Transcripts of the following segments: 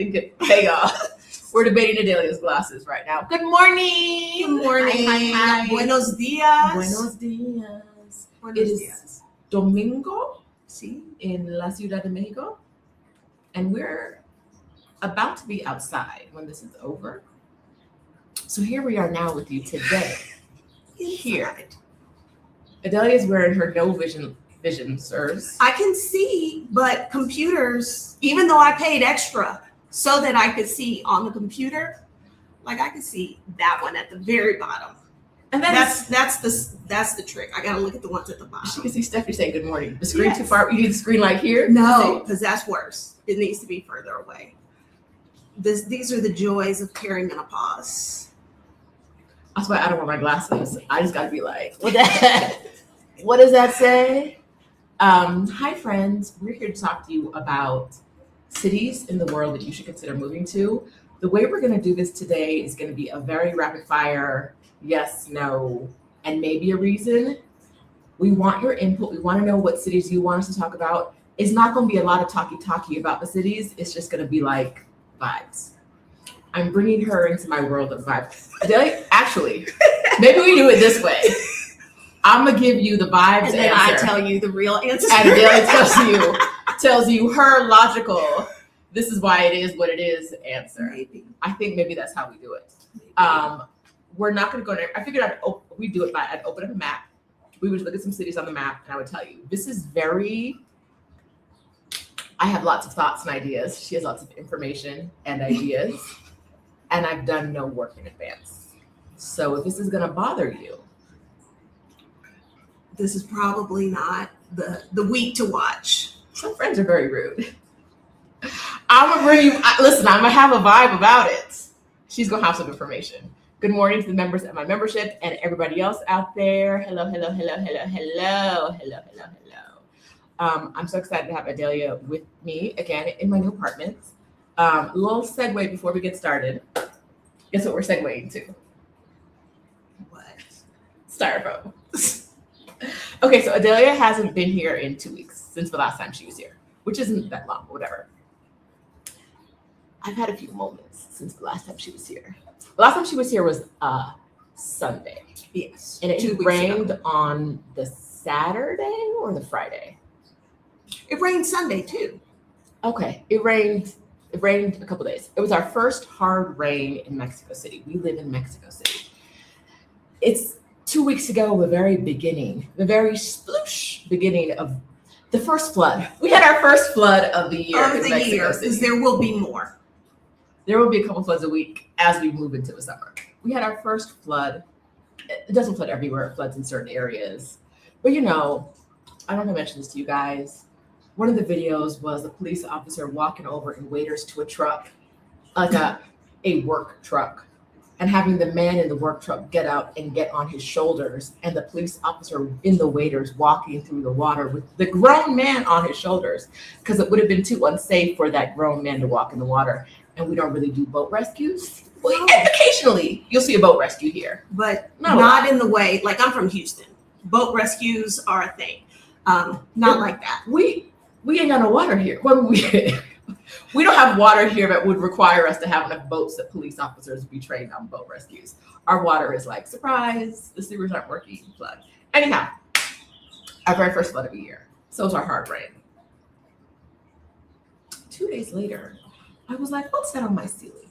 Hey y'all, we're debating Adelia's glasses right now. Good morning. Good morning. Hi. Buenos dias. Buenos dias. Buenos It is dias. Domingo Sí. in La Ciudad de Mexico, and we're about to be outside when this is over. So here we are now with you today. Here, Adelia's wearing her no vision sirs. I can see, but computers, even though I paid extra so that I could see on the computer, like I could see that one at the very bottom. And That's the trick. I gotta look at the ones at the She bottom. can see Stephanie saying good morning. The screen Yes. too far. You need the screen like here. No, because that's worse. It needs to be further away. These are the joys of perimenopause. That's why I don't wear my glasses. I just gotta be like, what does that say? Hi friends, we're here to talk to you about cities in the world that you should consider moving to. The way we're gonna do this today is gonna be a very rapid fire, yes, no, and maybe a reason. We want your input. We wanna know what cities you want us to talk about. It's not gonna be a lot of talky about the cities. It's just gonna be like vibes. I'm bringing her into my world of vibes. Actually, maybe we do it this way. I'm gonna give you the vibes And then answer. I tell you the real answer. And Adelia tells you her logical, this is why it is what it is answer. Maybe. I think maybe that's how we do it. We're not gonna go there. I figured we do it by I'd open up a map. We would look at some cities on the map and I would tell you, this is I have lots of thoughts and ideas. She has lots of information and ideas. And I've done no work in advance. So if this is gonna bother you, This is probably not the week to watch. some friends are very rude. I'm gonna bring you. Listen, I'm gonna have a vibe about it. She's gonna have some information. Good morning to the members of my membership and everybody else out there. Hello. I'm so excited to have Adelia with me again in my new apartment. A little segue before we get started. Guess what we're segueing to? What? Styrofoam. Okay, so Adelia hasn't been here in 2 weeks since the last time she was here, which isn't that long, but whatever. I've had a few moments since the last time she was here. The last time she was here was Sunday. Yes. And 2 it weeks rained ago. on the Saturday or the Friday? It rained Sunday too. Okay, it rained a couple days. It was our first hard rain in Mexico City. We live in Mexico City. It's 2 weeks ago, the very sploosh beginning of the first flood. We had our first flood of the year in Mexico City. Because there will be more. There will be a couple floods a week as we move into the summer. We had our first flood. It doesn't flood everywhere. It floods in certain areas. But I don't know if I mentioned this to you guys. One of the videos was a police officer walking over in waders to a truck, like a work truck, and having the man in the work truck get out and get on his shoulders, and the police officer in the waders walking through the water with the grown man on his shoulders, because it would have been too unsafe for that grown man to walk in the water. And we don't really do boat rescues. Well, occasionally you'll see a boat rescue here, But No. not in the way, like I'm from Houston. Boat rescues are a thing. Not like that. We ain't got no water here. Well, we don't have water here that would require us to have enough boats that police officers be trained on boat rescues. Our water is like, surprise, the sewers aren't working, flood. Anyhow, our very first flood of the year. So it's our hard rain. 2 days later, I was like, what's that on my ceiling?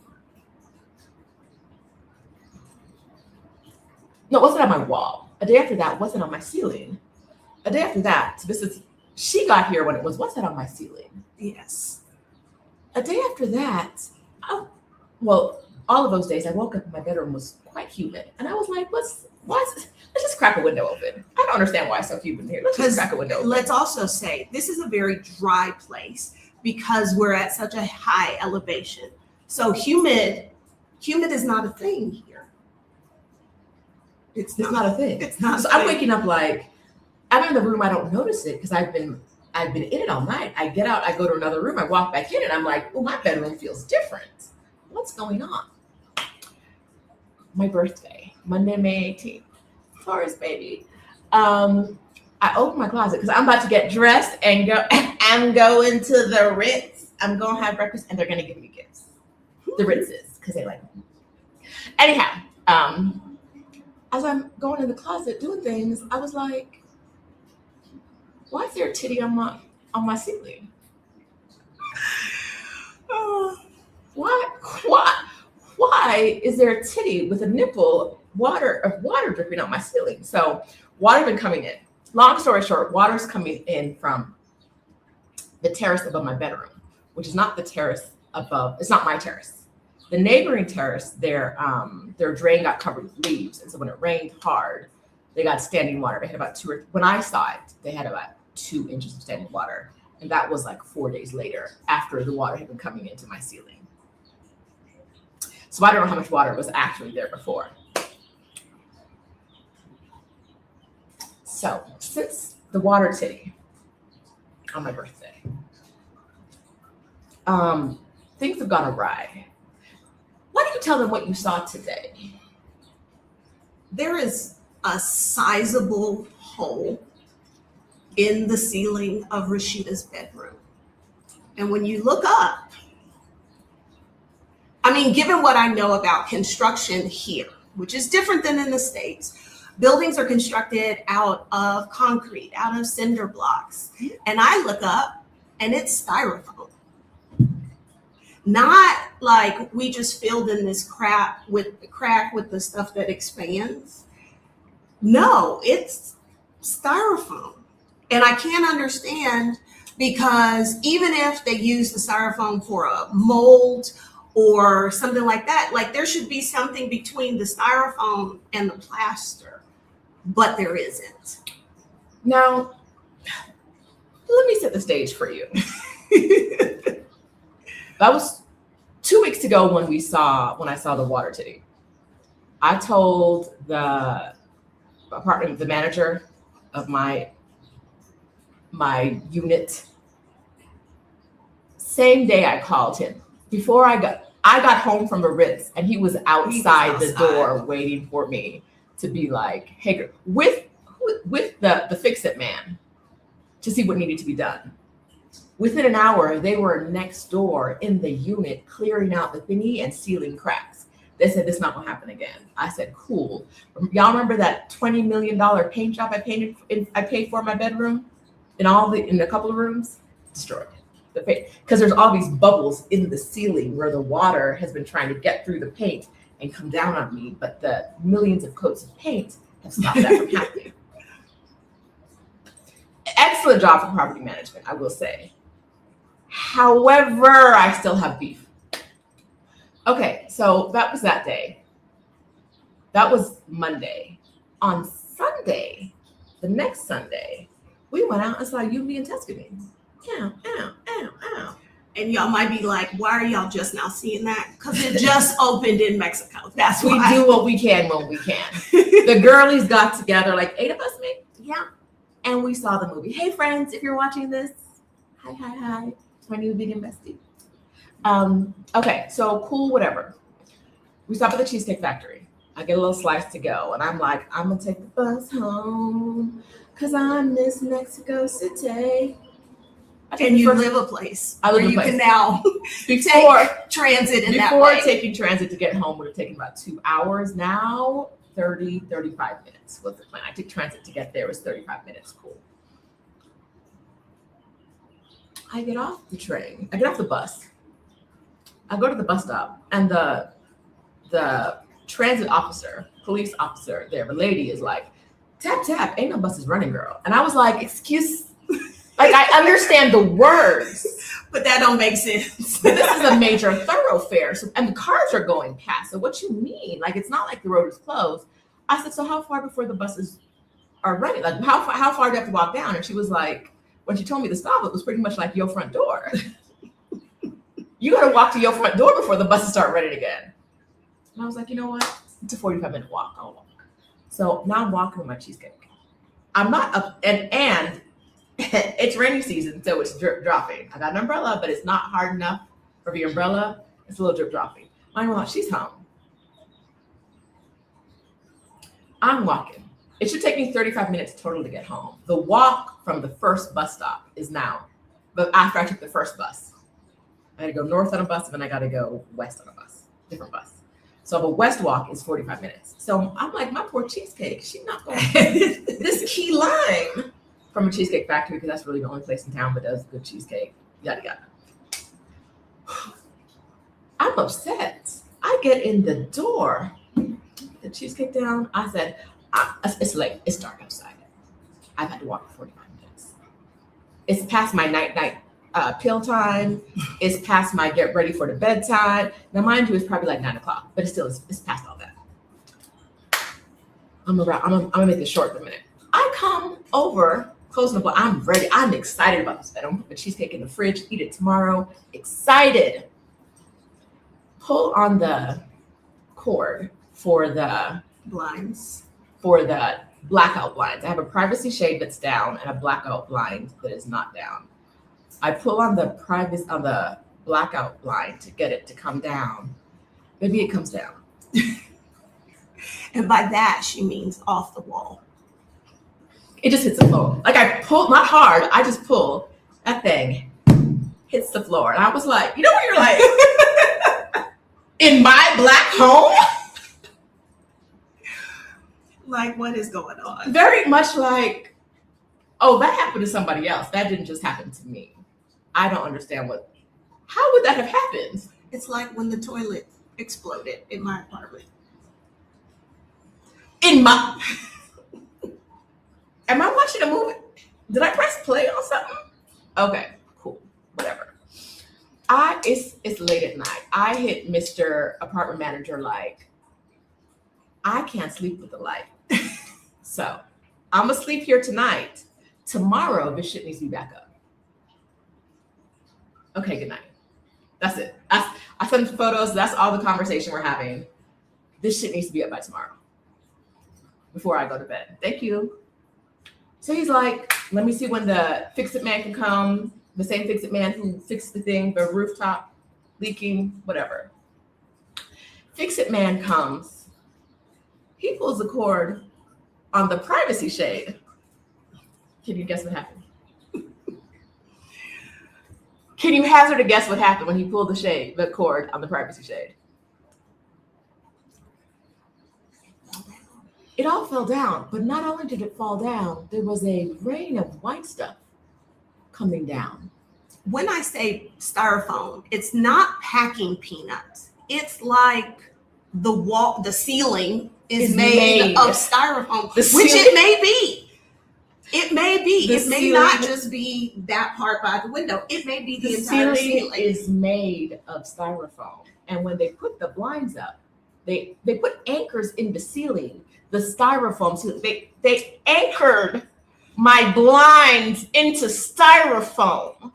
No, what's that on my wall? A day after that, what's it on my ceiling? A day after that, she got here when it was, what's that on my ceiling? Yes. A day after that, all of those days, I woke up and my bedroom was quite humid. And I was like, let's just crack a window open. I don't understand why it's so humid here. Let's just crack a window open. Let's also say this is a very dry place because we're at such a high elevation. So humid is not a thing here. It's not a thing. It's not. So I'm waking up like, I'm in the room, I don't notice it because I've been in it all night. I get out, I go to another room, I walk back in, and I'm like, oh, my bedroom feels different. What's going on? My birthday, Monday, May 18th. Taurus, baby. I open my closet because I'm about to get dressed and go. I'm going to the Ritz. I'm going to have breakfast, and they're going to give me gifts. the Ritzes, because they like them. Anyhow, as I'm going in the closet doing things, I was like, why is there a titty on my ceiling? Why is there a titty with a nipple of water dripping on my ceiling? So water been coming in. Long story short, water's coming in from the terrace above my bedroom, which is not the terrace above. It's not my terrace. The neighboring terrace, their drain got covered with leaves, and so when it rained hard, they got standing water. They had about when I saw it, they had about 2 inches of standing water, and that was like 4 days later after the water had been coming into my ceiling. So I don't know how much water was actually there before. So since the water titty on my birthday, things have gone awry. Why don't you tell them what you saw today? There is a sizable hole in the ceiling of Rashida's bedroom. And when you look up, I mean, given what I know about construction here, which is different than in the States, buildings are constructed out of concrete, out of cinder blocks. And I look up and it's styrofoam. Not like we just filled in this crack with the stuff that expands. No, it's styrofoam. And I can't understand, because even if they use the styrofoam for a mold or something like that, like there should be something between the styrofoam and the plaster, but there isn't. Now, let me set the stage for you. That was 2 weeks ago when I saw the water titty. I told the manager of my unit. Same day I called him. Before I got home from the Ritz, and he was outside the door waiting for me to be like, hey, girl, with the fix-it man to see what needed to be done. Within an hour, they were next door in the unit clearing out the thingy and sealing cracks. They said, this is not going to happen again. I said, cool. Y'all remember that $20 million paint job I paid for in my bedroom? In a couple of rooms? Destroyed. Because there's all these bubbles in the ceiling where the water has been trying to get through the paint and come down on me, but the millions of coats of paint have stopped that from happening. Excellent job for property management, I will say. However, I still have beef. Okay, so that was that day. That was Monday. On Sunday, the next Sunday, we went out and saw Yubi and Tuscany. Ow, ow, ow, ow. And y'all might be like, why are y'all just now seeing that? Because it just opened in Mexico. That's we why. do what we can when we can. The girlies got together, like 8 of us maybe. Yeah. And we saw the movie. Hey friends, if you're watching this, hi. It's my new vegan bestie. Okay, so cool, whatever. We stop at the Cheesecake Factory. I get a little slice to go, and I'm like, I'm gonna take the bus home because I miss Mexico City. And you live a place where you can now take transit in that Before way. taking transit to get home would have taken about 2 hours. Now 35 minutes was the plan. I took transit to get there. It was 35 minutes. Cool. I get off the train. I get off the bus. I go to the bus stop, and the transit officer, police officer there, the lady is like, tap, tap, ain't no buses running, girl. And I was like, excuse, like I understand the words. But that don't make sense. But this is a major thoroughfare, and the cars are going past. So what you mean? Like, it's not like the road is closed. I said, so how far before the buses are running? Like, how far do you have to walk down? And she was like, when she told me to stop, it was pretty much like your front door. You got to walk to your front door before the buses start running again. And I was like, you know what? It's a 45-minute walk. I'll walk. So now I'm walking with my cheesecake. I'm not up, and it's rainy season, so it's drip dropping. I got an umbrella, but it's not hard enough for the umbrella. It's a little drip dropping. My mom, she's home. I'm walking. It should take me 35 minutes total to get home. The walk from the first bus stop is now, but after I took the first bus. I gotta go north on a bus, and then I gotta go west on a bus, different bus. So the west walk is 45 minutes. So I'm like, my poor cheesecake, she's not going this key lime from a cheesecake factory, because that's really the only place in town that does good cheesecake. Yada yada. I'm upset. I get in the door, the cheesecake down. I said, it's late. It's dark outside. I've had to walk for 45 minutes. It's past my night pill time. It's past my get ready for the bedtime. Now, mind you, it's probably like 9 o'clock, but it's past all that. I'm gonna make this short for a minute. I come over, closing the book. I'm ready. I'm excited about this bed. I'm gonna put the cheesecake in the fridge, eat it tomorrow. Excited. Pull on the cord for the Blinds. For the blackout blinds. I have a privacy shade that's down and a blackout blind that is not down. I pull on the blackout blind to get it to come down. Maybe it comes down. And by that, she means off the wall. It just hits the floor. Like I pull, not hard, I just pull. That thing hits the floor. And I was like, you know when you're like, in my black home? Like, what is going on? Very much like, oh, that happened to somebody else. That didn't just happen to me. I don't understand how would that have happened? It's like when the toilet exploded in my apartment. Am I watching a movie? Did I press play on something? Okay, cool, whatever. It's late at night. I hit Mr. Apartment Manager like, I can't sleep with the light. So I'm gonna sleep here tonight. Tomorrow, this shit needs to be back up. Okay, good night. That's it. I sent the photos. That's all the conversation we're having. This shit needs to be up by tomorrow before I go to bed. Thank you. So he's like, let me see when the fix-it man can come. The same fix-it man who fixed the thing, the rooftop leaking, whatever. Fix-it man comes. He pulls the cord on the privacy shade. Can you guess what happened? Can you hazard a guess what happened when he pulled the cord on the privacy shade? It all fell down, but not only did it fall down, there was a rain of white stuff coming down. When I say styrofoam, it's not packing peanuts. It's like the ceiling is made of styrofoam, which it may be. It may be. It may not just be that part by the window. It may be the entire ceiling is made of styrofoam. And when they put the blinds up, they put anchors in the ceiling, the styrofoam ceiling. They anchored my blinds into styrofoam.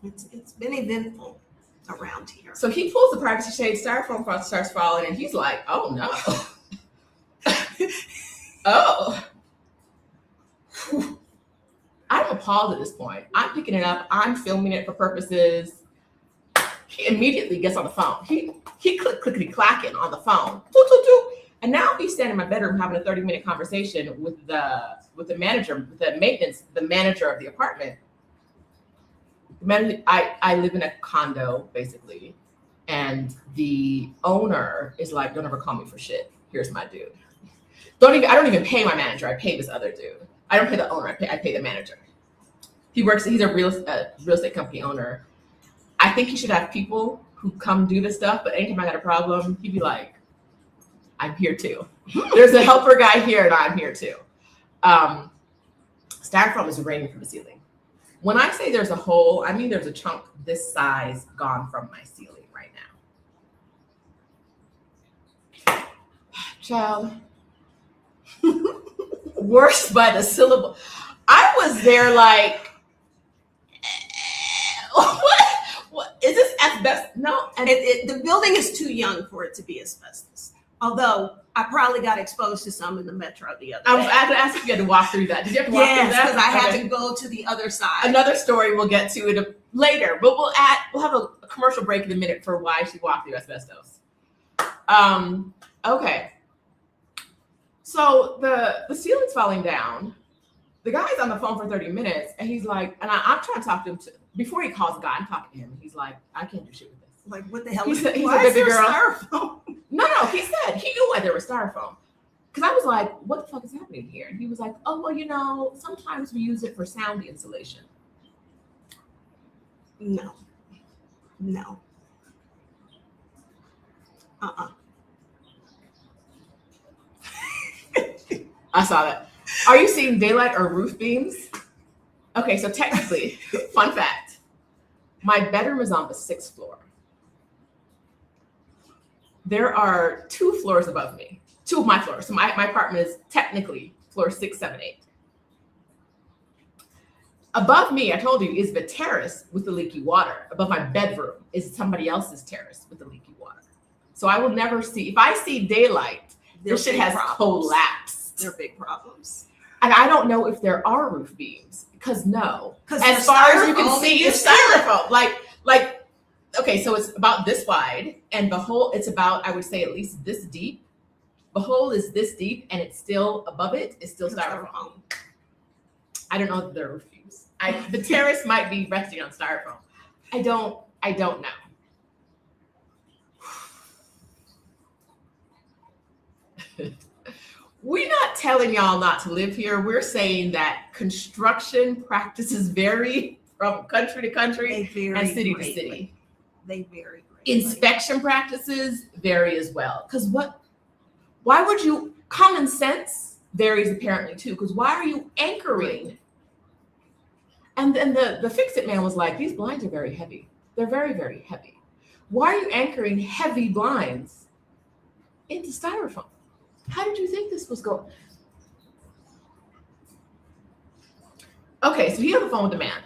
It's been eventful around here. So he pulls the privacy shade, styrofoam starts falling, and he's like, oh no. Oh. I'm appalled at this point. I'm picking it up. I'm filming it for purposes. He immediately gets on the phone. He clickety clacking on the phone. And now he's standing in my bedroom having a 30-minute conversation with the manager, the manager of the apartment. I live in a condo, basically, and the owner is like, don't ever call me for shit. Here's my dude. I don't even pay my manager. I pay this other dude. I don't pay the owner. I pay the manager. He's a real estate company owner. I think he should have people who come do this stuff, but anytime I got a problem, he'd be like, I'm here too. There's a helper guy here, and I'm here too. Styrofoam is raining from the ceiling. When I say there's a hole, I mean there's a chunk this size gone from my ceiling right now. Child. Worse by the syllable. I was there like, what? Is this asbestos? No. And the building is too young for it to be asbestos. Although I probably got exposed to some in the metro the other day. I was going to ask if you had to walk through that. Did you have to walk through that? Yes, because I had to go to the other side. Another story we'll get to it later, but we'll have a commercial break in a minute for why she walked through asbestos. Okay. So the ceiling's falling down, The guy's on the phone for 30 minutes, and he's like, and I'm trying to talk to him before he calls the guy. I'm talking to him. He's like, I can't do shit with this. Like, what the hell? He's a Why is baby there girl. styrofoam? No, he said he knew why there was styrofoam. Because I was like, what the fuck is happening here? And he was like, oh, well, sometimes we use it for sound insulation. No. I saw that. Are you seeing daylight or roof beams? Okay, so technically, fun fact, my bedroom is on the 6th floor. There are 2 floors above me, 2 of my floors. So my apartment is technically floor 6, 7, 8. Above me, I told you, is the terrace with the leaky water. Above my bedroom is somebody else's terrace with the leaky water. So I will never see, if I see daylight, this shit has collapsed. They're big problems. And I don't know if there are roof beams, because no. 'Cause As far as you can see, it's styrofoam. Like, okay, so it's about this wide, and the hole, it's about, I would say, at least this deep. The hole is this deep, and it's still above it, it's still styrofoam. I don't know if there are roof beams. The terrace might be resting on styrofoam. I don't know. We're not telling y'all not to live here. We're saying that construction practices vary from country to country and city to city. They vary greatly. Inspection practices vary as well. Because why would you, common sense varies apparently too, because why are you anchoring? And then the fix-it man was like, these blinds are very heavy. They're very, very heavy. Why are you anchoring heavy blinds into styrofoam? How did you think this was going? Okay, so he on the phone with the man.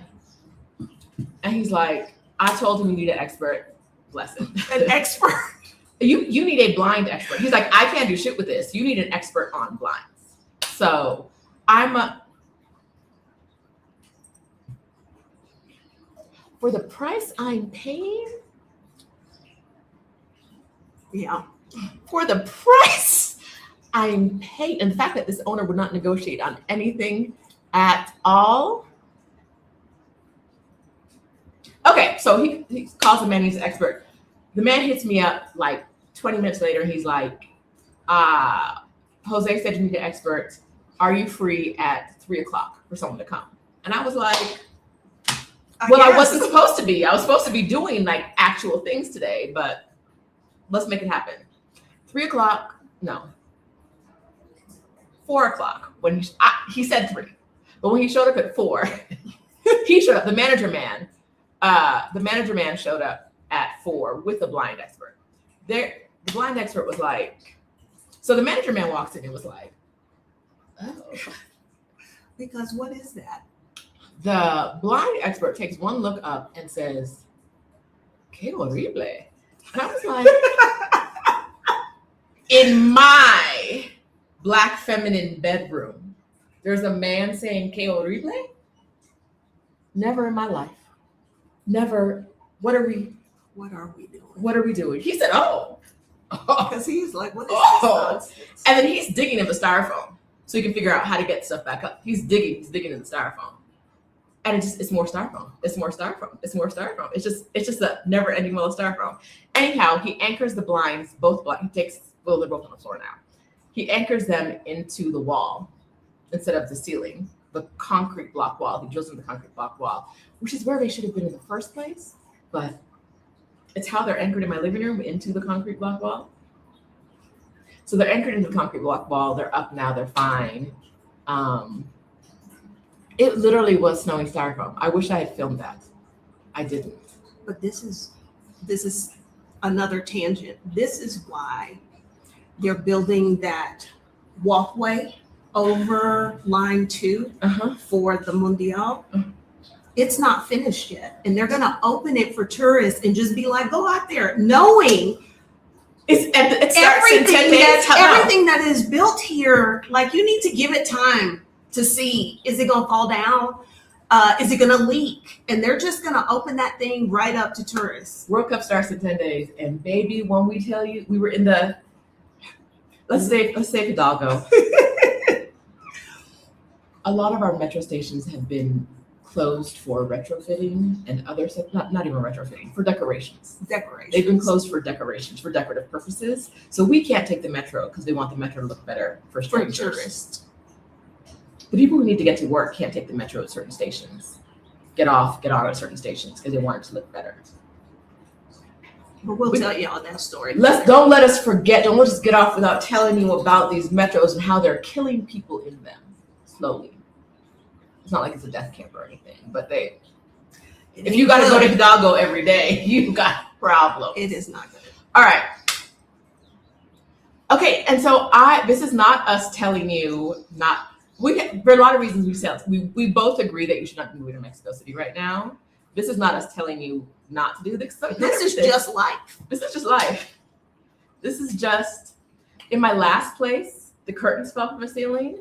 And he's like, I told him you need an expert. Bless him. An expert? You need a blind expert. He's like, I can't do shit with this. You need an expert on blinds. So for the price I'm paying? Yeah. For the price I'm paying, and the fact that this owner would not negotiate on anything at all. Okay, so he calls the man, he's an expert. The man hits me up like 20 minutes later. He's like, Jose said you need an expert. Are you free at 3:00 for someone to come? And I was like, I wasn't supposed to be. I was supposed to be doing like actual things today, but let's make it happen. 3:00, no. 4:00 when he said 3, but when he showed up at 4, he showed up. The manager man showed up at 4 with the blind expert. The blind expert was like, so the manager man walks in and was like, oh. Because what is that? The blind expert takes one look up and says, "Qué horrible." And I was like, in my Black feminine bedroom, there's a man saying "Qué horrible"? Never in my life. Never. What are we doing? He said, oh. Because he's like, what is this nonsense? And then he's digging in the styrofoam so he can figure out how to get stuff back up. He's digging in the styrofoam. And it's more styrofoam. It's more styrofoam. It's more styrofoam. It's just a never-ending well of styrofoam. Anyhow, he anchors the blinds, both blinds. They're both on the floor now. He anchors them into the wall instead of the ceiling, the concrete block wall. He drills in the concrete block wall, which is where they should have been in the first place. But it's how they're anchored in my living room into the concrete block wall. So they're anchored into the concrete block wall. They're up now. They're fine. It literally was snowing styrofoam. I wish I had filmed that. I didn't. But this is another tangent. This is why they're building that walkway over line 2 for the Mundial. It's not finished yet. And they're going to open it for tourists and just be like, go out there, knowing it starts in 10 days. Everything that is built here, like you need to give it time to see, is it going to fall down? Is it going to leak? And they're just going to open that thing right up to tourists. World Cup starts in 10 days. And baby, when we tell you, we were in the, let's say Hidalgo. a lot of our metro stations have been closed for retrofitting and other stuff, not even retrofitting, for decorations. Decorations. They've been closed for decorations, for decorative purposes. So we can't take the metro because they want the metro to look better for strangers. tourists. The people who need to get to work can't take the metro at certain stations. Get on at certain stations because they want it to look better. But we'll tell y'all that story. Don't let us forget. Don't let us get off without telling you about these metros and how they're killing people in them slowly. It's not like it's a death camp or anything, but if you got to go to Hidalgo every day, you got problems. It is not good. All right. Okay, and so this is not us telling you for a lot of reasons we both agree that you should not be moving to Mexico City right now. This is not us telling you not to do this. This is just life. This is just life. This is just, in my last place, the curtains fell from the ceiling,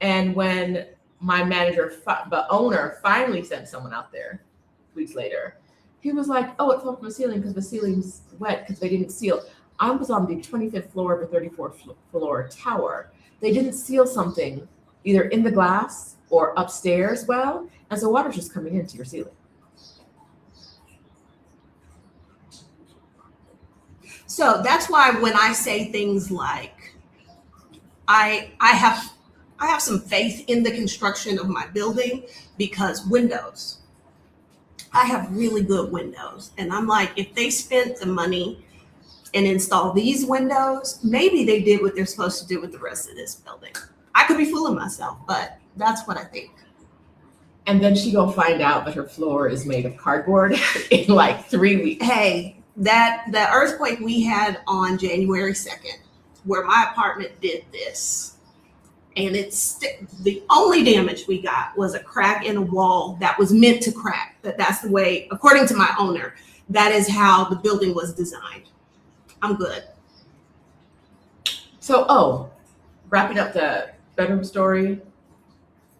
and when my manager, the owner, finally sent someone out there weeks later, he was like, oh, it fell from the ceiling because the ceiling's wet because they didn't seal. I was on the 25th floor of a 34th floor tower. They didn't seal something either in the glass or upstairs well, and so water's just coming into your ceiling. So that's why when I say things like, I have some faith in the construction of my building because windows. I have really good windows. And I'm like, if they spent the money and installed these windows, maybe they did what they're supposed to do with the rest of this building. I could be fooling myself, but that's what I think. And then she gonna find out that her floor is made of cardboard in like 3 weeks. Hey, the earthquake we had on January 2nd, where my apartment did this, and the only damage we got was a crack in a wall that was meant to crack. That's the way, according to my owner, that is how the building was designed. I'm good. So, wrapping up the bedroom story,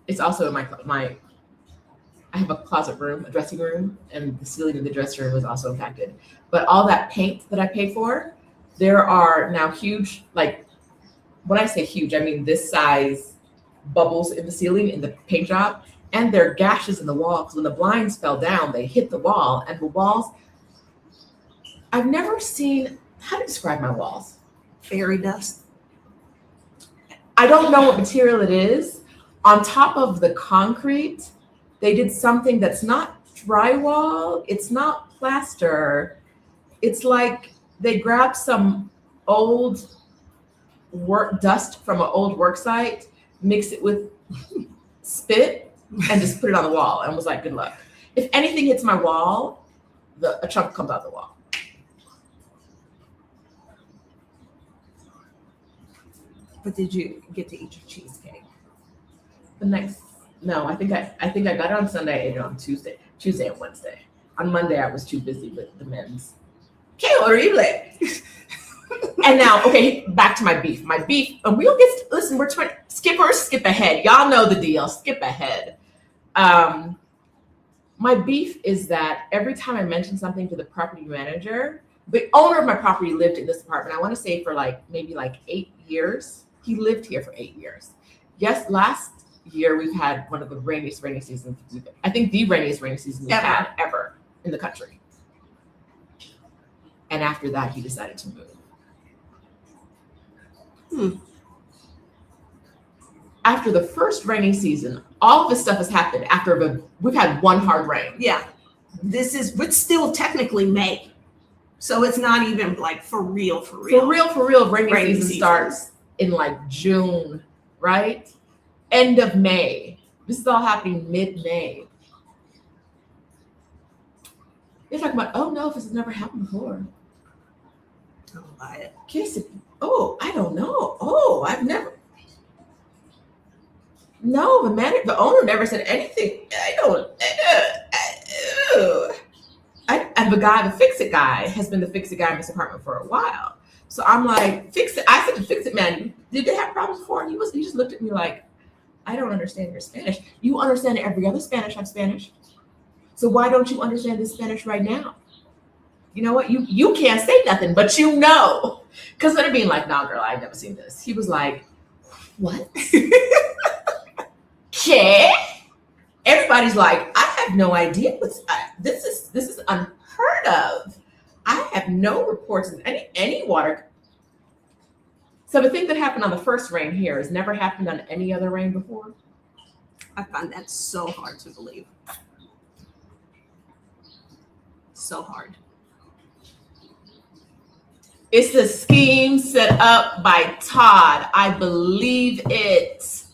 it's also in I have a closet room, a dressing room, and the ceiling of the dressing room was also impacted. But all that paint that I paid for, there are now huge, like, when I say huge, I mean this size bubbles in the ceiling in the paint job, and there are gashes in the wall because when the blinds fell down, they hit the wall, and the walls, I've never seen, how to describe my walls? Fairy dust. I don't know what material it is. On top of the concrete, they did something that's not drywall, it's not plaster. It's like they grabbed some old dust from an old work site, mixed it with spit, and just put it on the wall and was like, good luck. If anything hits my wall, a chunk comes out the wall. But did you get to eat your cheesecake? No, I think I got it on Sunday. I ate it on Tuesday and Wednesday. On Monday, I was too busy with the men's. Que horrible. And now, okay, back to my beef. My beef, and we'll get, listen, we're trying, skip ahead. Y'all know the deal, skip ahead. My beef is that every time I mention something to the property manager, the owner of my property lived in this apartment, I want to say for maybe 8 years. He lived here for 8 years. Yes, last year we've had one of the rainiest rainy seasons. I think the rainiest rainy season we've had ever in the country. And after that, he decided to move. After the first rainy season, all of this stuff has happened after we've had one hard rain. Yeah. It's still technically May. So it's not even like for real. For real, rainy season starts in June, right? End of May. This is all happening mid-May. They're talking about, oh no, this has never happened before. Don't buy it. I don't know. Oh, I've never. No, the owner never said anything. And the fix-it guy has been the fix-it guy in this apartment for a while. So I'm like, fix it. I said to fix it, man, did they have problems before? And he just looked at me like, I don't understand your Spanish. You understand every other Spanish. I'm Spanish. So why don't you understand this Spanish right now? You know what? You can't say nothing, but you know. Because instead of being like, nah, girl, I've never seen this. He was like, what? che? Everybody's like, I have no idea what's this is unheard of. I have no reports of any water. So the thing that happened on the first rain here has never happened on any other rain before. I find that so hard to believe. So hard. It's a scheme set up by Todd. I believe it.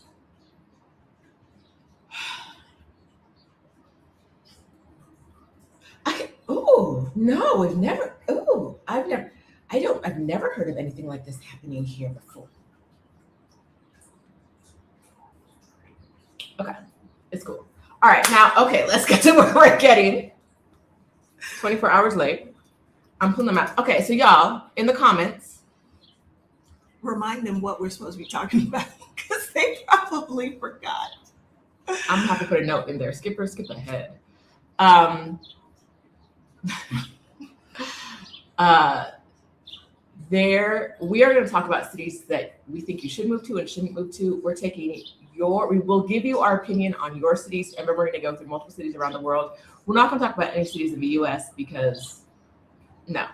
Oh no, I've never heard of anything like this happening here before. Okay, it's cool. All right, now, okay, let's get to where we're getting. 24 hours late. I'm pulling them out. Okay, so y'all, in the comments, remind them what we're supposed to be talking about because they probably forgot. I'm gonna have to put a note in there. Skip ahead. We are going to talk about cities that we think you should move to and shouldn't move to. We will give you our opinion on your cities, and we're going to go through multiple cities around the world. We're not going to talk about any cities in the US because no,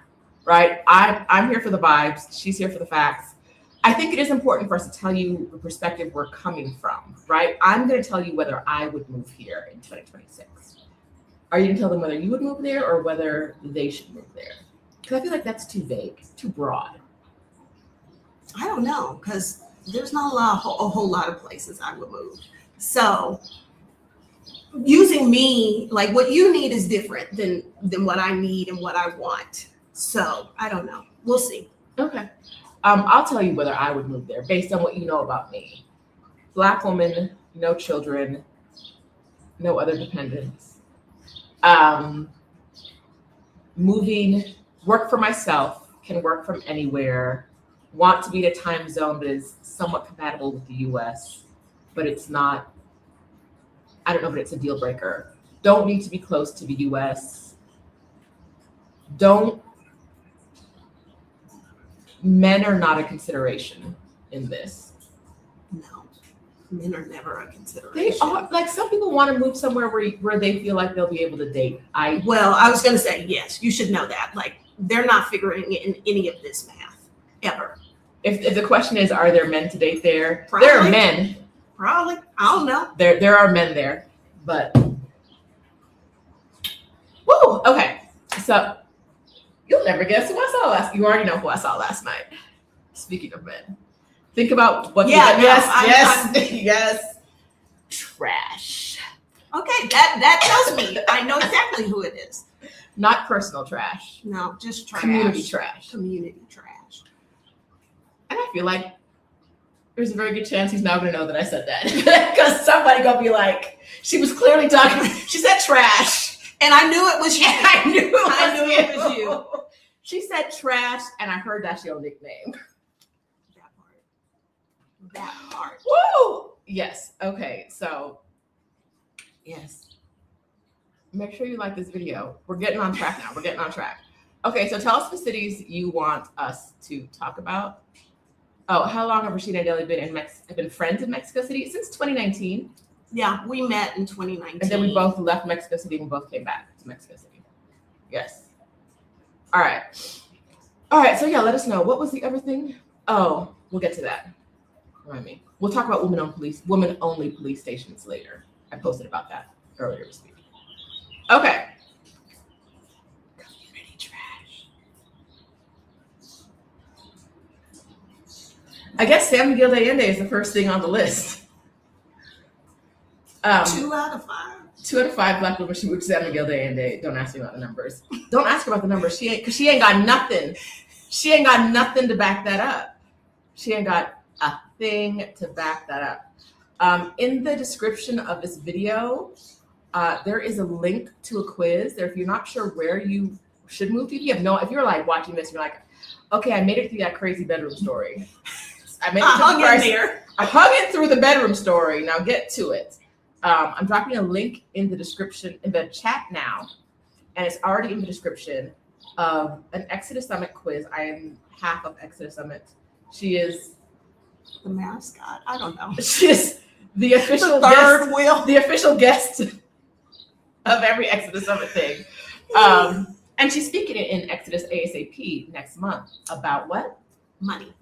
right? I'm here for the vibes. She's here for the facts. I think it is important for us to tell you the perspective we're coming from, right? I'm going to tell you whether I would move here in 2026. Are you going to tell them whether you would move there or whether they should move there? Because I feel like that's too vague, too broad. I don't know, because there's not a whole lot of places I would move. So using me, like what you need is different than what I need and what I want. So I don't know. We'll see. Okay. I'll tell you whether I would move there based on what you know about me. Black woman, no children, no other dependents. Moving, work for myself, can work from anywhere, want to be in a time zone that is somewhat compatible with the US, but it's not, I don't know if it's a deal breaker. Don't need to be close to the US. Men are not a consideration in this. No, men are never a consideration. They are, like some people want to move somewhere where they feel like they'll be able to date. I was going to say, yes, you should know that. Like they're not figuring in any of this math ever. If the question is, are there men to date there? Probably. There are men. Probably. I don't know. There are men there, but woo. Okay, so you'll never guess who I saw last. You already know who I saw last night. Speaking of men, think about what. Yes. Trash. Okay, that tells me. I know exactly who it is. Not personal trash. No, just trash. Community trash. Community trash. And I feel like there's a very good chance he's now going to know that I said that because somebody going to be like, she was clearly talking. She said trash, and I knew it was you. I knew it was you. She said trash, and I heard that's your nickname. That part. Woo! Yes. Okay. So, yes. Make sure you like this video. We're getting on track now. We're getting on track. Okay. So tell us the cities you want us to talk about. Oh, how long have Rashida and Deli been friends in Mexico City? Since 2019. Yeah, we met in 2019. And then we both left Mexico City and both came back to Mexico City. Yes. All right. So yeah, let us know. What was the other thing? Oh, we'll get to that. Remind me. We'll talk about women-only police stations later. I posted about that earlier this week. Okay. Community trash. I guess San Miguel de Allende is the first thing on the list. 2 out of 5. 2 out of 5 Black women should move to San Miguel de Allende. Don't ask me about the numbers. Don't ask her about the numbers. She ain't got nothing. She ain't got nothing to back that up. She ain't got a thing to back that up. In the description of this video, there is a link to a quiz there. If you're not sure where you should move to, if you're like watching this, you're like, okay, I made it through that crazy bedroom story. I hung it through the bedroom story. Now get to it. I'm dropping a link in the description in the chat now, and it's already in the description of an ExodUS Summit quiz. I am half of ExodUS Summit. She is the mascot. I don't know. the official The third guest, wheel. the official guest of every Exodus Summit thing. And she's speaking in ExodUS A.S.A.P next month about what? Money.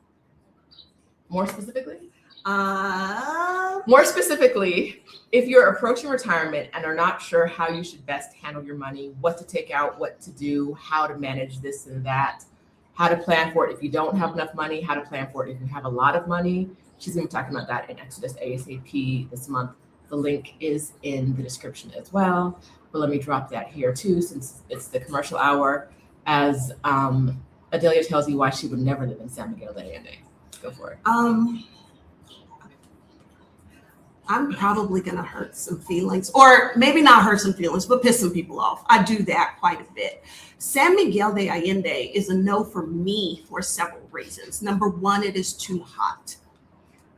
More specifically? Uh, More specifically, if you're approaching retirement and are not sure how you should best handle your money, what to take out, what to do, how to manage this and that, how to plan for it if you don't have enough money, how to plan for it if you have a lot of money. She's going to be talking about that in ExodUS A.S.A.P this month. The link is in the description as well. But let me drop that here too, since it's the commercial hour, as Adelia tells you why she would never live in San Miguel de Allende. Go for it. I'm probably going to hurt some feelings, or maybe not hurt some feelings, but piss some people off. I do that quite a bit. San Miguel de Allende is a no for me for several reasons. Number one, it is too hot.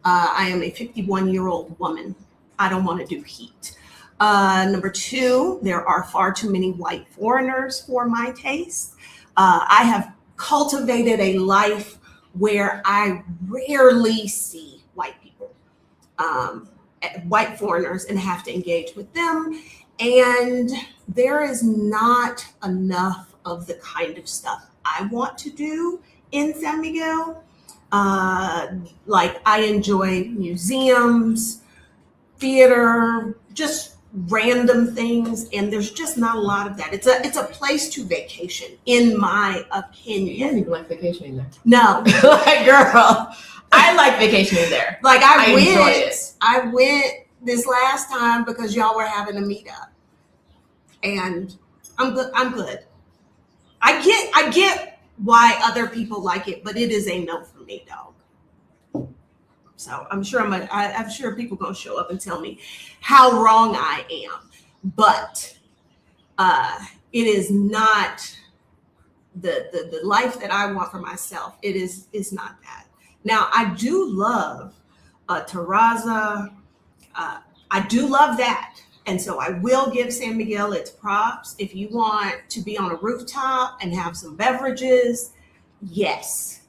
I am a 51-year-old woman. I don't want to do heat. Number two, there are far too many white foreigners for my taste. I have cultivated a life where I rarely see white people. White foreigners, and have to engage with them. And there is not enough of the kind of stuff I want to do in San Miguel. Like I enjoy museums, theater, just random things, and there's just not a lot of that. It's a place to vacation, in my opinion. You don't even like vacationing there. No, Like, girl, I like vacationing there. like I enjoy it. I went this last time because y'all were having a meetup, and I'm good. I get why other people like it, but it is a no for me, dog. So I'm sure people gonna show up and tell me how wrong I am, but it is not the life that I want for myself. It's not that. Now I do love Terraza. I do love that. And so I will give San Miguel its props. If you want to be on a rooftop and have some beverages, yes.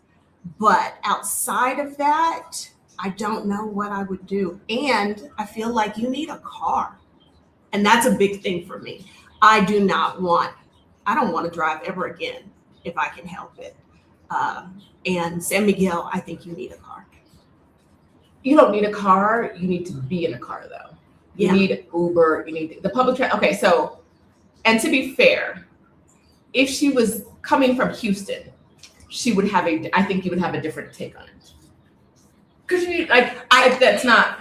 But outside of that, I don't know what I would do. And I feel like you need a car. And that's a big thing for me. I don't want to drive ever again if I can help it. And San Miguel, I think you need a car. You don't need a car. You need to be in a car, though. You need Uber. You need the public transit. Okay, so, and to be fair, if she was coming from Houston, she would have I think you would have a different take on it. Because that's not.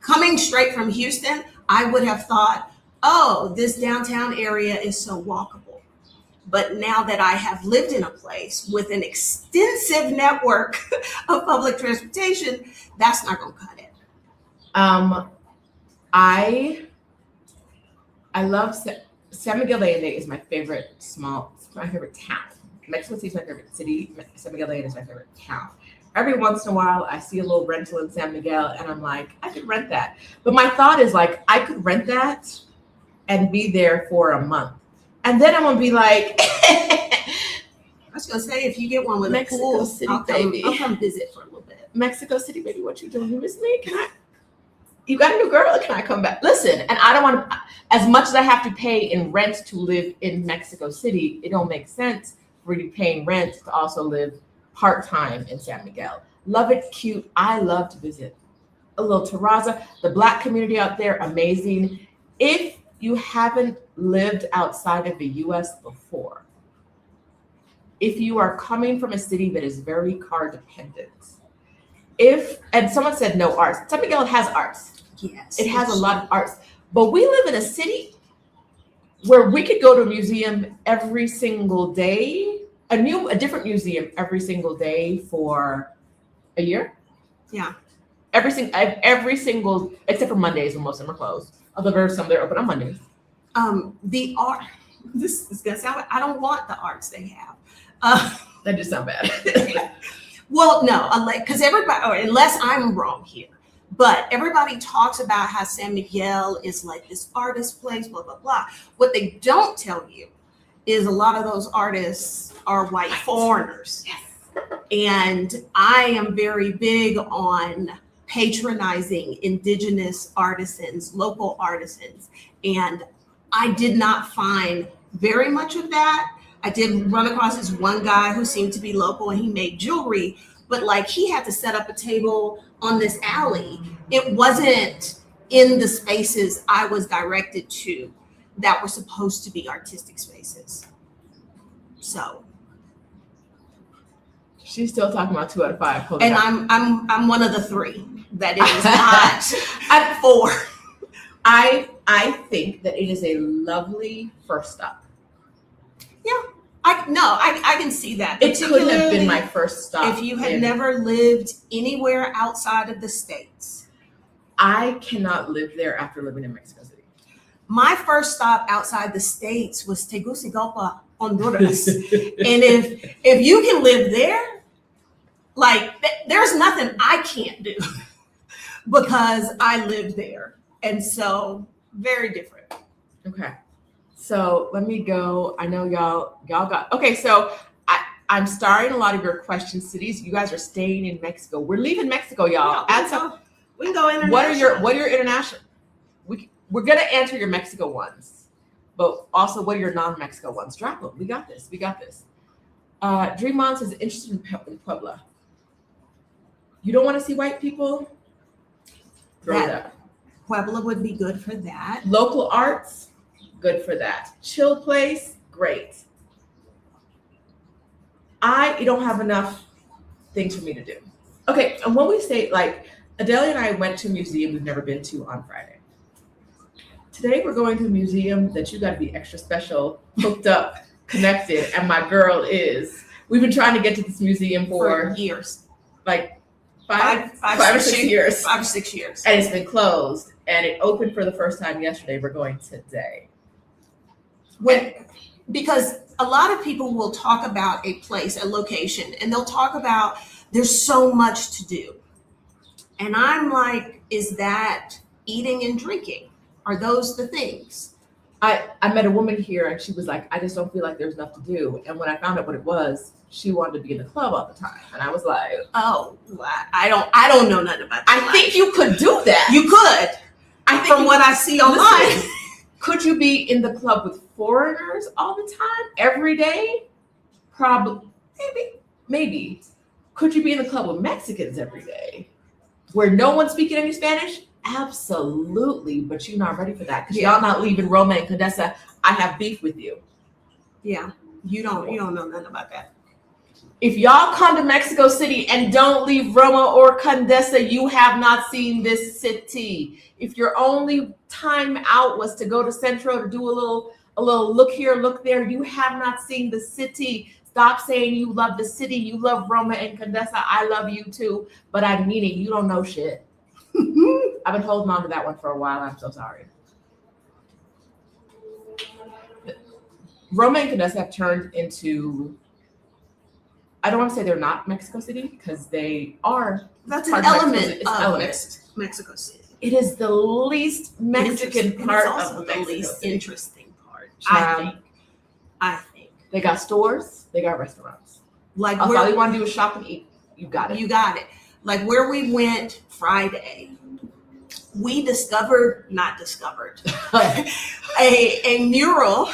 Coming straight from Houston, I would have thought, oh, this downtown area is so walkable. But now that I have lived in a place with an extensive network of public transportation, that's not going to cut it. I love San Miguel de Allende is my favorite town. Mexico City is my favorite city. San Miguel de Allende is my favorite town. Every once in a while, I see a little rental in San Miguel, and I'm like, I could rent that. But my thought is like, I could rent that and be there for a month. And then I'm going to be like, I was going to say, if you get one with Mexico a pool, City, I'll come visit for a little bit. Mexico City, baby, what you doing? You miss me? You got a new girl? Can I come back? Listen, and I don't want to, as much as I have to pay in rent to live in Mexico City, it don't make sense for you paying rent to also live part-time in San Miguel. Love it, cute. I love to visit a little Terraza. The Black community out there, amazing. If you haven't lived outside of the US before, if you are coming from a city that is very car dependent, and someone said no arts, San Miguel has arts. Yes. It has a lot of arts, but we live in a city where we could go to a museum every single day, a different museum every single day for a year. Yeah. Every single, except for Mondays when most of them are closed. Although there are some that are open on Mondays. The art, this is going to sound like, I don't want the arts they have. That just sound bad. Well, no, because everybody, or unless I'm wrong here, but everybody talks about how San Miguel is like this artist place, blah, blah, blah. What they don't tell you is a lot of those artists are white foreigners. Yes. And I am very big on patronizing indigenous artisans, local artisans. And I did not find very much of that. I did run across this one guy who seemed to be local and he made jewelry, but like he had to set up a table on this alley. It wasn't in the spaces I was directed to that were supposed to be artistic spaces. So she's still talking about 2 out of 5. and I'm one of the 3 that it is not at 4. I think that it is a lovely first stop. Yeah, I can see that. It could have been my first stop if you had never lived anywhere outside of the States. I cannot live there after living in Mexico City. My first stop outside the States was Tegucigalpa, Honduras. And if you can live there, like there's nothing I can't do because I live there. And so very different. Okay. So let me go. I know y'all got, okay. So I'm starring a lot of your question cities. You guys are staying in Mexico. We're leaving Mexico, y'all. Yeah, we can go international. What are your international? We're going to answer your Mexico ones, but also what are your non-Mexico ones? Drop them. We got this. Dream Moms is interested in Puebla. You don't want to see white people? Throw it up. Puebla would be good for that. Local arts, good for that. Chill place, great. You don't have enough things for me to do. Okay, and when we say, like, Adelia and I went to a museum we've never been to on Friday. Today we're going to a museum that you got to be extra special, hooked up, connected, and my girl is. We've been trying to get to this museum for years. Like five or 6 years. 5 or 6 years. And it's been closed. And it opened for the first time yesterday. We're going today. Because a lot of people will talk about a place, a location, and they'll talk about there's so much to do. And I'm like, is that eating and drinking? Are those the things? I met a woman here and she was like, I just don't feel like there's enough to do. And when I found out what it was, she wanted to be in the club all the time. And I was like, oh, I don't know nothing about that. I think you could do that. You could. From what I see online. Could you be in the club with foreigners all the time, every day? Probably. Maybe. Could you be in the club with Mexicans every day? Where no one's speaking any Spanish? Absolutely. But you're not ready for that. Because y'all not leaving Roma and Condesa. I have beef with you. Yeah. You don't know nothing about that. If y'all come to Mexico City and don't leave Roma or Condesa, you have not seen this city. If your only time out was to go to Centro to do a little look here, look there, you have not seen the city. Stop saying you love the city. You love Roma and Condesa. I love you too, but I mean it. You don't know shit. I've been holding on to that one for a while. I'm so sorry. Roma and Condesa have turned into, I don't want to say they're not Mexico City because they are. That's an element of Mexico City. It is the least Mexican part of Mexico the least City. Interesting part. I think they got stores, they got restaurants. Like all you want to do is shop and eat. You got it. Like where we went Friday, we not discovered a mural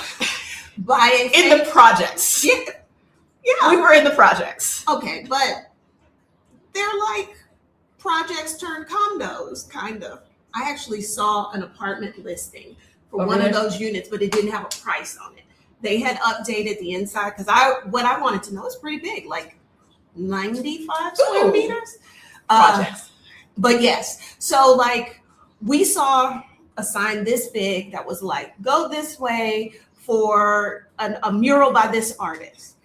by in the projects. Yeah, we were in the projects. Okay, but they're like projects turned condos, kind of. I actually saw an apartment listing for one of those units, but it didn't have a price on it. They had updated the inside because what I wanted to know is pretty big, like 95 square meters. Projects. But yes, so like we saw a sign this big that was like, go this way for a mural by this artist.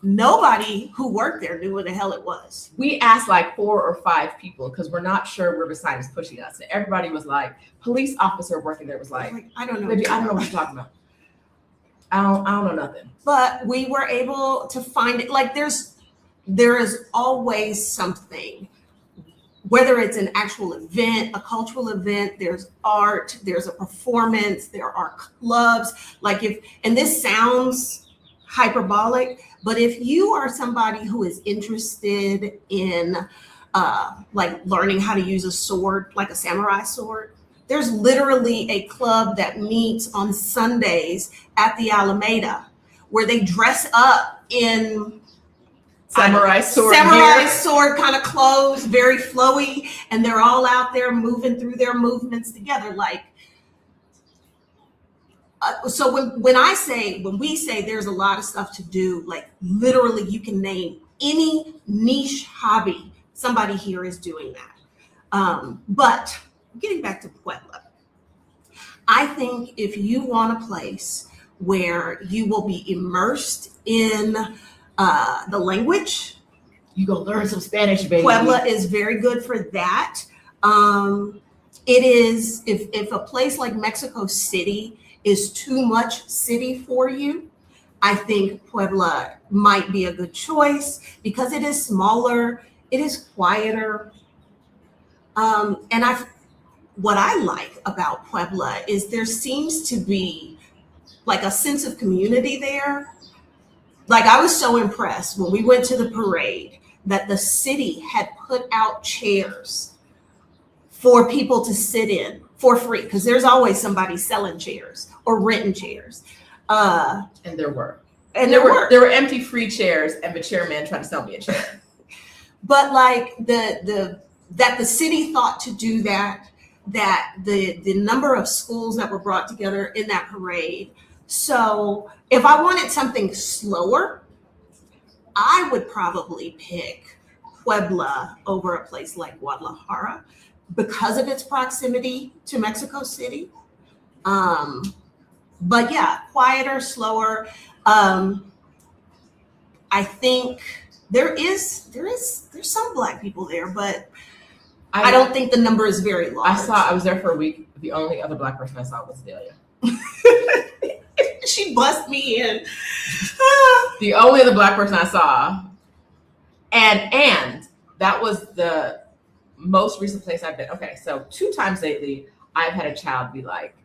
Nobody who worked there knew what the hell it was. We asked like 4 or 5 people because we're not sure where the sign is pushing us. And everybody was like, police officer working there was like I don't know. Baby, I don't know what you're talking about. I don't know nothing. But we were able to find it. Like there is always something, whether it's an actual event, a cultural event, there's art, there's a performance, there are clubs. And this sounds hyperbolic, but if you are somebody who is interested in like learning how to use a sword, like a samurai sword. There's literally a club that meets on Sundays at the Alameda where they dress up in Samurai sword kind of clothes, very flowy, and they're all out there moving through their movements together. Like, so when we say there's a lot of stuff to do, like literally you can name any niche hobby, somebody here is doing that. But getting back to Puebla, I think if you want a place where you will be immersed in the language, you go learn some Spanish, baby. Puebla is very good for that. It is, if a place like Mexico City is too much city for you, I think Puebla might be a good choice because it is smaller, it is quieter. What I like about Puebla is there seems to be like a sense of community there. Like, I was so impressed when we went to the parade that the city had put out chairs for people to sit in for free, because there's always somebody selling chairs or renting chairs. And there were empty free chairs, and the chairman tried to sell me a chair. But like that the city thought to do that the number of schools that were brought together in that parade. So if I wanted something slower, I would probably pick Puebla over a place like Guadalajara because of its proximity to Mexico City. But yeah, quieter, slower. I think there's some Black people there, but I don't think the number is very large. I was there for a week. The only other Black person I saw was Delia. She bust me in. The only other Black person I saw, and that was the most recent place I've been. Okay, so 2 times lately, I've had a child be like,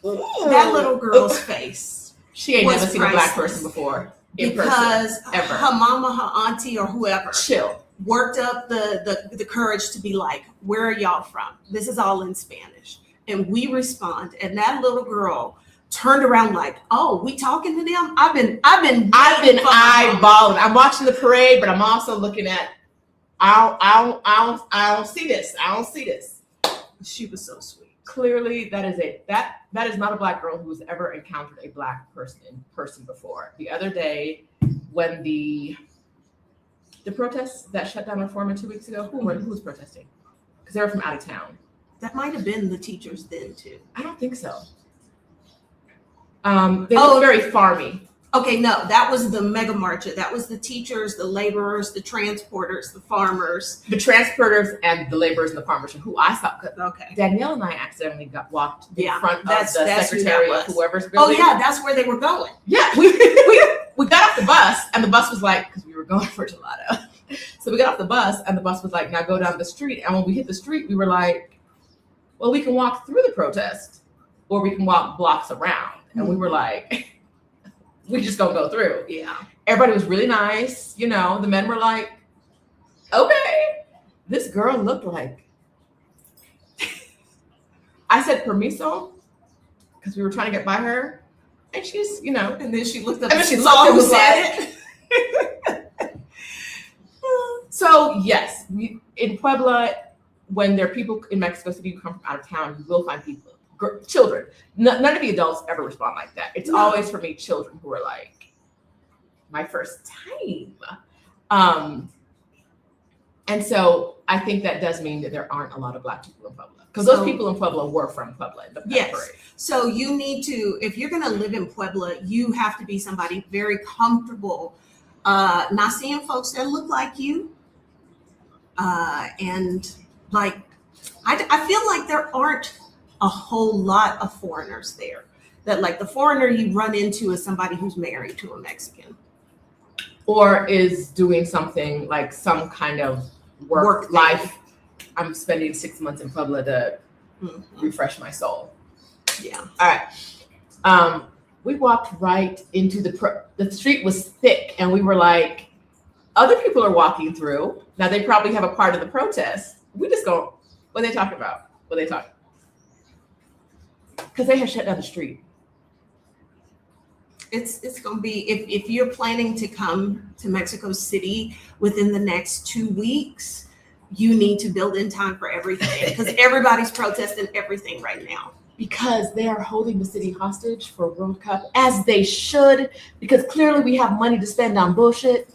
that little girl's face. She ain't never seen a Black person before. Because ever. Her mama, her auntie, or whoever chill worked up the courage to be like, where are y'all from? This is all in Spanish. And we respond, and that little girl turned around like, oh, we talking to them? I've been eyeballing. I'm watching the parade, but I'm also looking at, I don't see this. I don't see this. She was so sweet. Clearly, that is not a Black girl who has ever encountered a Black person in person before. The other day, when the protests that shut down Reforma 2 weeks ago, who was protesting? Because they were from out of town. That might have been the teachers then too. I don't think so. They look very farmy. Okay, no, that was the mega march. That was the teachers, the laborers, the transporters, the farmers. The transporters and the laborers and the farmers, who I saw. Okay. Danielle and I accidentally walked in front of the secretary of whoever's building. Oh yeah, that's where they were going. Yeah, we got off the bus, and the bus was like, because we were going for gelato. So we got off the bus, and the bus was like, now go down the street. And when we hit the street, we were like, well, we can walk through the protest, or we can walk blocks around. And we were like, we just gonna go through. Yeah. Everybody was really nice. You know, the men were like, okay. This girl looked like, I said permiso, because we were trying to get by her. And she's, and then she looked up and she saw who said it. So yes, in Puebla, when there are people in Mexico City who come from out of town, you will find people, children. None of the adults ever respond like that. It's always, for me, children who are like, my first time. And so I think that does mean that there aren't a lot of Black people in Puebla, because those people in Puebla were from Puebla. Yes. So you need to, if you're going to live in Puebla, you have to be somebody very comfortable, not seeing folks that look like you. And like, I feel like there aren't a whole lot of foreigners there. That like the foreigner you run into is somebody who's married to a Mexican. Or is doing something like some kind of work life. I'm spending 6 months in Puebla to refresh my soul. Yeah. All right. We walked right into the street was thick, and we were like, other people are walking through. Now they probably have a part of the protest. We just go, what are they talking about? What are they talking? Because they had shut down the street. It's going to be, if you're planning to come to Mexico City within the next 2 weeks, you need to build in time for everything because everybody's protesting everything right now. Because they are holding the city hostage for World Cup, as they should, because clearly we have money to spend on bullshit.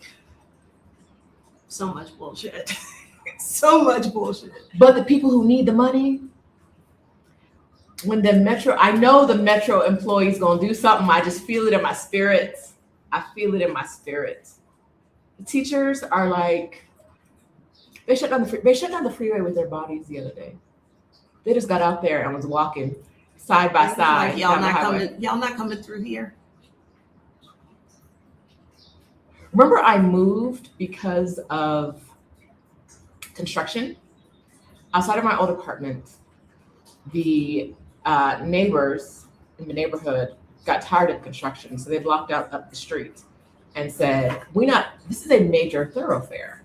So much bullshit. So much bullshit. But the people who need the money, when the metro, I know the metro employees gonna do something. I just feel it in my spirit. I feel it in my spirit. The teachers are like, they shut down the freeway with their bodies the other day. They just got out there and was walking side by side. Like, y'all not coming through here. Remember, I moved because of construction. Outside of my old apartment, the neighbors in the neighborhood got tired of construction, so they blocked out up the street and said, this is a major thoroughfare.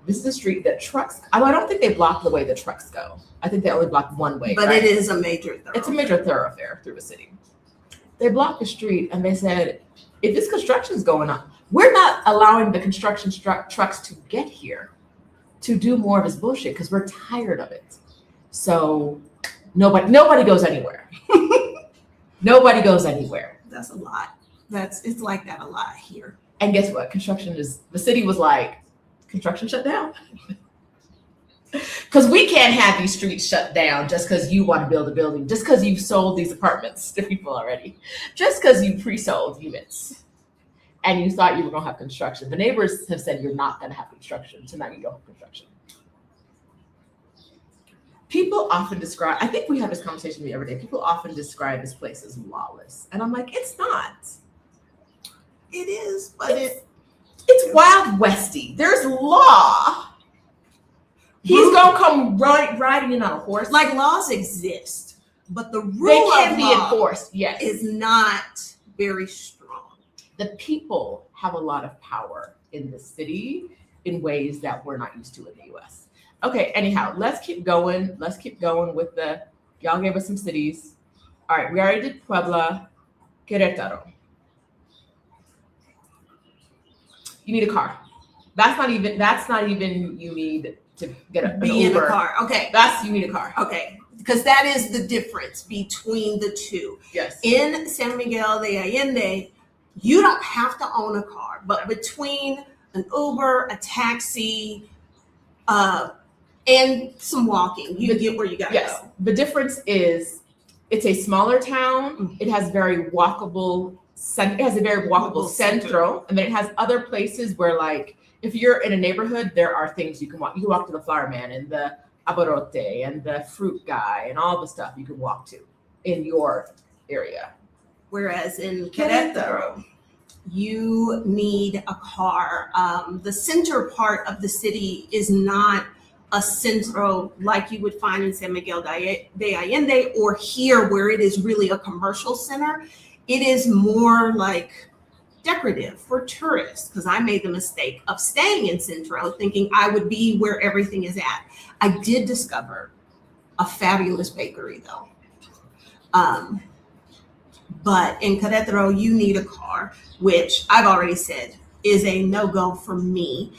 This is a street that trucks, I don't think they block the way the trucks go. I think they only block one way. But right? It is a major thoroughfare. It's a major thoroughfare through the city. They blocked the street and they said, if this construction's going on, we're not allowing the construction trucks to get here to do more of this bullshit because we're tired of it. So nobody goes anywhere. Nobody goes anywhere. That's a lot. It's like that a lot here. And guess what? The city was like, construction shut down. Because we can't have these streets shut down just because you want to build a building, just because you've sold these apartments to people already, just because you pre-sold units and you thought you were going to have construction. The neighbors have said you're not going to have construction, so now you don't have construction. People often describe, I think we have this conversation the other day, people often describe this place as lawless. And I'm like, it's not. It is, but it's Wild Westy. There's law. He's gonna come riding in on a horse. Like, laws exist, but the rule they can of be law enforced. Yes, is not very strong. The people have a lot of power in the city in ways that we're not used to in the U.S. Okay. Anyhow, let's keep going. Let's keep going with y'all gave us some cities. All right, we already did Puebla, Querétaro. You need a car. That's not even you need to get an Be Uber. in a car. Okay. You need a car. Okay. Because that is the difference between the two. Yes. In San Miguel de Allende, you don't have to own a car, but between an Uber, a taxi, and some walking, you get where you gotta go. The difference is it's a smaller town. It has very walkable. It has a very walkable centro, and then it has other places where, like, if you're in a neighborhood, there are things you can walk. You can walk to the flower man and the abarote and the fruit guy and all the stuff you can walk to in your area. Whereas in Querétaro, you need a car. The center part of the city is not a centro like you would find in San Miguel de Allende or here, where it is really a commercial center. It is more like decorative for tourists, because I made the mistake of staying in Centro thinking I would be where everything is at. I did discover a fabulous bakery though. But in Querétaro, you need a car, which I've already said is a no-go for me.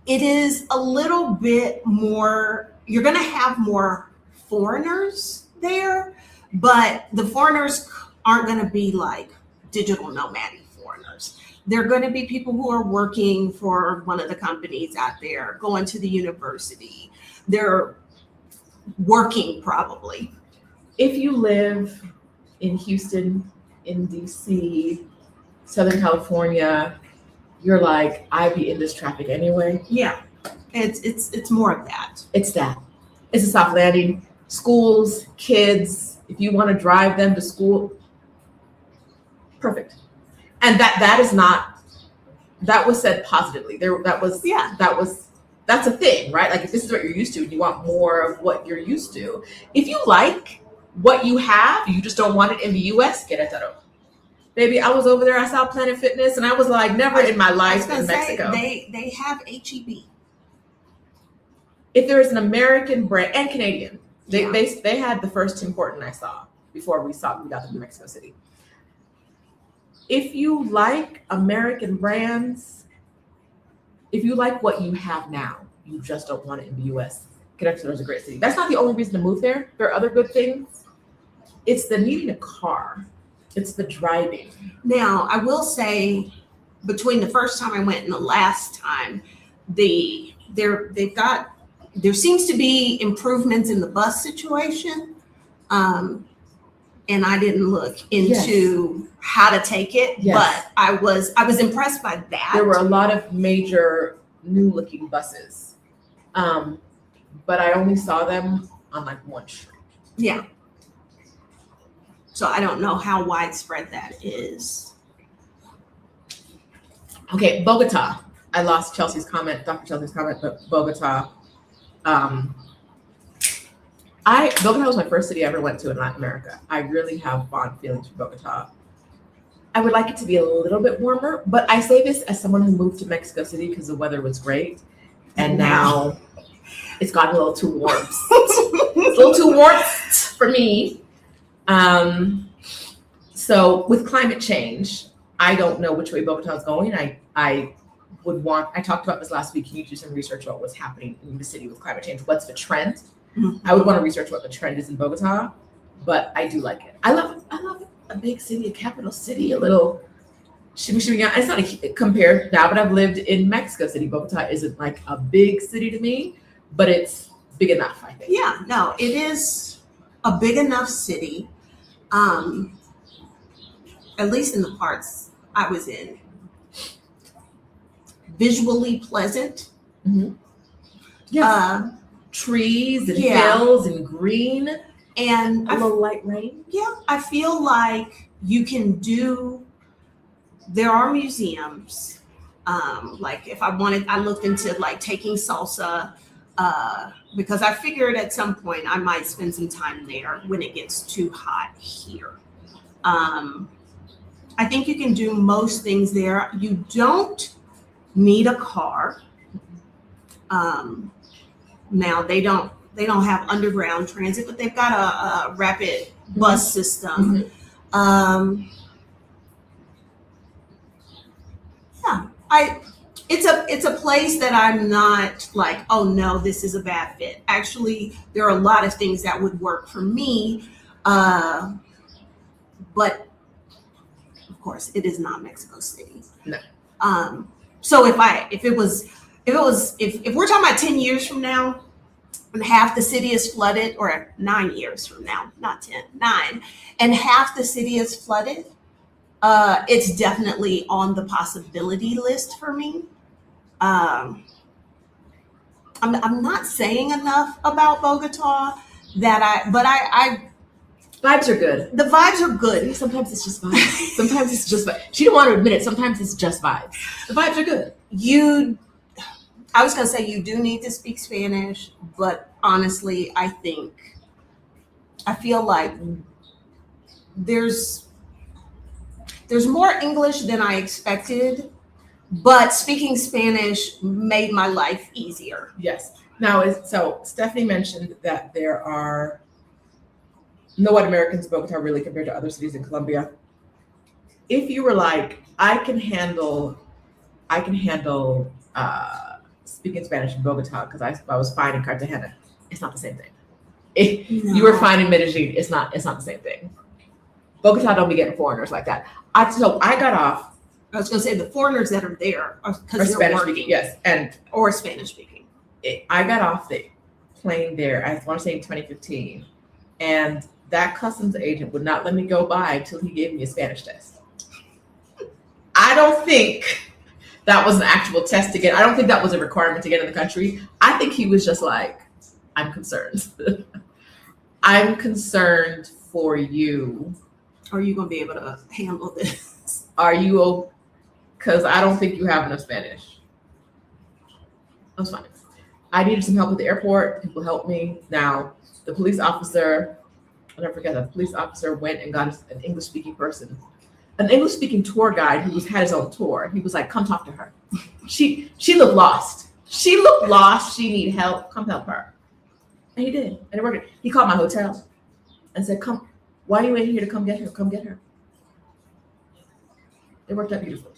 It is a little bit more, you're going to have more foreigners there, but the foreigners aren't going to be like digital nomadic foreigners. They're going to be people who are working for one of the companies out there, going to the university. They're working probably. If you live in Houston, in DC, Southern California, you're like, I'd be in this traffic anyway. Yeah, it's more of that. It's that. It's a soft landing. Schools, kids, if you want to drive them to school, perfect. And that was said positively. That's a thing, right? Like, if this is what you're used to and you want more of what you're used to, if you like what you have, you just don't want it in the US, quédatelo. Baby, I was over there, I saw Planet Fitness, and I was like, never in my life in Mexico. They have HEB. If there is an American brand, and Canadian, Yeah. they had the first Tim Horton I saw before we got them in Mexico City. If you like American brands, if you like what you have now, you just don't want it in the US, Querétaro is a great city. That's not the only reason to move there. There are other good things. It's the needing a car. It's the driving. Now, I will say, between the first time I went and the last time, there seems to be improvements in the bus situation, and I didn't look into how to take it, but I was impressed by that. There were a lot of major new looking buses, but I only saw them on like one street. Yeah. So I don't know how widespread that is. Okay, Bogota. I lost Chelsea's comment, Dr. Chelsea's comment, but Bogota. Bogota was my first city I ever went to in Latin America. I really have fond feelings for Bogota. I would like it to be a little bit warmer, but I say this as someone who moved to Mexico City because the weather was great, and now it's gotten a little too warm. It's a little too warm for me. So with climate change, I don't know which way Bogota is going. I talked about this last week. Can you do some research about what's happening in the city with climate change? What's the trend? Mm-hmm. I would want to research what the trend is in Bogota, but I do like it. I love a big city, a capital city, a little shimmy. It's not compared now, but I've lived in Mexico City. Bogota isn't like a big city to me, but it's big enough, I think. Yeah, no, it is a big enough city. At least in the parts I was in, visually pleasant. Mm-hmm. Yeah. Trees and hills and green and a little light rain. Yeah, I feel like you can do. There are museums. Like if I wanted, I looked into like taking salsa because I figured at some point I might spend some time there when it gets too hot here. I think you can do most things there. You don't need a car. Now they don't have underground transit, but they've got a rapid bus system. Mm-hmm. It's a place that I'm not like, oh no, this is a bad fit. Actually, there are a lot of things that would work for me, but of course, it is not Mexico City. No. So if we're talking about 10 years from now, and half the city is flooded, or 9 years from now, not 10, 9, and half the city is flooded, it's definitely on the possibility list for me. I'm not saying enough about Bogota but vibes are good. The vibes are good. Sometimes it's just vibes. Sometimes it's just vibes. She didn't want to admit it. Sometimes it's just vibes. The vibes are good. I was going to say you do need to speak Spanish, but honestly, I feel like there's more English than I expected, but speaking Spanish made my life easier. Yes. Now, so Stephanie mentioned that there are no white Americans in Bogota really compared to other cities in Colombia. If you were like, I can handle speaking Spanish in Bogota because I was fine in Cartagena, it's not the same thing. If you were fine in Medellin, it's not the same thing. Bogota don't be getting foreigners like that. So I got off. I was going to say the foreigners that are there are because they're Spanish working. speaking, yes, or Spanish speaking. I got off the plane there. I want to say in 2015, and that customs agent would not let me go by until he gave me a Spanish test. I don't think that was an actual test to get. I don't think that was a requirement to get in the country. I think he was just like, I'm concerned. I'm concerned for you. Are you going to be able to handle this? Are you? Because I don't think you have enough Spanish. That's fine. I needed some help at the airport. People helped me. Now, the police officer I'll never forget that. The police officer went and got an English speaking person, an English speaking tour guide who had his own tour. He was like, come talk to her. She looked lost. She looked lost. She need help. Come help her. And he did. And it worked. He called my hotel and said, come, why are you waiting here to come get her? Come get her. It worked out beautifully.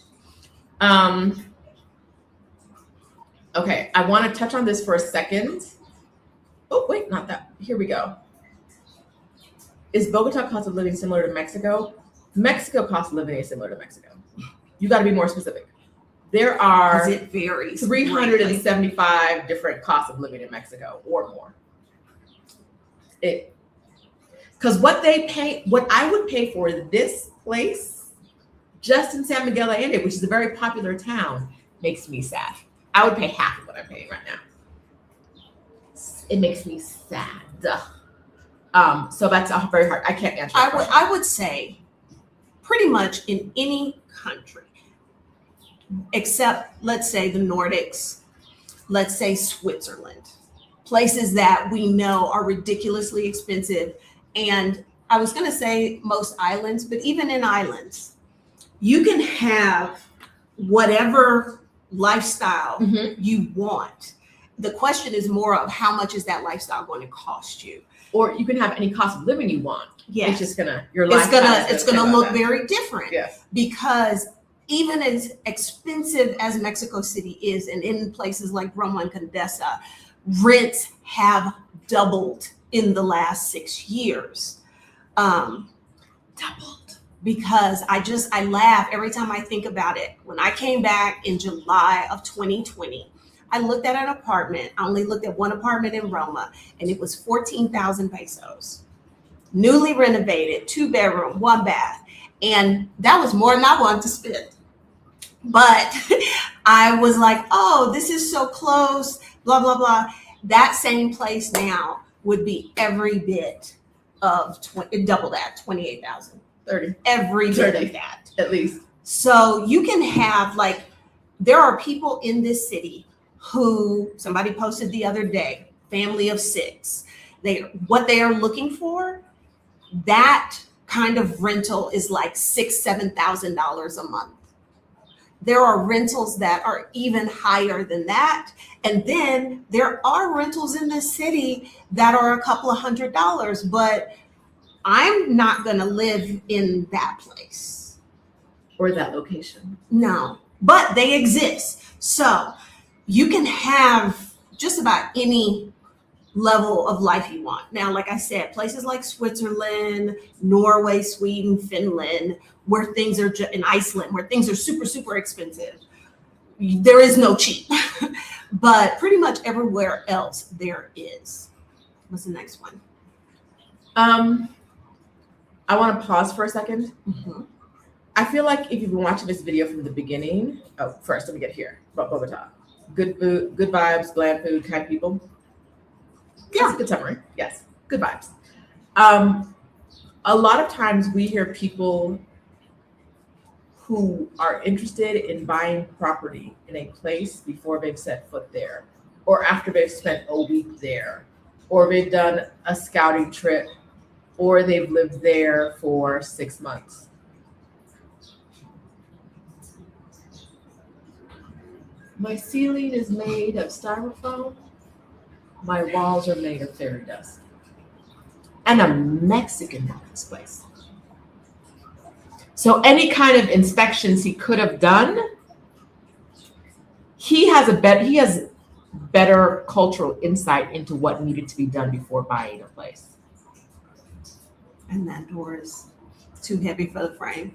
Okay, I want to touch on this for a second. Oh, wait, not that. Here we go. Is Bogota cost of living similar to Mexico? Mexico cost of living is similar to Mexico. You got to be more specific. There are it varies 375 different costs of living in Mexico or more. Because what I would pay for this place, just in San Miguel Allende, which is a very popular town, makes me sad. I would pay half of what I'm paying right now. It makes me sad. So that's very hard. I can't answer. I would say pretty much in any country, except let's say the Nordics, let's say Switzerland, places that we know are ridiculously expensive. And I was going to say most islands, but even in islands, you can have whatever lifestyle you want. The question is more of how much is that lifestyle going to cost you? Or you can have any cost of living you want. Yes. It's just gonna it's gonna look very different. Yes. Because even as expensive as Mexico City is, and in places like Roma and Condesa, rents have doubled in the last 6 years. Doubled. Because I laugh every time I think about it. When I came back in July of 2020, I looked at an apartment. I only looked at one apartment in Roma, and it was 14,000 pesos. Newly renovated, 2-bedroom, 1 bath. And that was more than I wanted to spend. But I was like, oh, this is so close, blah, blah, blah. That same place now would be every bit of double that, 28,000. 30. Every bit of that. At least. So you can have, like, there are people in this city who, somebody posted the other day, family of 6. What they are looking for, that kind of rental is like $6,000-$7,000 a month. There are rentals that are even higher than that. And then there are rentals in this city that are a couple of $100s, but I'm not going to live in that place. Or that location. No, but they exist. So you can have just about any level of life you want. Now, like I said, places like Switzerland, Norway, Sweden, Finland, where things are in Iceland, where things are super, super expensive. There is no cheap, but pretty much everywhere else there is. What's the next one? I want to pause for a second. Mm-hmm. I feel like if you've been watching this video from the beginning, first let me get here about Bogota. Good food, good vibes, bland food, kind people. Yeah, that's a good summary. Yes, good vibes. A lot of times we hear people who are interested in buying property in a place before they've set foot there, or after they've spent a week there, or they've done a scouting trip, or they've lived there for 6 months. My ceiling is made of styrofoam. My walls are made of fairy dust. And a Mexican bought this place. So any kind of inspections he could have done, he has better cultural insight into what needed to be done before buying a place. And that door is too heavy for the frame.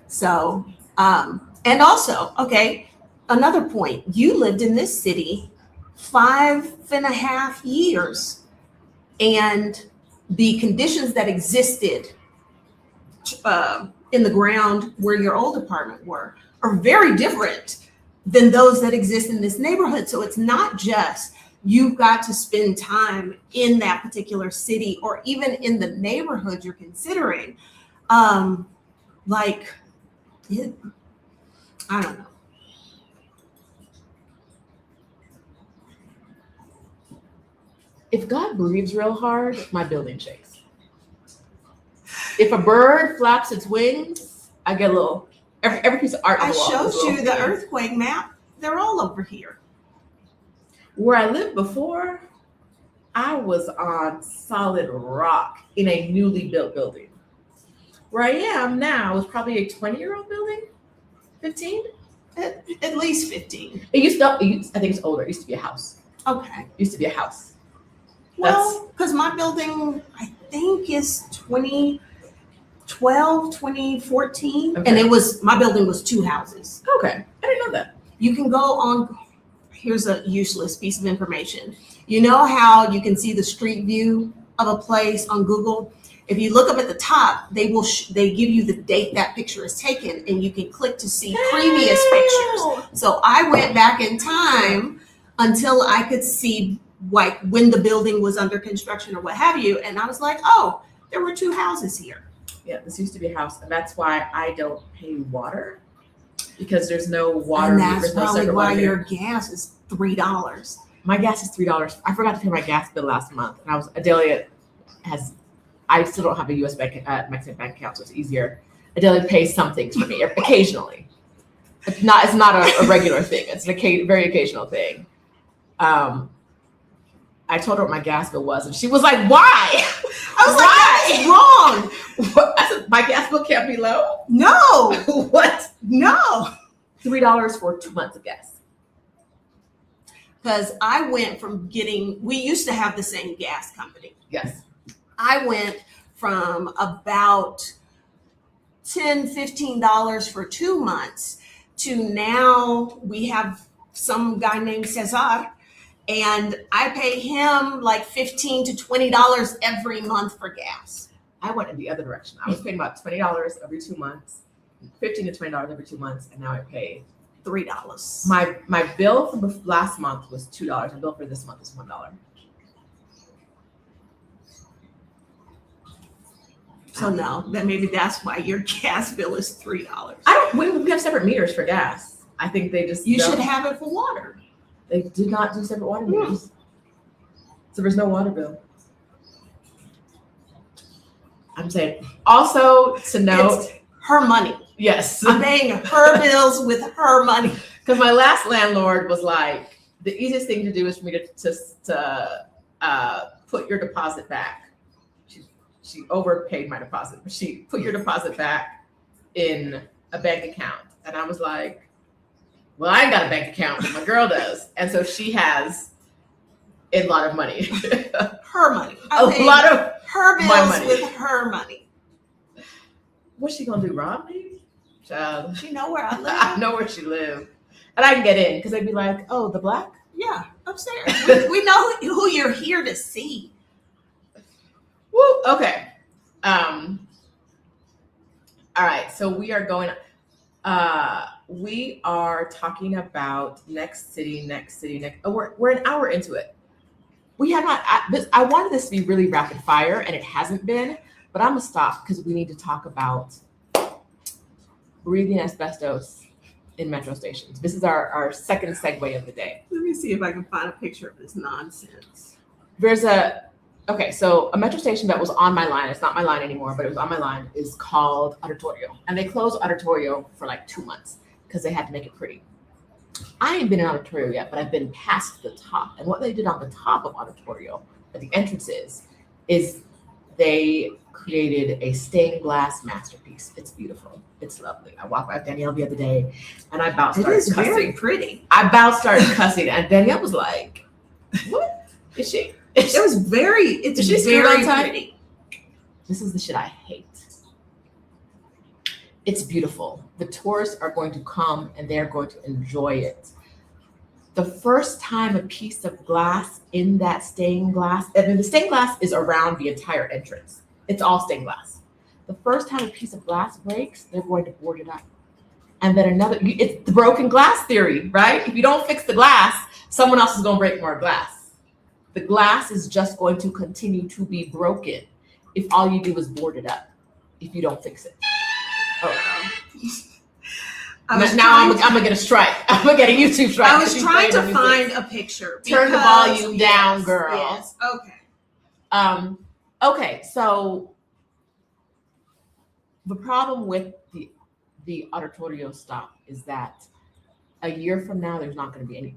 So, and also, okay, another point, you lived in this city 5.5 years, and the conditions that existed in the ground where your old apartment were are very different than those that exist in this neighborhood. So it's not just you've got to spend time in that particular city or even in the neighborhood you're considering. I don't know. If God breathes real hard, my building shakes. If a bird flaps its wings, I get a little. Every piece of art. On I the wall showed is a little you the thing. earthquake map. They're all over here. Where I lived before, I was on solid rock in a newly built building. Where I am now is probably a 20-year-old building, 15. At least 15. It used to. I think it's older. It used to be a house. Okay. It used to be a house. Well, because my building, I think, is 2012, 2014. Okay. And my building was 2 houses. Okay, I didn't know that. You can go on, here's a useless piece of information. You know how you can see the street view of a place on Google? If you look up at the top, they give you the date that picture is taken, and you can click to see previous pictures. So I went back in time until I could see like when the building was under construction or what have you, and I was like, oh, there were 2 houses here. Yeah, this used to be a house, and that's why I don't pay water, because there's no water. And that's there's no probably separate why water your here. gas is $3. My gas is $3. I forgot to pay my gas bill last month, and Adelia has. I still don't have a U.S. Mexican bank account, so it's easier. Adelia pays some things for me occasionally. It's not a regular thing. It's a very occasional thing. I told her what my gas bill was, and she was like, "Why?" I was like, that is wrong. What? I said, my gas bill can't be low. No, What? no. $3 for 2 months of gas. Because I went from we used to have the same gas company. Yes. I went from about $10, $15 for 2 months to now we have some guy named Cesar, and I pay him like $15 to $20 every month for gas. I went in the other direction. I was paying about $20 every 2 months, $15 to $20 every 2 months, and now I pay $3. my bill for last month was $2. My bill for this month is $1. So no, maybe that's why your gas bill is $3. We have separate meters for gas. I think they just You should have it for water. They did not do separate water meters, so there's no water bill. I'm saying also to note, It's her money. yes, I'm paying her bills with her money. because my last landlord was like, the easiest thing to do is for me to put your deposit back. She overpaid my deposit, but she put your deposit back in a bank account. And I was like, well, I ain't got a bank account, but my girl does. And so she has a lot of money. Her money. A lot of her my bills money. with her money. What's she gonna do, rob me? Child. She know where I live. I know where she lived. And I can get in because they'd be like, oh, the black? Yeah, upstairs. We know who you're here to see. Woo, okay. All right, so we are going, we are talking about next city. We're an hour into it. We have not, I wanted this to be really rapid fire, and it hasn't been, but I'm gonna stop because we need to talk about breathing asbestos in metro stations. This is our second segue of the day. Let me see if I can find a picture of this nonsense. So a metro station that was on my line, it's not my line anymore, but it was on my line, is called Auditorio. And they closed Auditorio for like 2 months because they had to make it pretty. I ain't been in Auditorio yet, but I've been past the top. And what they did on the top of Auditorio, at the entrances, is they created a stained glass masterpiece. It's beautiful. It's lovely. I walked by Danielle the other day, and I about started It is cussing. very pretty. I about started cussing, and Danielle was like, what is she? It's very pretty. This is the shit I hate. It's beautiful. The tourists are going to come and they're going to enjoy it. The first time a piece of glass in that stained glass, the stained glass is around the entire entrance. It's all stained glass. The first time a piece of glass breaks, they're going to board it up. And then it's the broken glass theory, right? If you don't fix the glass, someone else is going to break more glass. The glass is just going to continue to be broken if all you do is board it up, if you don't fix it. Oh, I'm gonna get a strike. I'm gonna get a YouTube strike. I was trying to find a picture. Turn the volume down, girl. Yes. Okay. Okay, so The problem with the Auditorio stop is that a year from now there's not going to be any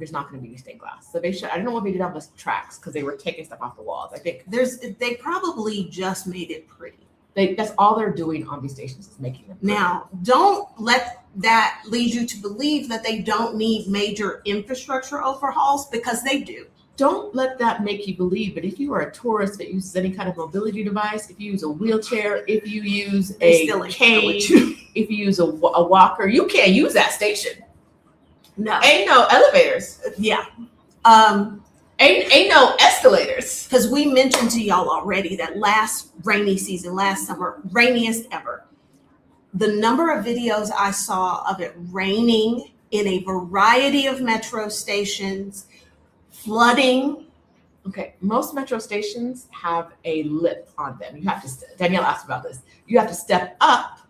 stained glass. So they should. I don't know what they did on the tracks because they were taking stuff off the walls. I think they probably just made it pretty. That's all they're doing on these stations is making them pretty. Now, don't let that lead you to believe that they don't need major infrastructure overhauls, because they do. Don't let that make you believe, but if you are a tourist that uses any kind of mobility device, if you use a wheelchair, if you use a cane, if you use a walker, you can't use that station. No. Ain't no elevators. Yeah. Ain't no escalators. Because we mentioned to y'all already that last rainy season, last summer, rainiest ever, the number of videos I saw of it raining in a variety of metro stations, flooding. Okay, most metro stations have a lip on them. You have to, Danielle asked about this. You have to step up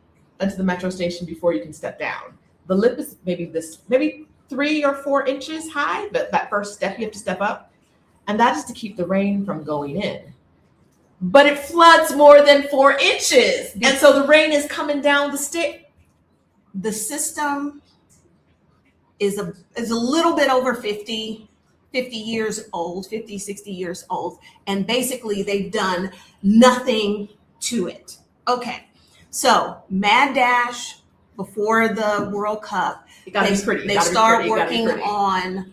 into the metro station before you can step down. The lip is maybe 3 or 4 inches high, but that first step you have to step up. And that is to keep the rain from going in. But it floods more than 4 inches. And so the rain is coming down the stick. The system is a little bit over 50 years old, 50, 60 years old. And basically they've done nothing to it. Okay, so Mad Dash before the World Cup, they start working on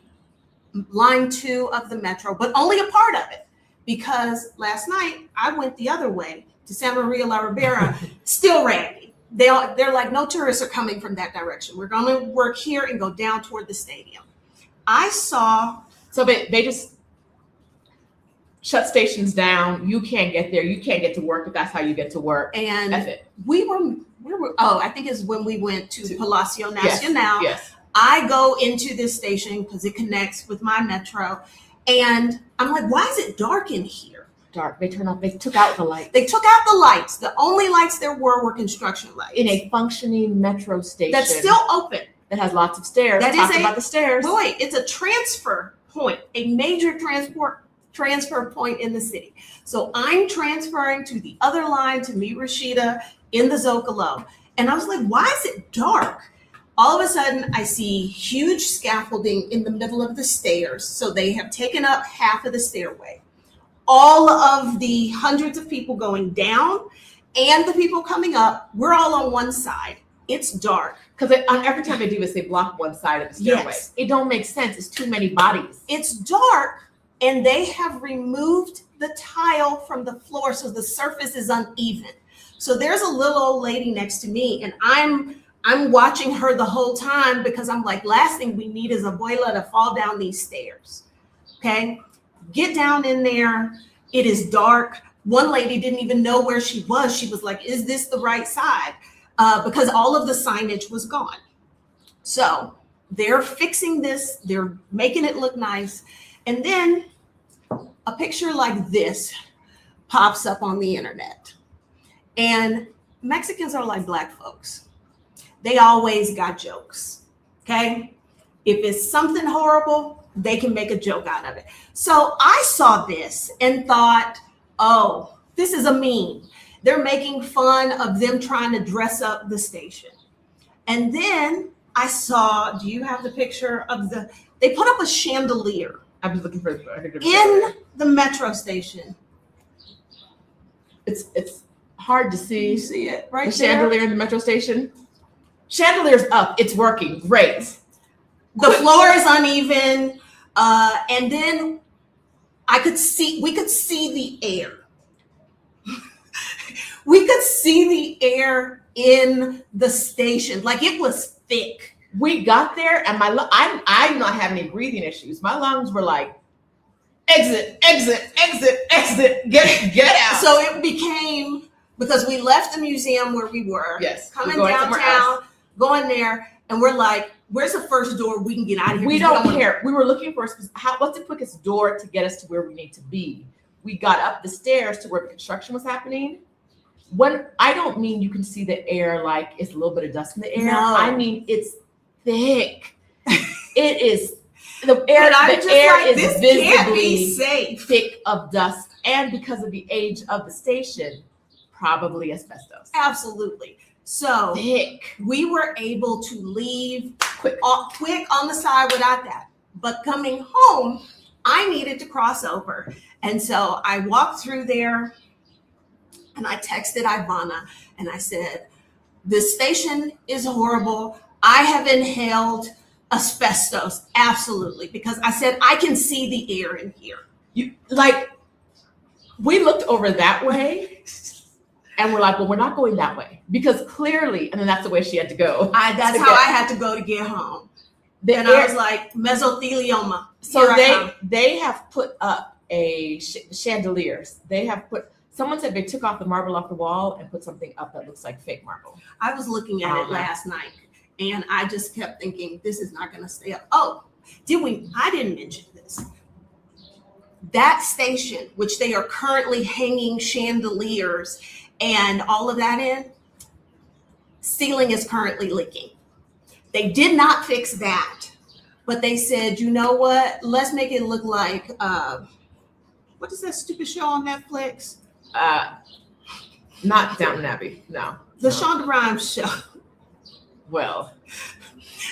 line 2 of the metro, but only a part of it, because last night I went the other way to Santa Maria La Ribera, still raining. They're like, no tourists are coming from that direction. We're going to work here and go down toward the stadium. I saw. So they just shut stations down. You can't get there. You can't get to work if that's how you get to work. And that's it. I think it's when we went to Palacio Nacional. Yes. I go into this station because it connects with my metro. And I'm like, why is it dark in here? Dark. They took out the lights. They took out the lights. The only lights there were construction lights. In a functioning metro station. That's still open. That has lots of stairs. About the stairs. Wait, it's a transfer point, a major transfer point in the city. So I'm transferring to the other line to meet Rashida in the Zocalo. And I was like, why is it dark? All of a sudden, I see huge scaffolding in the middle of the stairs. So they have taken up half of the stairway. All of the hundreds of people going down and the people coming up, we're all on one side. It's dark. Because every time they do this, they block one side of the stairway. Yes. It don't make sense. It's too many bodies. It's dark, and they have removed the tile from the floor, so the surface is uneven. So there's a little old lady next to me, and I'm watching her the whole time, because I'm like, last thing we need is Abuela to fall down these stairs. Okay, get down in there. It is dark. One lady didn't even know where she was. She was like, is this the right side? Because all of the signage was gone. So they're fixing this. They're making it look nice. And then a picture like this pops up on the internet. And Mexicans are like Black folks. They always got jokes, okay? If it's something horrible, they can make a joke out of it. So I saw this and thought, oh, this is a meme. They're making fun of them trying to dress up the station. And then I saw, do you have the picture of they put up a chandelier. I was looking for in the metro station. It's hard to see. You see it right the there? Chandelier in the metro station. Chandelier's up. It's working. Great. The floor is uneven. And then we could see the air. We could see the air in the station. Like, it was thick. We got there, and I'm not having any breathing issues. My lungs were like, exit, exit, exit, exit, get out. So it became, because we left the museum where we were, yes, coming downtown, going there, and we're like, where's the first door we can get out of here? We don't care. We were looking for what's the quickest door to get us to where we need to be. We got up the stairs to where the construction was happening. When I don't mean you can see the air like it's a little bit of dust in the air. No. I mean it's thick. It is the air. The air is visibly thick of dust, and because of the age of the station, probably asbestos. Absolutely. So Thick. we were able to leave quick on the side without that. But coming home, I needed to cross over. And so I walked through there and I texted Ivana and I said, this station is horrible. I have inhaled asbestos, absolutely, because I said I can see the air in here. We looked over that way and we're like, well, we're not going that way because clearly, and then that's the way she had to go. That's how I had to go to get home. Then I was like, mesothelioma. So they have put up chandeliers. Someone said they took off the marble off the wall and put something up that looks like fake marble. I was looking at it last night and I just kept thinking, this is not going to stay up. Oh, I didn't mention this. That station, which they are currently hanging chandeliers and all of that in, ceiling is currently leaking. They did not fix that, but they said, you know what? Let's make it look like, what is that stupid show on Netflix? Not Downton Abbey, no. The Shonda Rhimes show. Well,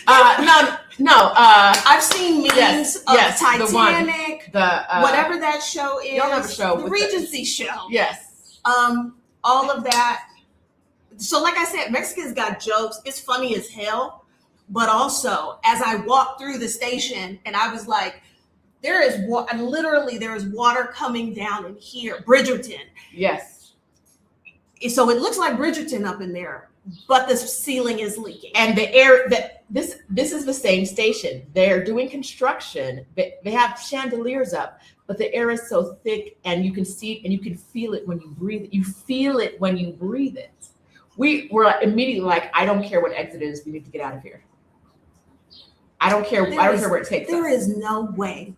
no. I've seen memes of Titanic, whatever that show is. Y'all have a show. The Regency show. Yes. All of that. So like I said, Mexicans got jokes. It's funny as hell. But also, as I walked through the station and I was like, there is water coming down in here. Bridgerton. Yes. So it looks like Bridgerton up in there, but the ceiling is leaking. And the air this is the same station. They're doing construction. They have chandeliers up, but the air is so thick and you can see and you can feel it when you breathe it. You feel it when you breathe it. We were immediately like, I don't care what exit it is. We need to get out of here. I don't care where it takes us. There is no way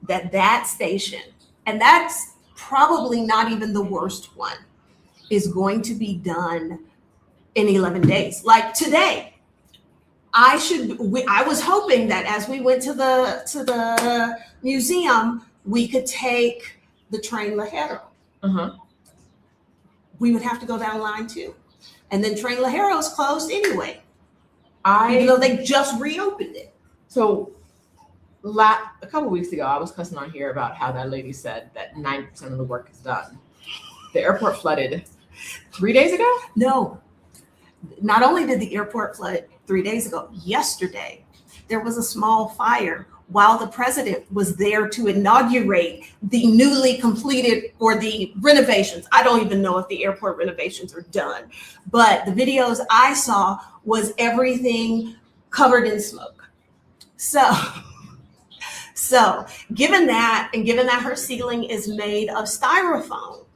that station, and that's probably not even the worst one, is going to be done in 11 days. Like today, I was hoping that as we went to the museum, we could take the train Ligero. We would have to go down line 2. And then train Ligero is closed anyway. Even though they just reopened it. So a couple of weeks ago, I was cussing on here about how that lady said that 90% of the work is done. The airport flooded 3 days ago? No. Not only did the airport flood 3 days ago, yesterday, there was a small fire while the president was there to inaugurate the newly completed or the renovations. I don't even know if the airport renovations are done, but the videos I saw was everything covered in smoke. So given that, and given that her ceiling is made of styrofoam,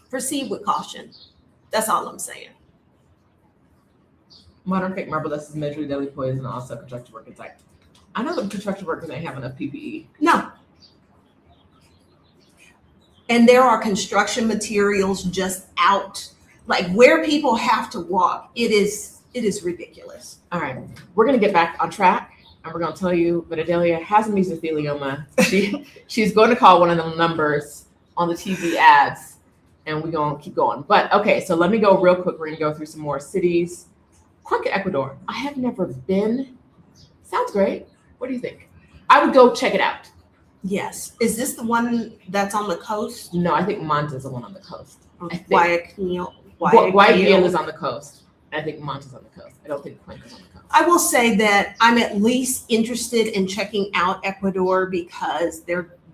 proceed with caution. That's all I'm saying. Modern fake marble dust is majorly deadly poison and also construction work inside. I know that construction workers ain't have enough PPE. No. And there are construction materials just out, like where people have to walk. It is ridiculous. All right, we're gonna get back on track, and we're gonna tell you that Adelia has mesothelioma. She's going to call one of them numbers on the TV ads, and we're gonna keep going. But okay, so let me go real quick. We're gonna go through some more cities. Cuenca, Ecuador. I have never been. Sounds great. What do you think? I would go check it out. Yes. Is this the one that's on the coast? No, I think Manta's the one on the coast. Guayaquil is on the coast. I think Manta's on the coast. I don't think Cuenca's on the coast. I will say that I'm at least interested in checking out Ecuador because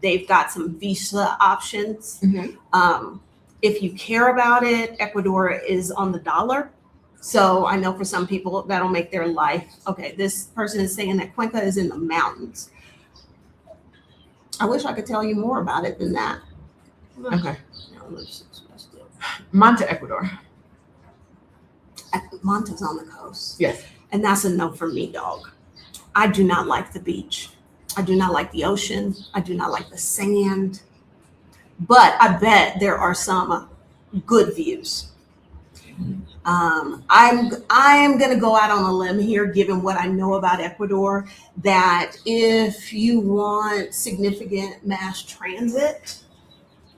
they've got some visa options. Mm-hmm. If you care about it, Ecuador is on the dollar. So I know for some people that'll make their life. Okay, this person is saying that Cuenca is in the mountains. I wish I could tell you more about it than that. Okay. Manta, Ecuador. Manta's on the coast. Yes. And that's a no for me, dog. I do not like the beach. I do not like the ocean. I do not like the sand. But I bet there are some good views. I'm going to go out on a limb here, given what I know about Ecuador, that if you want significant mass transit,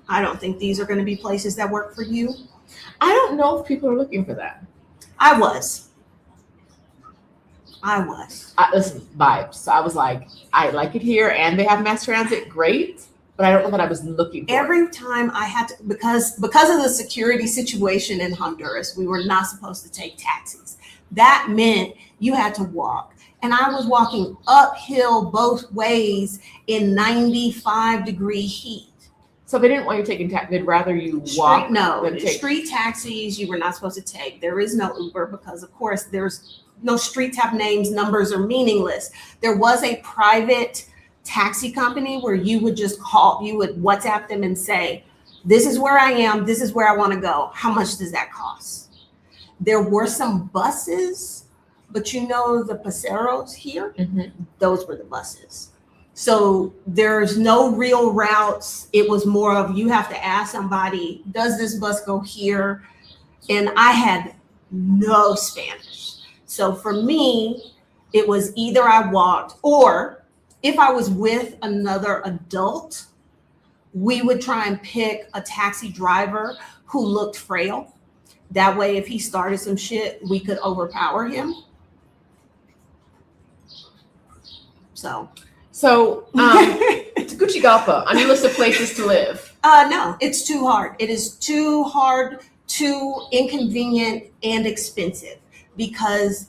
I don't think these are going to be places that work for you. I don't know if people are looking for that. I was. Listen, vibes. So I was like, I like it here, and they have mass transit, great. But I don't know that I was looking for it. Every time I had to, because of the security situation in Honduras, we were not supposed to take taxis. That meant you had to walk. And I was walking uphill both ways in 95-degree heat. So they didn't want you taking they'd rather you walk. Street taxis you were not supposed to take. There is no Uber because, of course, there's no streets have names, numbers are meaningless. There was a private taxi company where you would just call, you would WhatsApp them and say, this is where I am, this is where I want to go. How much does that cost? There were some buses, but you know the paseros here, those were the buses. So there's no real routes. It was more of you have to ask somebody, does this bus go here? And I had no Spanish. So for me, it was either I walked, or if I was with another adult, we would try and pick a taxi driver who looked frail. That way, if he started some shit, we could overpower him. So Tegucigalpa on your list of places to live. No, it's too hard. It is too hard, too inconvenient, and expensive. Because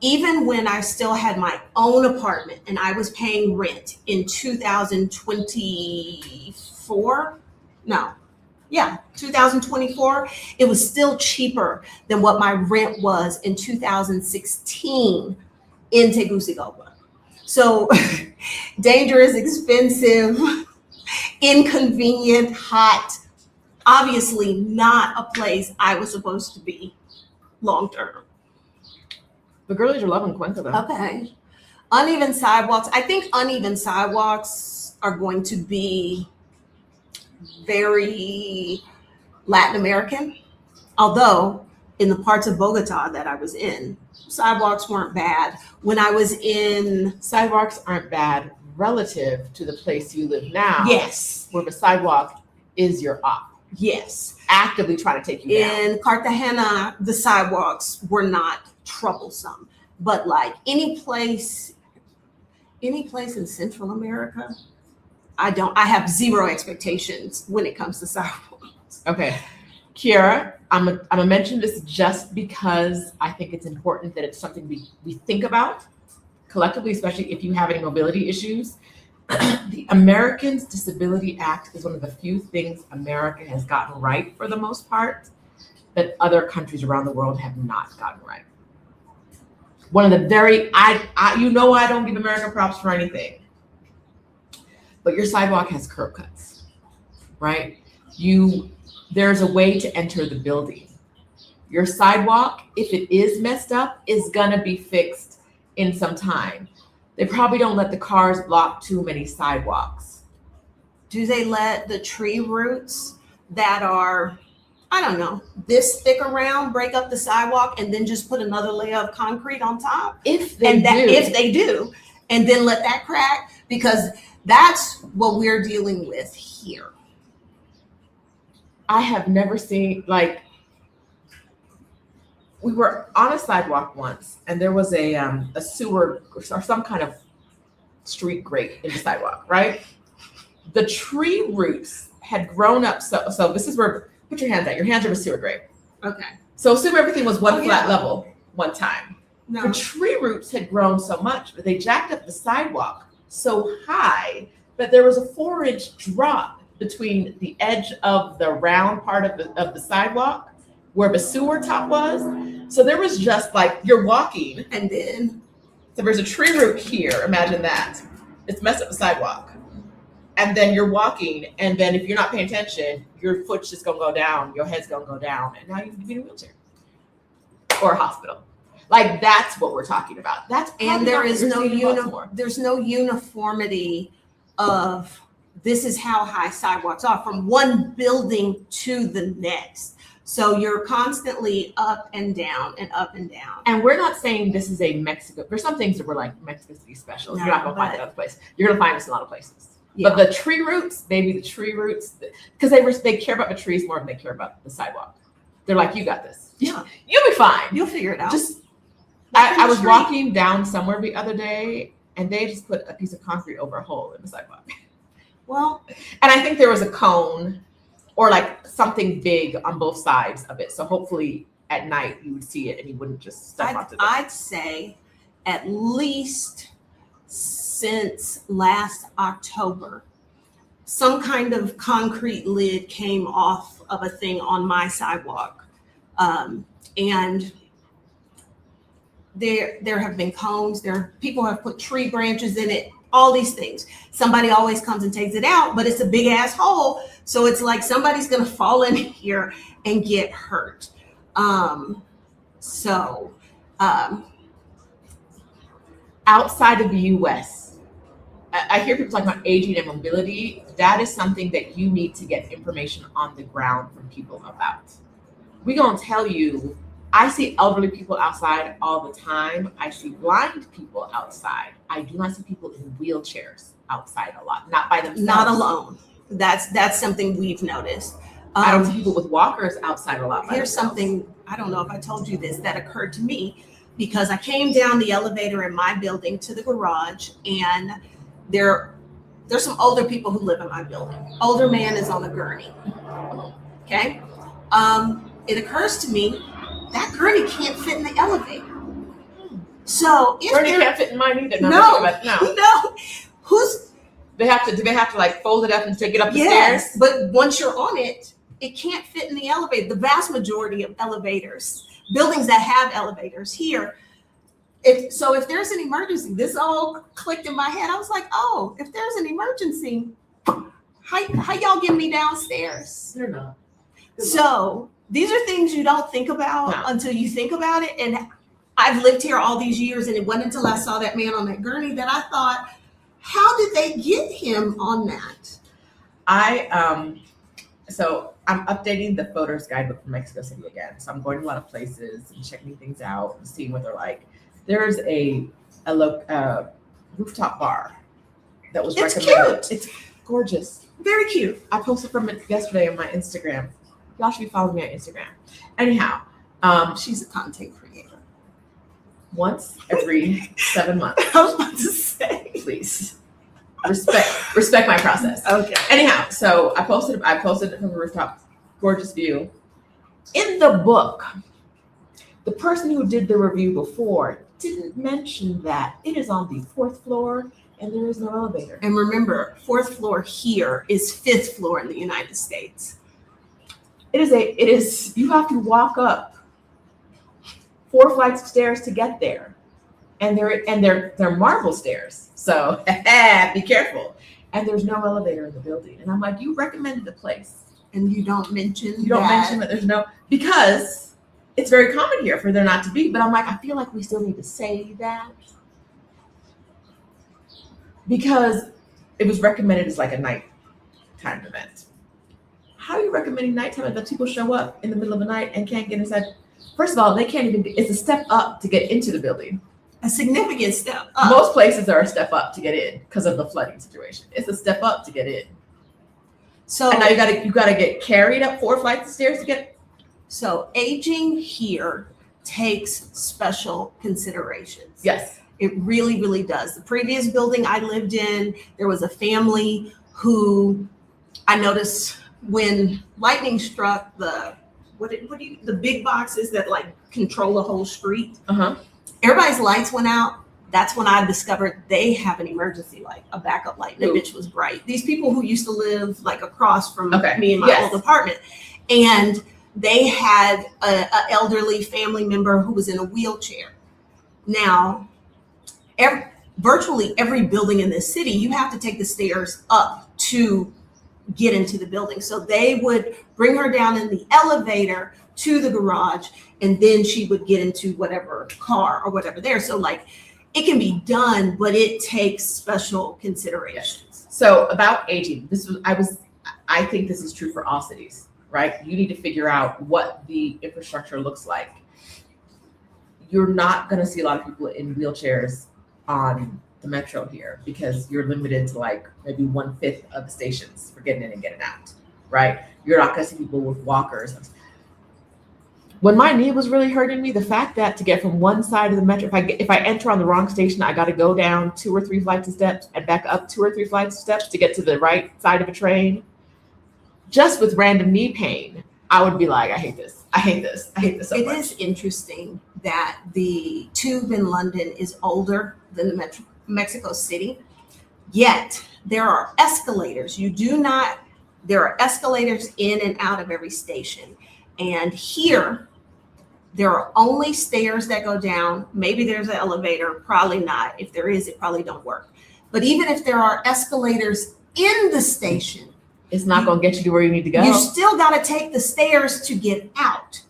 even when I still had my own apartment and I was paying rent in 2024, 2024, it was still cheaper than what my rent was in 2016 in Tegucigalpa. So dangerous, expensive, inconvenient, hot, obviously not a place I was supposed to be long term. The girlies are loving Cuenca though. Okay. Uneven sidewalks. I think uneven sidewalks are going to be very Latin American. Although in the parts of Bogota that I was in, sidewalks weren't bad. When I was in... Sidewalks aren't bad relative to the place you live now. Yes. Where the sidewalk is your op. Yes. Actively trying to take you down. In Cartagena, the sidewalks were not troublesome, but like any place in Central America, I have zero expectations when it comes to sidewalks. Okay, Kiara, I'm gonna mention this just because I think it's important that it's something we think about collectively, especially if you have any mobility issues. The Americans Disability Act is one of the few things America has gotten right for the most part that other countries around the world have not gotten right. One of the very, I don't give America props for anything, but your sidewalk has curb cuts, right? There's a way to enter the building. Your sidewalk, if it is messed up, is gonna be fixed in some time. They probably don't let the cars block too many sidewalks. Do they let the tree roots that are, I don't know, this thick around break up the sidewalk and then just put another layer of concrete on top? If they do, and then let that crack, because that's what we're dealing with here. I have never seen, like, we were on a sidewalk once and there was a sewer or some kind of street grate in the sidewalk, right? The tree roots had grown up. So this is where, put your hands out. Your hands are a sewer grate. Okay. So assume everything was one flat level one time. No. The tree roots had grown so much, but they jacked up the sidewalk so high that there was a 4-inch drop between the edge of the round part of the sidewalk where the sewer top was. So there was just like, you're walking and then, so there's a tree root here, imagine that. It's messed up the sidewalk. And then you're walking, and then if you're not paying attention, your foot's just gonna go down, your head's gonna go down, and now you can be in a wheelchair. Or a hospital. Like, that's what we're talking about. And there is there's no uniformity of this is how high sidewalks are from one building to the next. So you're constantly up and down and up and down. And we're not saying this is a Mexico. There's some things that we're like, Mexico City special. You're not gonna find it other places. You're gonna find this in a lot of places. Yeah. But the tree roots, maybe the tree roots, because they care about the trees more than they care about the sidewalk. They're like, you got this. Yeah. You'll be fine. You'll figure it out. Just, Walk in I the was street. walking down somewhere the other day, and they just put a piece of concrete over a hole in the sidewalk. Well, And I think there was a cone or like something big on both sides of it. So hopefully at night you would see it and you wouldn't just step onto it. I'd say at least since last October, some kind of concrete lid came off of a thing on my sidewalk. And there have been cones, people have put tree branches in it, all these things. Somebody always comes and takes it out, but it's a big ass hole. So it's like somebody's gonna fall in here and get hurt. Outside of the US, I hear people talking about aging and mobility. That is something that you need to get information on the ground from people about. We're gonna tell you, I see elderly people outside all the time. I see blind people outside. I do not see people in wheelchairs outside a lot, not by themselves. Not alone. That's something we've noticed. I don't see people with walkers outside a lot. Here's something, I don't know if I told you this, that occurred to me because I came down the elevator in my building to the garage, and there's some older people who live in my building. Older man is on a gurney. Okay. It occurs to me that gurney can't fit in the elevator. So if gurney can't fit in mine either. No. Do they have to like fold it up and take it up the Yes, stairs? but once you're on it, it can't fit in the elevator. The vast majority of elevators, buildings that have elevators here, if there's an emergency, this all clicked in my head. I was like, oh, if there's an emergency, how y'all get me downstairs? They're not. So these are things you don't think about until you think about it. And I've lived here all these years, and it wasn't until I saw that man on that gurney that I thought, how did they get him on that? So I'm updating the photos guidebook for Mexico City again. So I'm going to a lot of places and checking things out and seeing what they're like. There's a rooftop bar that was recommended. Cute. It's gorgeous. Very cute. I posted from it yesterday on my Instagram. Y'all should be following me on Instagram. Anyhow, she's a content creator. Once every 7 months. I was about to say, please respect my process. Okay. Anyhow, so I posted it from the rooftop, gorgeous view. In the book, the person who did the review before didn't mention that it is on the 4th floor and there is no elevator. And remember, 4th floor here is 5th floor in the United States. It is you have to walk up 4 flights of stairs to get there. And they're marble stairs. So be careful. And there's no elevator in the building. And I'm like, you recommended the place. And you don't mention that there's no, because it's very common here for there not to be. But I'm like, I feel like we still need to say that. Because it was recommended as like a nighttime event. How are you recommending nighttime that people show up in the middle of the night and can't get inside? First of all, they can't even, it's a step up to get into the building. A significant step up. Most places are a step up to get in because of the flooding situation. It's a step up to get in. So and now you gotta get carried up 4 flights of stairs to get. So aging here takes special considerations. Yes. It really, really does. The previous building I lived in, there was a family who I noticed when lightning struck the big boxes that like control the whole street. Everybody's lights went out. That's when I discovered they have an emergency light, a backup light. And the bitch was bright. These people who used to live like across from me and my old apartment, and they had a elderly family member who was in a wheelchair. Now, virtually every building in this city, you have to take the stairs up to get into the building. So they would bring her down in the elevator to the garage, and then she would get into whatever car or whatever there. So like it can be done, but it takes special considerations. Yes. So about aging, I think this is true for all cities, right? You need to figure out what the infrastructure looks like. You're not going to see a lot of people in wheelchairs on the metro here because you're limited to like maybe 1/5 of the stations for getting in and getting out, right? You're not going to see people with walkers. When my knee was really hurting me, the fact that to get from one side of the metro, if I enter on the wrong station, I got to go down 2 or 3 flights of steps and back up 2 or 3 flights of steps to get to the right side of a train. Just with random knee pain, I would be like, I hate this. I hate this. I hate this so It much. is interesting that the tube in London is older than the Mexico City, yet there are escalators. There are escalators in and out of every station. And here, there are only stairs that go down. Maybe there's an elevator, probably not. If there is, it probably don't work. But even if there are escalators in the station, It's not going to get you to where you need to go. you still got to take the stairs to get out.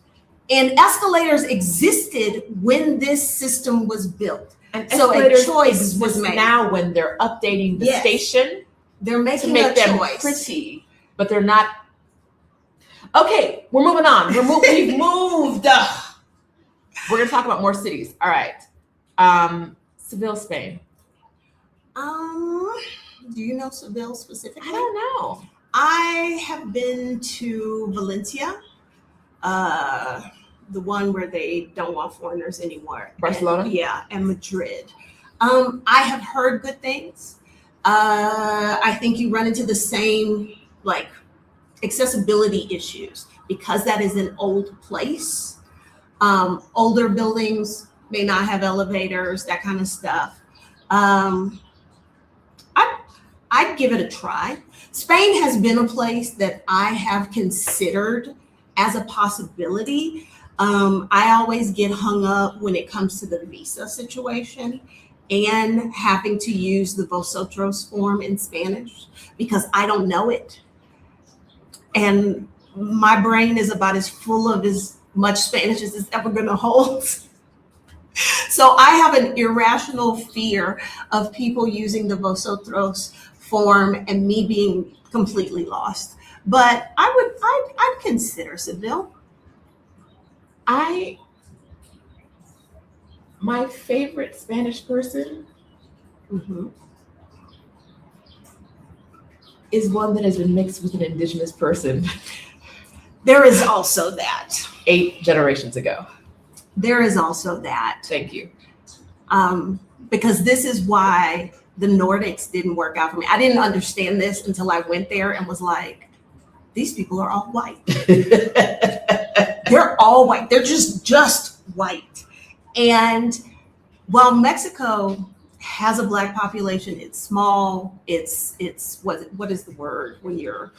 And escalators existed when this system was built. And So a escalators choice exist was made. now when they're updating the Yes. station They're to making make a them choice. pretty, but they're not. Okay, we're moving on. We've moved. We're going to talk about more cities. All right. Seville, Spain. Do you know Seville I specifically? don't know. I have been to Valencia, the one where they don't want foreigners anymore. Barcelona? And Madrid. I have heard good things. I think you run into the same like accessibility issues because that is an old place. Older buildings may not have elevators, that kind of stuff. I'd give it a try. Spain has been a place that I have considered as a possibility. I always get hung up when it comes to the visa situation and having to use the vosotros form in Spanish because I don't know it. And my brain is about as full of as much Spanish as it's ever going to hold. So I have an irrational fear of people using the vosotros form and me being completely lost. But I'd consider Seville. My favorite Spanish person is one that has been mixed with an indigenous person There is also that. 8 generations ago. There is also that. Thank you. Because this is why the Nordics didn't work out for me. I didn't understand this until I went there and was like, these people are all white. They're all white. They're just white. And while Mexico has a Black population, it's small. It's what is the word when you're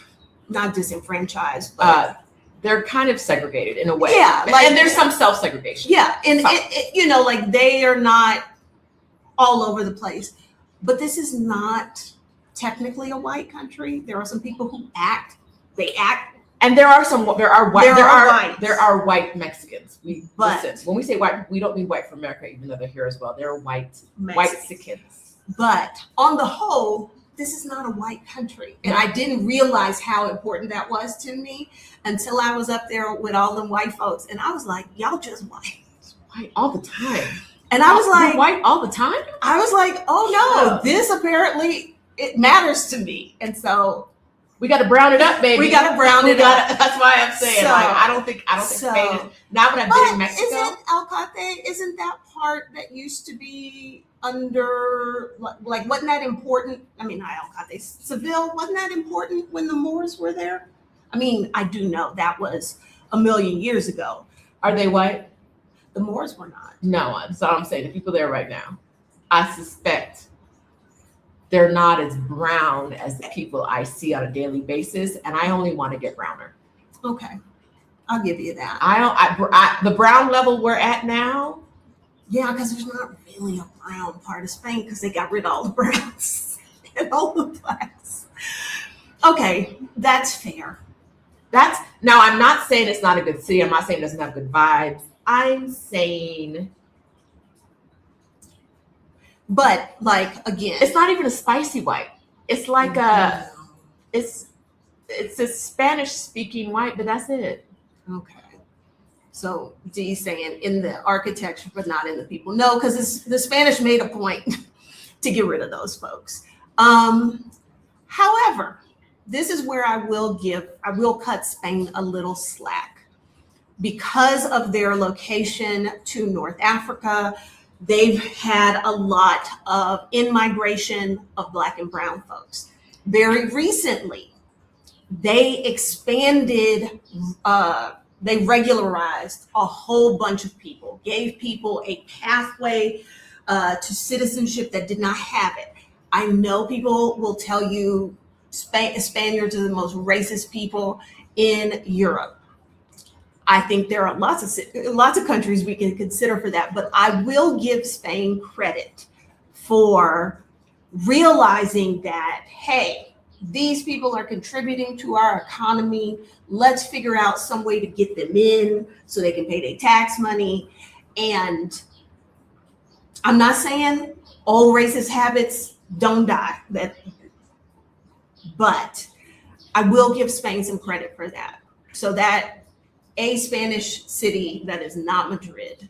not disenfranchised, but they're kind of segregated in a way. Yeah, and there's some self-segregation. yeah, and like they are not all over the place. But this is not technically a white country. There are some people who act. And there are white Mexicans. But- Listen, when we say white, we don't mean white from America, even though they're here as well. They're white Mexicans. But on the whole, this is not a white country. And I didn't realize how important that was to me until I was up there with all them white folks. And I was like, y'all just white. White all the time. And I was like, You're white all the time? oh no, this apparently, it matters to me. And so We got to brown it up, baby. we got to brown it up. That's why I'm saying, So- I don't think Spain is. Now when I've been in Mexico, Isn't that part that used to be under, like, wasn't that important? I mean, not Alcate, Seville, wasn't that important when the Moors were there? I mean, I do know that was a million years ago. are they white? The Moors were not. No, that's all I'm saying. The people there right now, I suspect they're not as brown as the people I see on a daily basis, and I only want to get browner. Okay, I'll give you that. The brown level we're at now. Yeah, because there's not really a brown part of Spain because they got rid of all the browns and all the blacks. Okay, that's fair. Now I'm not saying it's not a good city. I'm not saying it doesn't have good vibes. I'm saying But like again, it's not even a spicy white. It's like it's a Spanish speaking white, but that's it. okay. So D saying in the architecture, but not in the people. No, because the Spanish made a point to get rid of those folks. However, this is where I will cut Spain a little slack. because of their location to North Africa, they've had a lot of in-migration of Black and brown folks. Very recently, they expanded, they regularized a whole bunch of people, gave people a pathway to citizenship that did not have it. I know people will tell you Spaniards are the most racist people in Europe. I think there are lots of countries we can consider for that, but I will give Spain credit for realizing that, hey, these people are contributing to our economy. Let's figure out some way to get them in so they can pay their tax money. And I'm not saying all racist habits don't die, but I will give Spain some credit for that. So that a Spanish city that is not Madrid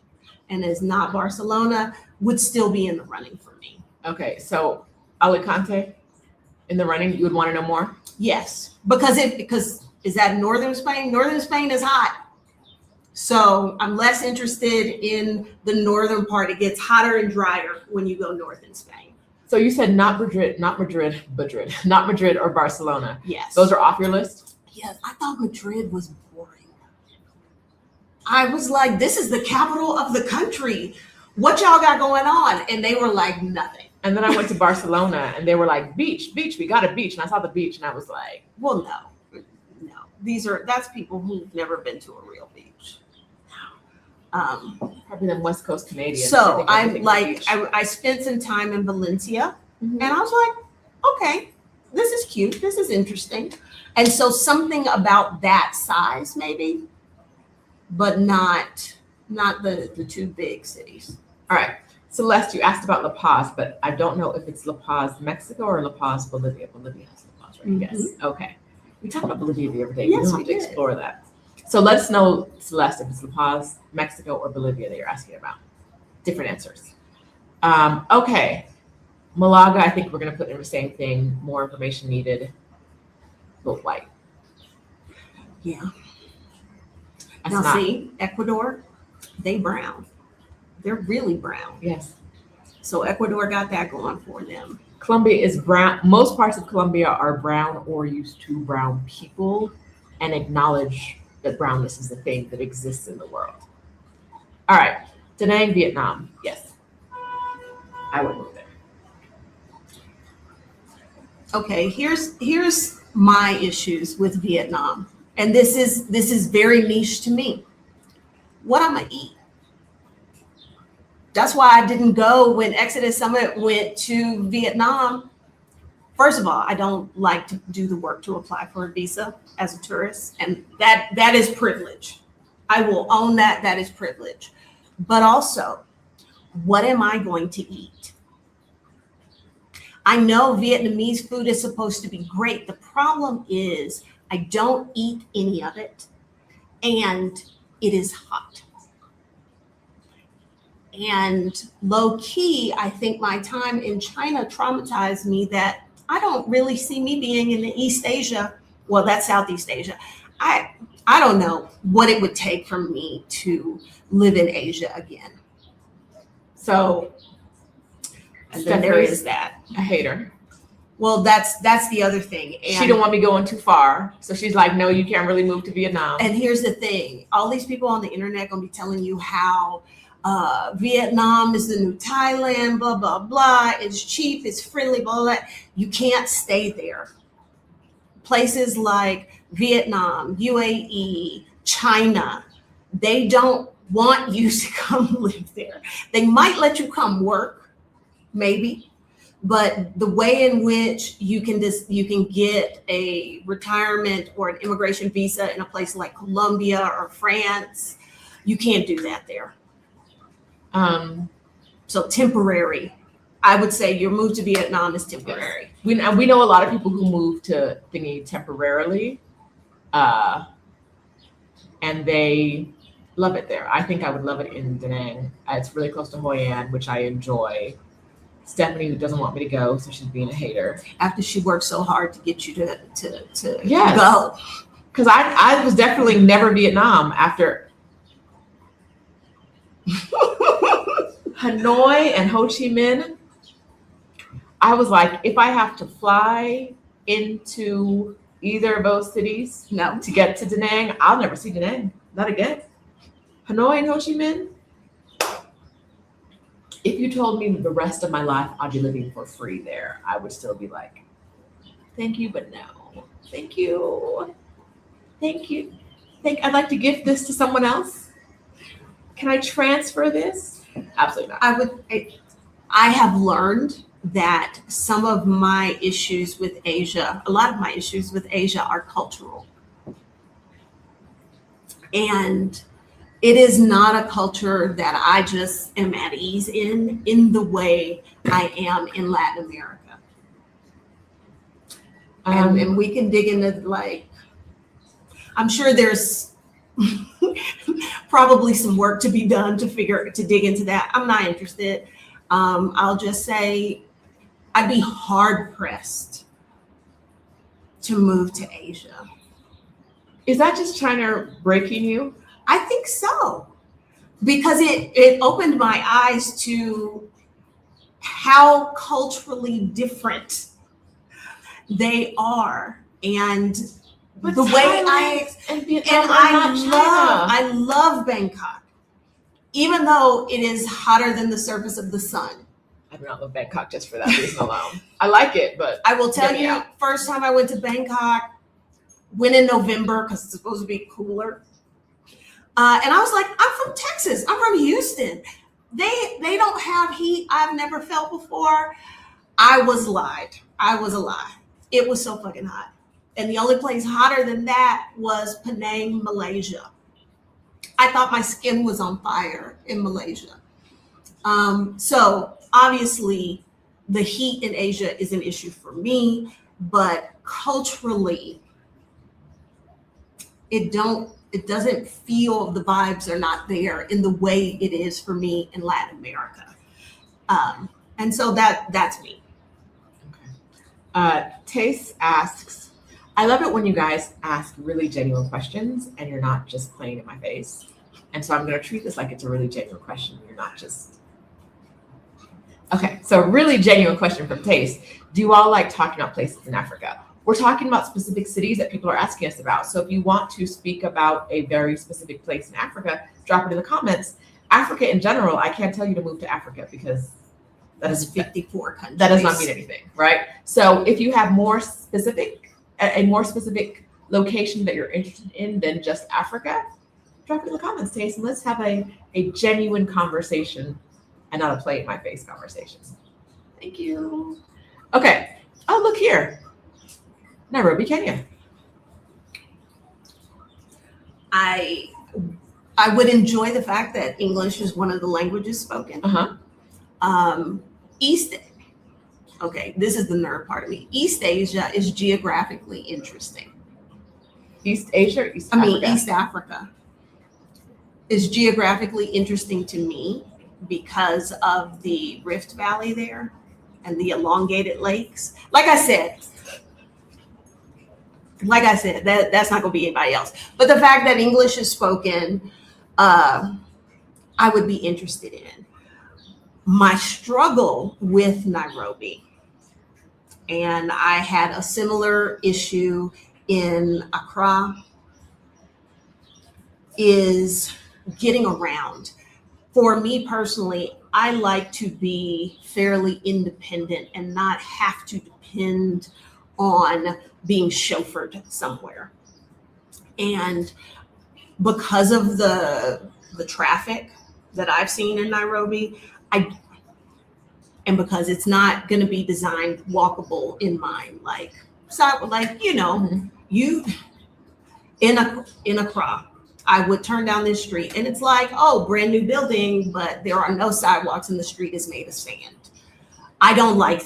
and is not Barcelona would still be in the running for me. Okay, so Alicante in the running, you would want to know more? Yes, because is that northern Spain? Northern Spain is hot. So I'm less interested in the northern part. It gets hotter and drier when you go north in Spain. So you said not Madrid or Barcelona. Yes. Those are off your list? Yes, I thought Madrid was boring. I was like, this is the capital of the country. What y'all got going on? And they were like, nothing. And then I went to Barcelona and they were like, beach, we got a beach. And I saw the beach and I was like, well, no. That's people who've never been to a real beach. Probably them West Coast Canadians. So I spent some time in Valencia, and I was like, okay, this is cute. This is interesting. And so something about that size maybe, but not the two big cities. All right. Celeste, you asked about La Paz, but I don't know if it's La Paz, Mexico or La Paz, Bolivia. Bolivia has La Paz, right? Yes. Okay. We talk about Bolivia the other day. Yes, we don't have to explore that. So let us know, Celeste, if it's La Paz, Mexico, or Bolivia that you're asking about. Different answers. Okay. Malaga, I think we're going to put in the same thing. More information needed. But white. Yeah. See, Ecuador, they brown. They're really brown. Yes. So Ecuador got that going for them. Colombia is brown. Most parts of Colombia are brown or used to brown people and acknowledge that brownness is a thing that exists in the world. All right. Da Nang, Vietnam. Yes. I would move there. Okay, here's my issues with Vietnam. And this is very niche to me. What I'm gonna eat. That's why I didn't go when ExodUS Summit went to Vietnam. First of all, I don't like to do the work to apply for a visa as a tourist, and that is privilege. I will own that. That is privilege. But also, what am I going to eat? I know Vietnamese food is supposed to be great. The problem is I don't eat any of it, and it is hot. And low key, I think my time in China traumatized me that I don't really see me being in the East Asia. Well, that's Southeast Asia. I don't know what it would take for me to live in Asia again. So, and then there is that. A hater. Well, that's the other thing. And she don't want me going too far. So she's like, no, you can't really move to Vietnam. And here's the thing. All these people on the internet gonna be telling you how Vietnam is the new Thailand, blah, blah, blah. It's cheap, it's friendly, blah, blah. You can't stay there. Places like Vietnam, UAE, China, they don't want you to come live there. They might let you come work, maybe, but the way in which you can get a retirement or an immigration visa in a place like Colombia or France, you can't do that there. So temporary, I would say your move to Vietnam is temporary. Yes. We know a lot of people who move to thingy temporarily, and they love it there. I think I would love it in Da Nang. It's really close to Hoi An, which I enjoy. Stephanie doesn't want me to go, so she's being a hater. After she worked so hard to get you to yes. go. Because I was definitely never Vietnam after Hanoi and Ho Chi Minh. I was like, if I have to fly into either of those cities No. to get to Da Nang, I'll never see Da Nang. Not again. Hanoi and Ho Chi Minh. If you told me the rest of my life I'd be living for free there, I would still be like, thank you, but no. Thank you. Thank you. I'd like to gift this to someone else. Can I transfer this? Absolutely not. I have learned that some of my issues with Asia, a lot of my issues with Asia are cultural. And it is not a culture that I just am at ease in the way I am in Latin America. And we can dig into, like, I'm sure there's probably some work to be done to dig into that. I'm not interested. I'll just say I'd be hard pressed to move to Asia. Is that just China breaking you? I think so, because it opened my eyes to how culturally different they are, and But the way I love Bangkok, even though it is hotter than the surface of the sun. I do not love Bangkok just for that reason alone. I like it, but I will tell you, first time I went to Bangkok, went in November because it's supposed to be cooler. And I was like, I'm from Texas. I'm from Houston. They don't have heat I've never felt before. I was lied. It was so fucking hot. And the only place hotter than that was Penang, Malaysia. I thought my skin was on fire in Malaysia. So obviously the heat in Asia is an issue for me, but culturally, it doesn't feel, the vibes are not there in the way it is for me in Latin America. And so that's me. Tace asks, I love it when you guys ask really genuine questions and you're not just playing in my face. And so I'm going to treat this like it's a really genuine question. You're not just. Okay, so a really genuine question from Tace. Do you all like talking about places in Africa? We're talking about specific cities that people are asking us about. So if you want to speak about a very specific place in Africa, drop it in the comments. Africa in general, I can't tell you to move to Africa because that is 54 countries. That does not mean anything, right? So if you have a more specific location that you're interested in than just Africa, drop it in the comments, Tace, and let's have a genuine conversation and not a play in my face conversation. Thank you. Okay. Oh, look here. Nairobi, Kenya. I would enjoy the fact that English is one of the languages spoken. Okay, this is the nerd part of me. East Asia is geographically interesting. East Asia or East Africa? East Africa is geographically interesting to me because of the Rift Valley there and the elongated lakes. Like I said, that's not going to be anybody else. But the fact that English is spoken, I would be interested in. My struggle with Nairobi, and I had a similar issue in Accra, is getting around. For me personally, I like to be fairly independent and not have to depend on being chauffeured somewhere. And because of the traffic that I've seen in Nairobi, and because it's not going to be designed walkable in mine, you in Accra, I would turn down this street and it's like, oh, brand new building, but there are no sidewalks and the street is made of sand. I don't like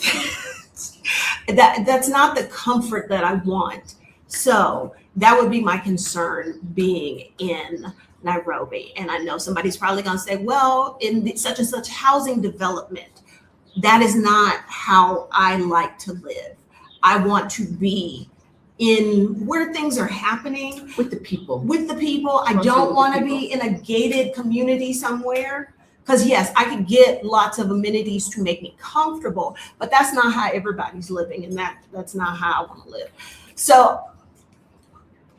that. That's not the comfort that I want. So that would be my concern being in Nairobi. And I know somebody's probably going to say, well, in such and such housing development, that is not how I like to live. I want to be in where things are happening with the people. I don't want to be in a gated community somewhere. Because yes, I could get lots of amenities to make me comfortable, but that's not how everybody's living, and that's not how I want to live. So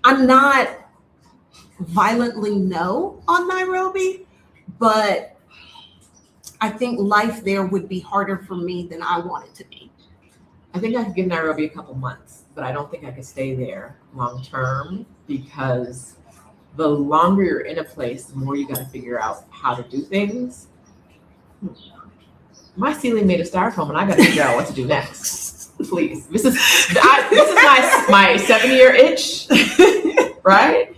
I'm not violently no on Nairobi, but I think life there would be harder for me than I want it to be. I think I could give Nairobi a couple months, but I don't think I could stay there long term, because the longer you're in a place, the more you got to figure out how to do things. My ceiling made of styrofoam, and I got to figure out what to do next. Please, this is my 7-year itch, right?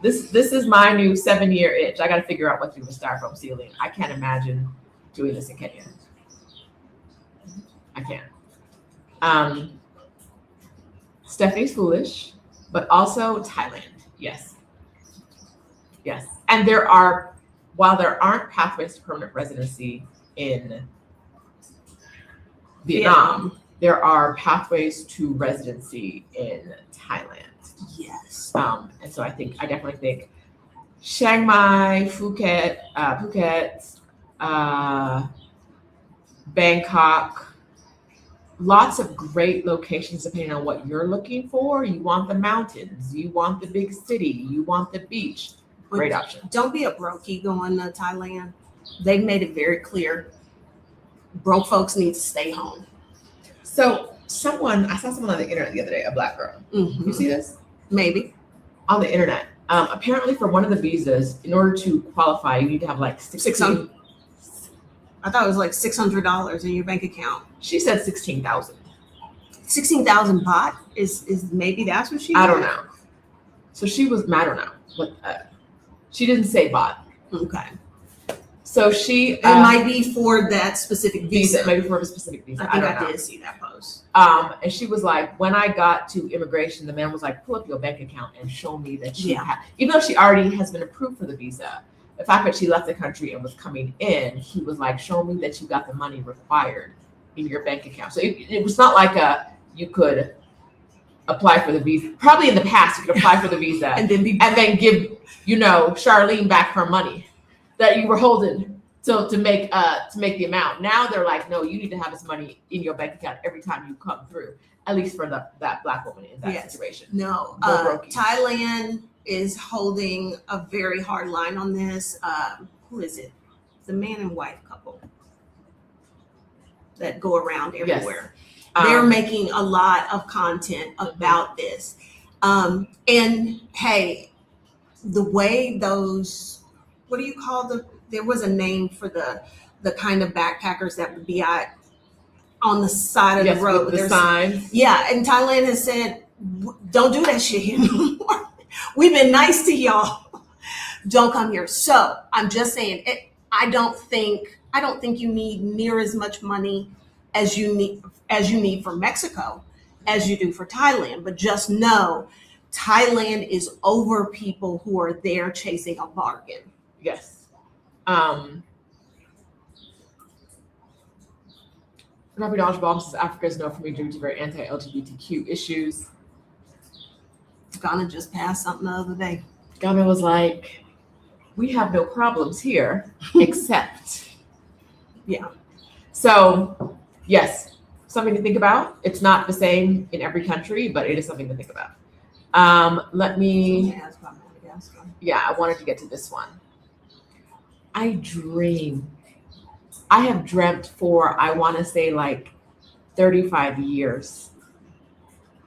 This is my new 7-year itch. I got to figure out what to do with styrofoam ceiling. I can't imagine doing this in Kenya. I can't. Stephanie's foolish, but also Thailand. Yes. And while there aren't pathways to permanent residency in Vietnam, there are pathways to residency in Thailand. Yes. And so I definitely think Chiang Mai, Phuket, Bangkok, lots of great locations depending on what you're looking for. You want the mountains, you want the big city, you want the beach. Great option. Don't be a brokey going to Thailand. They've made it very clear. Broke folks need to stay home. So I saw someone on the internet the other day, a Black girl. Mm-hmm. You see this? Maybe. On the internet. Apparently for one of the visas, in order to qualify, you need to have like 600. I thought it was like $600 in your bank account. She said 16,000. 16,000 baht is maybe that's what she. I don't know. So I don't know what. She didn't say baht. Okay. So it might be for that specific visa. Maybe for a specific visa. I think I did see that post. And she was like, when I got to immigration, the man was like, pull up your bank account and show me that she had, even though she already has been approved for the visa, the fact that she left the country and was coming in, he was like, show me that you got the money required in your bank account. So it was not like you could apply for the visa. Probably in the past, you could apply for the visa and then give, Charlene back her money that you were holding to make the amount. Now they're like, no, you need to have this money in your bank account every time you come through, at least for that Black woman in that situation. No, Thailand is holding a very hard line on this. Who is it? The man and wife couple that go around everywhere. Yes. They're making a lot of content about this. And hey, the way those, what do you call there was a name for the kind of backpackers that would be out on the side of the road. With the signs. Yeah, and Thailand has said, don't do that shit anymore. We've been nice to y'all. Don't come here. So I'm just saying, I don't think you need near as much money as you need for Mexico as you do for Thailand. But just know, Thailand is over people who are there chasing a bargain. Yes. Robert Dodge Bomb says Africa is known for being due to very anti-LGBTQ issues. Ghana just passed something the other day. Ghana was like, we have no problems here, except. Yeah. So, yes, something to think about. It's not the same in every country, but it is something to think about. Let me. Yeah, I wanted to get to this one. I have dreamt for, I want to say, like 35 years.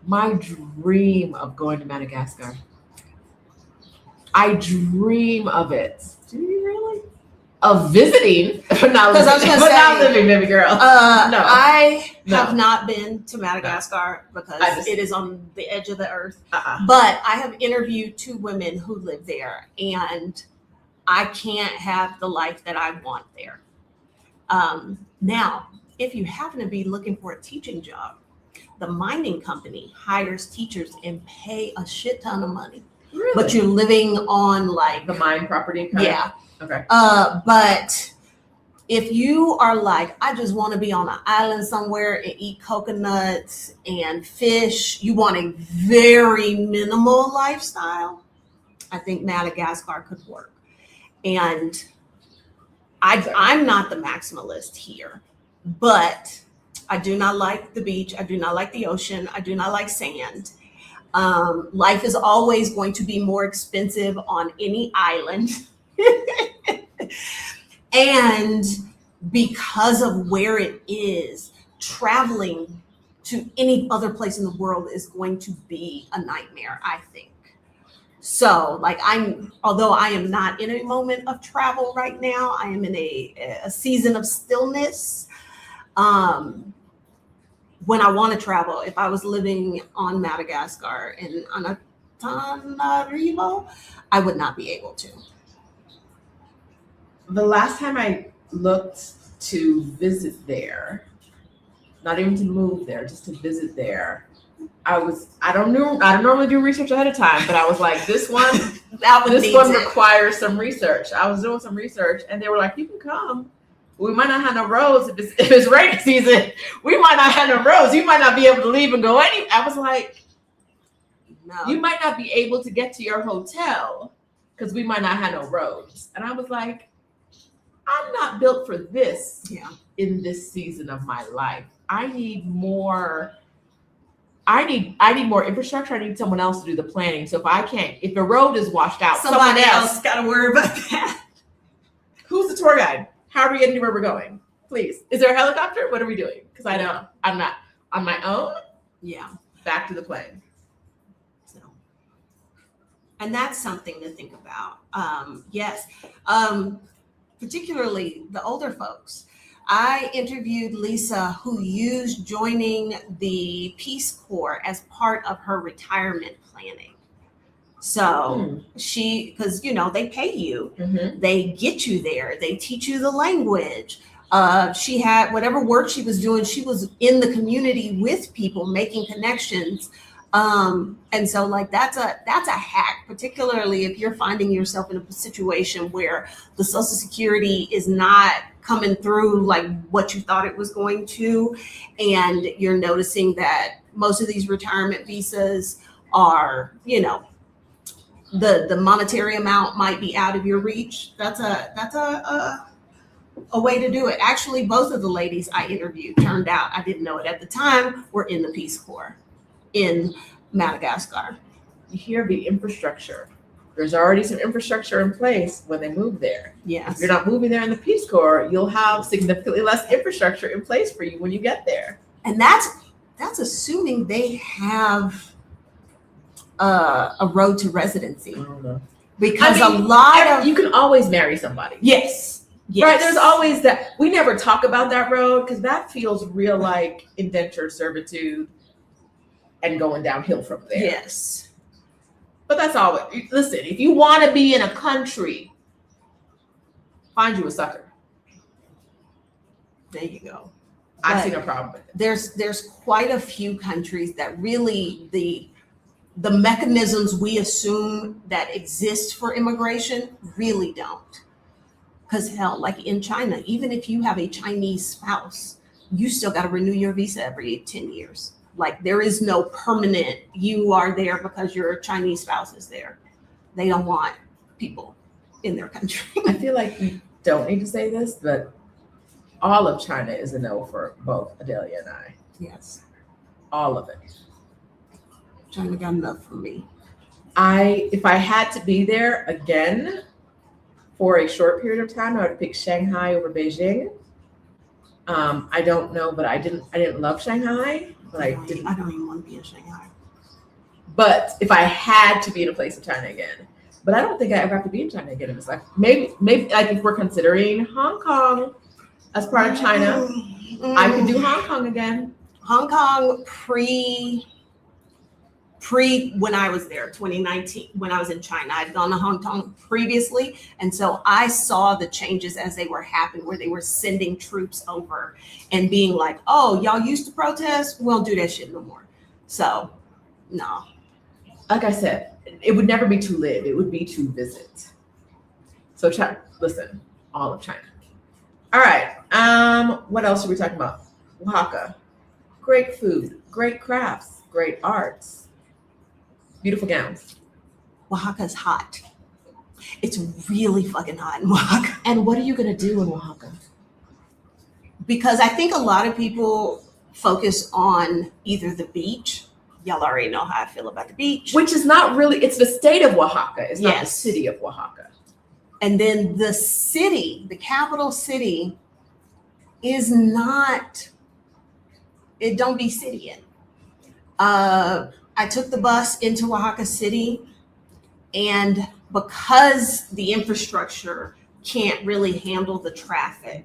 My dream of going to Madagascar. I dream of it. Do you really? Of visiting, but not living, baby girl. No. I have not been to Madagascar because it is on the edge of the earth. But I have interviewed 2 women who live there, and I can't have the life that I want there. Now, if you happen to be looking for a teaching job, the mining company hires teachers and pay a shit ton of money. Really? But you're living on like the mine property. Yeah. Okay. But If you are like, I just want to be on an island somewhere and eat coconuts and fish, you want a very minimal lifestyle, I think Madagascar could work. And I'm not the maximalist here, but I do not like the beach. I do not like the ocean. I do not like sand. Life is always going to be more expensive on any island. And because of where it is, traveling to any other place in the world is going to be a nightmare, I think. So, like, although I am not in a moment of travel right now, I am in a season of stillness. When I want to travel, if I was living on Madagascar in Antananarivo, I would not be able to. The last time I looked to visit there, not even to move there, just to visit there, I don't normally do research ahead of time, but I was like, this one requires some research. I was doing some research, and they were like, you can come. We might not have no roads if it's rainy season. We might not have no roads. You might not be able to leave and go any. I was like, no. You might not be able to get to your hotel because we might not have no roads. And I was like, I'm not built for this in this season of my life. I need more. I need more infrastructure. I need someone else to do the planning. So if the road is washed out, someone else got to worry about that. Who's the tour guide? How are we getting to where we're going? Please. Is there a helicopter? What are we doing? Because I'm not on my own. Yeah. Back to the plane. So, and that's something to think about. Yes. Particularly the older folks. I interviewed Lisa, who used joining the Peace Corps as part of her retirement planning. So because they pay you, they get you there, they teach you the language. She had whatever work she was doing, she was in the community with people, making connections. And so like that's a hack, particularly if you're finding yourself in a situation where the Social Security is not coming through like what you thought it was going to, and you're noticing that most of these retirement visas are, the monetary amount might be out of your reach. That's a way to do it. Actually, both of the ladies I interviewed turned out, I didn't know it at the time, were in the Peace Corps in Madagascar. You hear the infrastructure. There's already some infrastructure in place when they move there. Yes. If you're not moving there in the Peace Corps, you'll have significantly less infrastructure in place for you when you get there. And that's assuming they have a road to residency. I don't know. Because a lot of you can always marry somebody. Yes. Right. There's always that. We never talk about that road because that feels real like indentured servitude and going downhill from there. Yes. But that's always, listen, if you want to be in a country, find you a sucker. There you go. I see no problem with it. There's quite a few countries that really the mechanisms we assume that exist for immigration really don't. Because hell, like in China, even if you have a Chinese spouse, you still got to renew your visa every 10 years. Like there is no permanent, you are there because your Chinese spouse is there. They don't want people in their country. I feel like we don't need to say this, but all of China is a no for both Adelia and I. Yes. All of it. China got enough for me. If I had to be there again for a short period of time, I would pick Shanghai over Beijing. I don't know, but I didn't love Shanghai. But I don't even want to be in Shanghai. But if I had to be in a place in China again, but I don't think I ever have to be in China again in this life. Maybe like if we're considering Hong Kong as part of China, I could do Hong Kong again. Hong Kong pre when I was there, 2019, when I was in China. I'd gone to Hong Kong previously. And so I saw the changes as they were happening, where they were sending troops over and being like, oh, y'all used to protest? We won't do that shit no more. So, no. Like I said, it would never be to live. It would be to visit. So listen, all of China. All right. What else are we talking about? Oaxaca. Great food, great crafts, great arts, beautiful gowns. Oaxaca's hot. It's really fucking hot in Oaxaca. And what are you gonna do in Oaxaca? Because I think a lot of people focus on either the beach. Y'all already know how I feel about the beach. Which is not really, it's the state of Oaxaca. It's not the Yes. city of Oaxaca. And then the city, the capital city, is not, it don't be city in. I took the bus into Oaxaca City, and because the infrastructure can't really handle the traffic,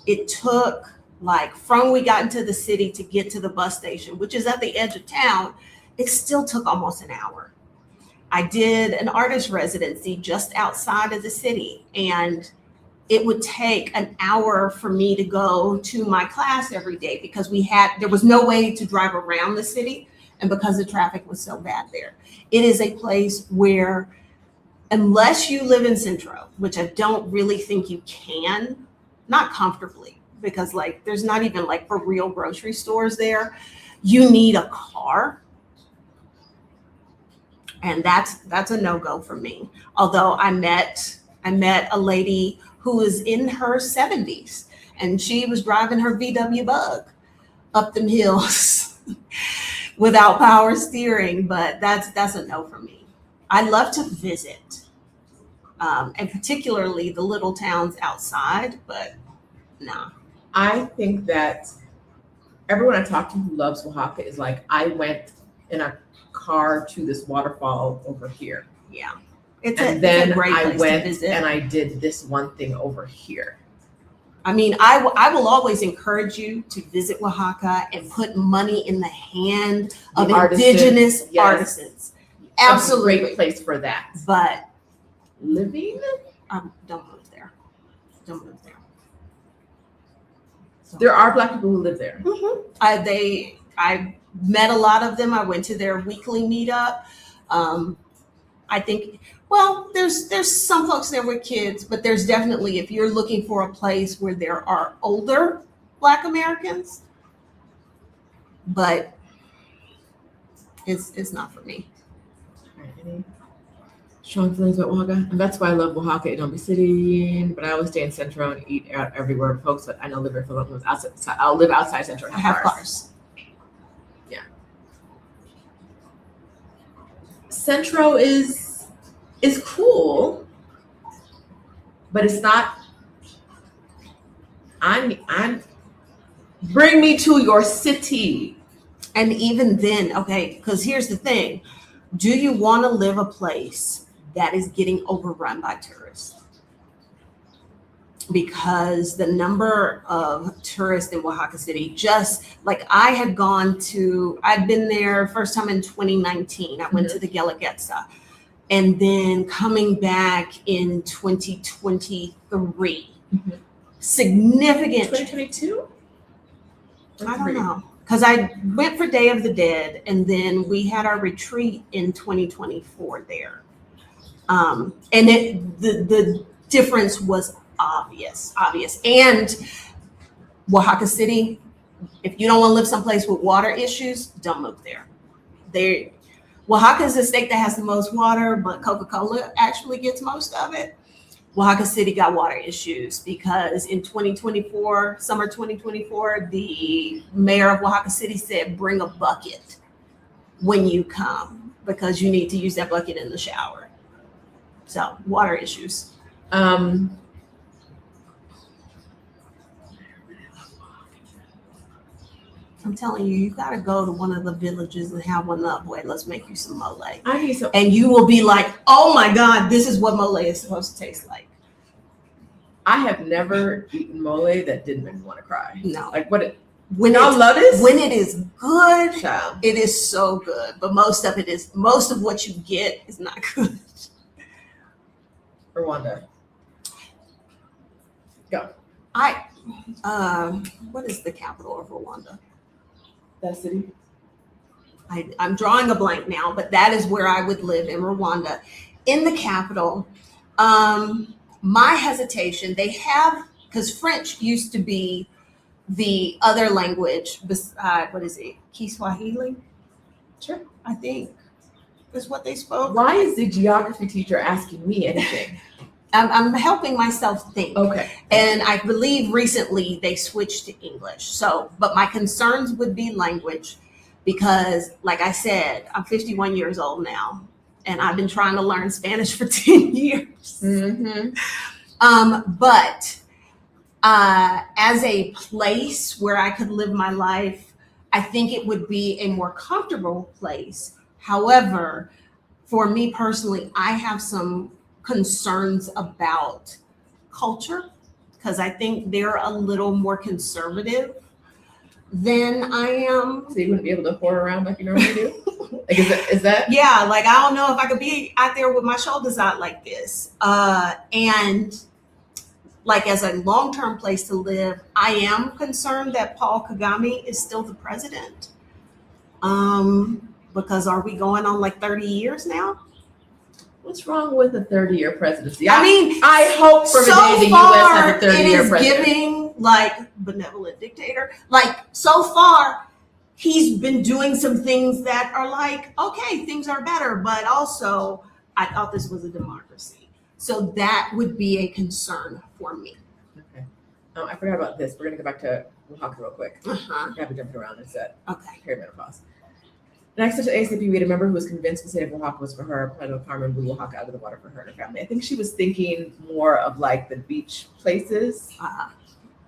it took like from when we got into the city to get to the bus station, which is at the edge of town, it still took almost an hour. I did an artist residency just outside of the city, and it would take an hour for me to go to my class every day because there was no way to drive around the city, and because the traffic was so bad there. It is a place where, unless you live in Centro, which I don't really think you can, not comfortably, because like there's not even like for real grocery stores there, you need a car. And that's a no-go for me. Although I met a lady who was in her 70s, and she was driving her VW Bug up them hills without power steering, but that's a no for me. I love to visit, and particularly the little towns outside, but no. I think that everyone I talk to who loves Oaxaca is like, I went in a car to this waterfall over here. Yeah. And It's then a great I place to went visit. and I did this one thing over here. I mean, I will always encourage you to visit Oaxaca and put money in the hand of The artisans, indigenous yes. artisans. A Absolutely. great place for that. But Living? don't move there. Don't move there. So, There are Black people who live there. I met a lot of them. I went to their weekly meetup. I think, well, there's some folks there with kids, but there's definitely, if you're looking for a place where there are older Black Americans, but it's not for me. All right, any strong feelings about Oaxaca? And that's why I love Oaxaca. It don't be city, but I always stay in Centro and eat out everywhere. Folks that I know live here for long. I'll live outside Centro and I have cars. Centro is cool, but it's not. I'm bring me to your city. And even then, okay, because here's the thing. Do you want to live a place that is getting overrun by tourists? Because the number of tourists in Oaxaca City, just like I'd been there first time in 2019. I went to the Guelaguetza, and then coming back in 2023. Significant. 2022? I don't know. Because I went for Day of the Dead, and then we had our retreat in 2024 there. And the difference was obvious. And Oaxaca City, if you don't want to live someplace with water issues, don't move there. Oaxaca is a state that has the most water, but Coca-Cola actually gets most of it. Oaxaca City got water issues because in 2024, summer 2024, the mayor of Oaxaca City said, bring a bucket when you come because you need to use that bucket in the shower. So water issues. I'm telling you, you got to go to one of the villages and have one up. Wait, let's make you some mole. I need some. And you will be like, oh my God, this is what mole is supposed to taste like. I have never eaten mole that didn't make me want to cry. No. Like what? When Y'all love this? When it is good, Child. it is so good. But most of what you get is not good. Rwanda. Go. What is the capital of Rwanda? That city? I'm drawing a blank now, but that is where I would live, in Rwanda. In the capital, my hesitation, they have because French used to be the other language beside, what is it, Kiswahili, Sure. I think is what they spoke. Why is the geography teacher asking me anything? I'm helping myself think. Okay. And I believe recently they switched to English. So, but my concerns would be language because, like I said, I'm 51 years old now and I've been trying to learn Spanish for 10 years. Mm-hmm. But as a place where I could live my life, I think it would be a more comfortable place. However, for me personally, I have some concerns about culture because I think they're a little more conservative than I am. So you wouldn't be able to whore around like you normally do? Like, is that? Yeah, like I don't know if I could be out there with my shoulders out like this. And like as a long-term place to live, I am concerned that Paul Kagame is still the president. Because are we going on like 30 years now? What's wrong with a 30-year presidency? I mean, I hope for the day the U.S. has a 30-year president. It is giving like benevolent dictator. Like so far, he's been doing some things that are like, okay, things are better, but also I thought this was a democracy. So that would be a concern for me. Okay. I forgot about this. We're gonna go back to Oaxaca real quick. Uh-huh. I have to jump around and set. Okay. Perimenopause. In ExodUS A.S.A.P, we had a member who was convinced the state of Oaxaca was for her, Plano Carmen blew Oaxaca out of the water for her and her family. I think she was thinking more of like the beach places.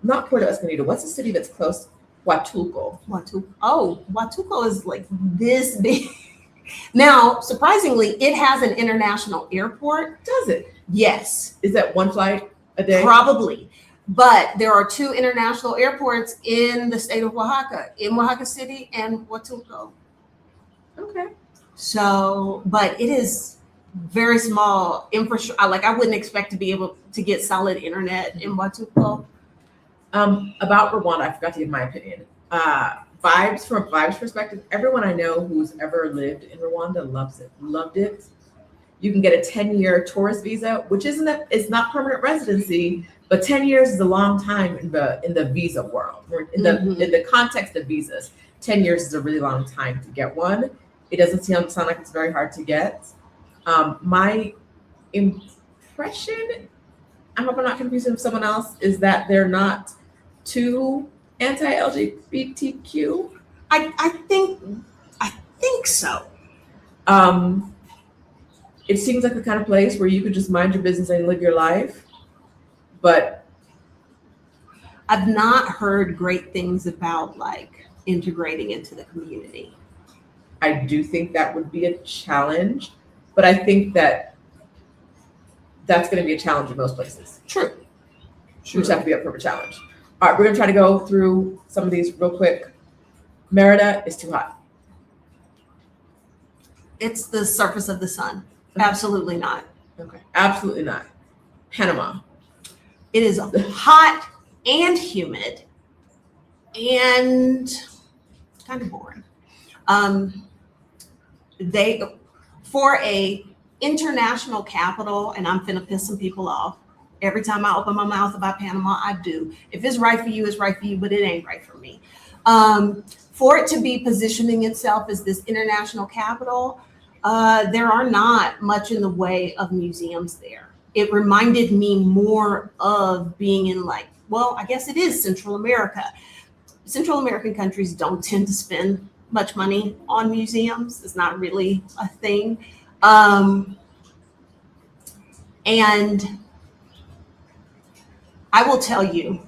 Not Puerto Escondido. What's the city that's close? Huatulco. Huatulco is like this big. Now, surprisingly, it has an international airport. Does it? Yes. Is that one flight a day? Probably. But there are two international airports in the state of Oaxaca, in Oaxaca City and Huatulco. Okay. So, but it is very small infrastructure. Like I wouldn't expect to be able to get solid internet in Huatulco. About Rwanda, I forgot to give my opinion. From a vibes perspective, everyone I know who's ever lived in Rwanda loved it. You can get a 10-year tourist visa, which it's not permanent residency, but 10 years is a long time in the visa world. In the context of visas, 10 years is a really long time to get one. It doesn't sound like it's very hard to get. My impression, I hope I'm not confusing with someone else, is that they're not too anti-LGBTQ. I think so. It seems like the kind of place where you could just mind your business and live your life. But I've not heard great things about like integrating into the community. I do think that would be a challenge, but I think that that's going to be a challenge in most places. True. You just have to be up for a challenge. All right, we're going to try to go through some of these real quick. Merida is too hot. It's the surface of the sun. Absolutely not. Okay, absolutely not. Panama. It is hot and humid and kind of boring. They, for a international capital, and I'm finna piss some people off. Every time I open my mouth about Panama, I do. If it's right for you, it's right for you, but it ain't right for me. For it to be positioning itself as this international capital, there are not much in the way of museums there. It reminded me more of being in like, well, I guess it is Central America. Central American countries don't tend to spend much money on museums. It's not really a thing. And I will tell you,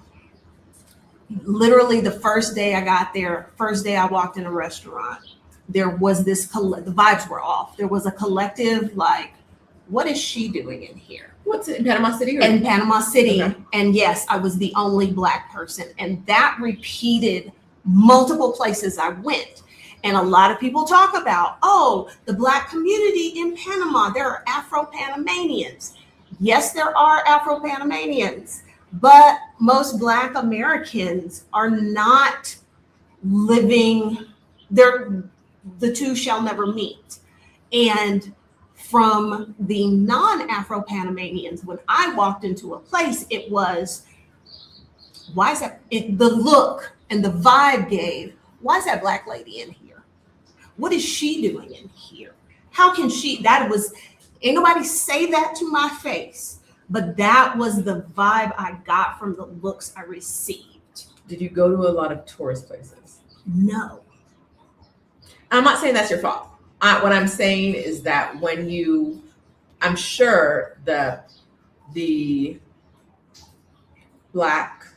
literally the first day I got there, first day I walked in a restaurant, there was this, the vibes were off. There was a collective like, what is she doing in here? What's it, in Panama City? In Panama City. Okay. And yes, I was the only Black person. And that repeated multiple places I went. And a lot of people talk about, oh, the Black community in Panama, there are Afro-Panamanians. Yes, there are Afro-Panamanians, but most Black Americans are not living, the two shall never meet. And from the non-Afro-Panamanians, when I walked into a place, it was Why is that? The look and the vibe gave. Why is that black lady in here? What is she doing in here? How can she? That was, ain't nobody say that to my face, but that was the vibe I got from the looks I received. Did you go to a lot of tourist places? No. I'm not saying that's your fault. What I'm saying is that I'm sure the black,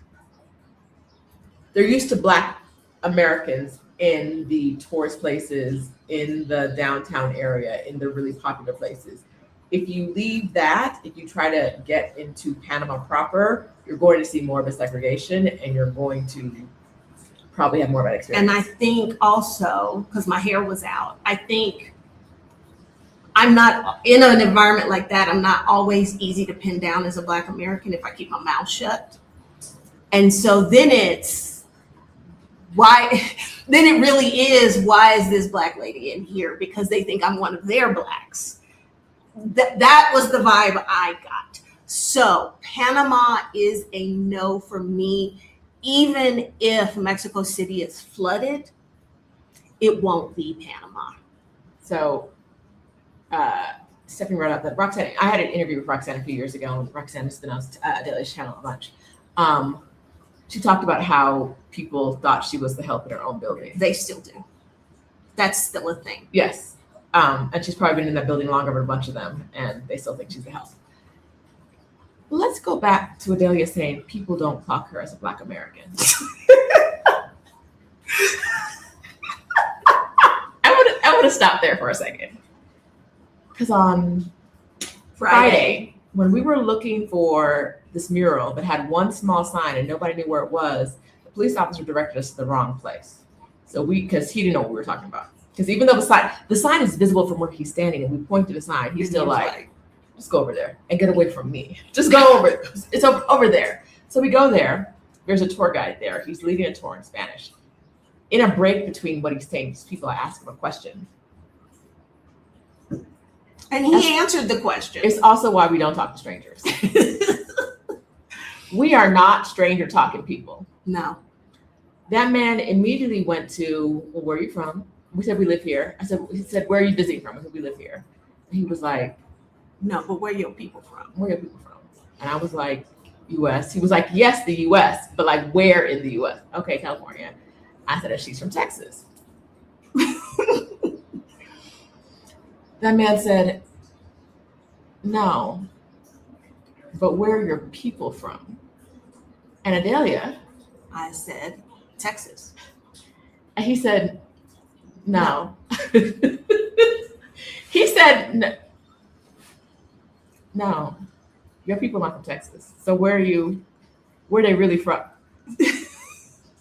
they're used to black Americans in the tourist places, in the downtown area, in the really popular places. If you leave that, if you try to get into Panama proper, you're going to see more of a segregation, and you're going to probably have more bad experience. And I think also, because my hair was out, I think I'm not in an environment like that. I'm not always easy to pin down as a black American if I keep my mouth shut. And so then it's why, then it really is, why is this black lady in here? Because they think I'm one of their blacks. That was the vibe I got. So Panama is a no for me. Even if Mexico City is flooded, it won't be Panama. So, stepping right out that Roxanne, I had an interview with Roxanne a few years ago, and Roxanne has been on Adelia's channel a bunch. She talked about how people thought she was the help in her own building. They still do. That's still a thing. Yes. And she's probably been in that building longer than a bunch of them, and they still think she's the help. Let's go back to Adelia saying people don't clock her as a black American. I want to stop there for a second. Because on Friday, when we were looking for this mural that had one small sign and nobody knew where it was, the police officer directed us to the wrong place. So because he didn't know what we were talking about. Because even though the sign is visible from where he's standing, and we point to the sign, he's still like, just go over there and get away from me. Just go over. It's over there. So we go there. There's a tour guide there. He's leading a tour in Spanish. In a break between what he's saying, people ask him a question. And he answered the question. It's also why we don't talk to strangers. We are not stranger talking people. No. That man immediately went to, well, where are you from? We said, we live here. He said, where are you visiting from? I said, we live here. And he was like, no, but where are your people from? Where are your people from? And I was like, US. He was like, yes, the US, but like where in the US? Okay, California. I said, she's from Texas. That man said, no, but where are your people from? And Adelia, I said, Texas. And he said, no. He said, no, your people are not from Texas. So where are they really from?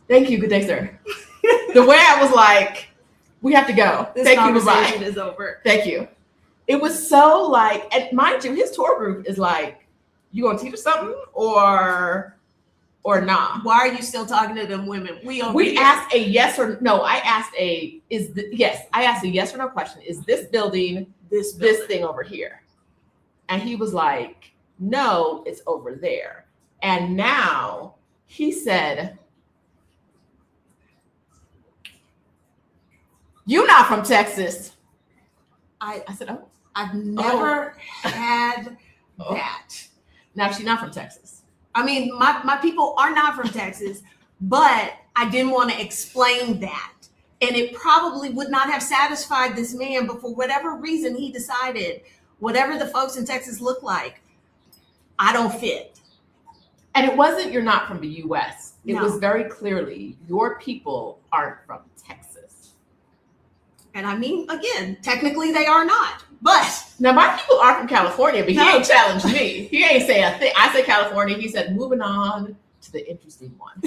Thank you. Good day, sir. The way I was like, we have to go. This Thank you. conversation is over. Thank you. It was so like, and mind you, his tour group is like, you gonna teach us something or nah? Why are you still talking to them women? We asked a yes or no. I asked a yes or no question. Is this building this thing over here? And he was like, no, it's over there. And now he said, you're not from Texas. I said, oh. I've never had that. Now she's not from Texas. I mean, my people are not from Texas, but I didn't want to explain that. And it probably would not have satisfied this man, but for whatever reason, he decided, whatever the folks in Texas look like, I don't fit. And it wasn't you're not from the US. It No. was very clearly your people aren't from Texas. And I mean, again, technically they are not. But now my people are from California, but he No. ain't challenged me. He ain't say a thing. I said California. He said, moving on to the interesting one.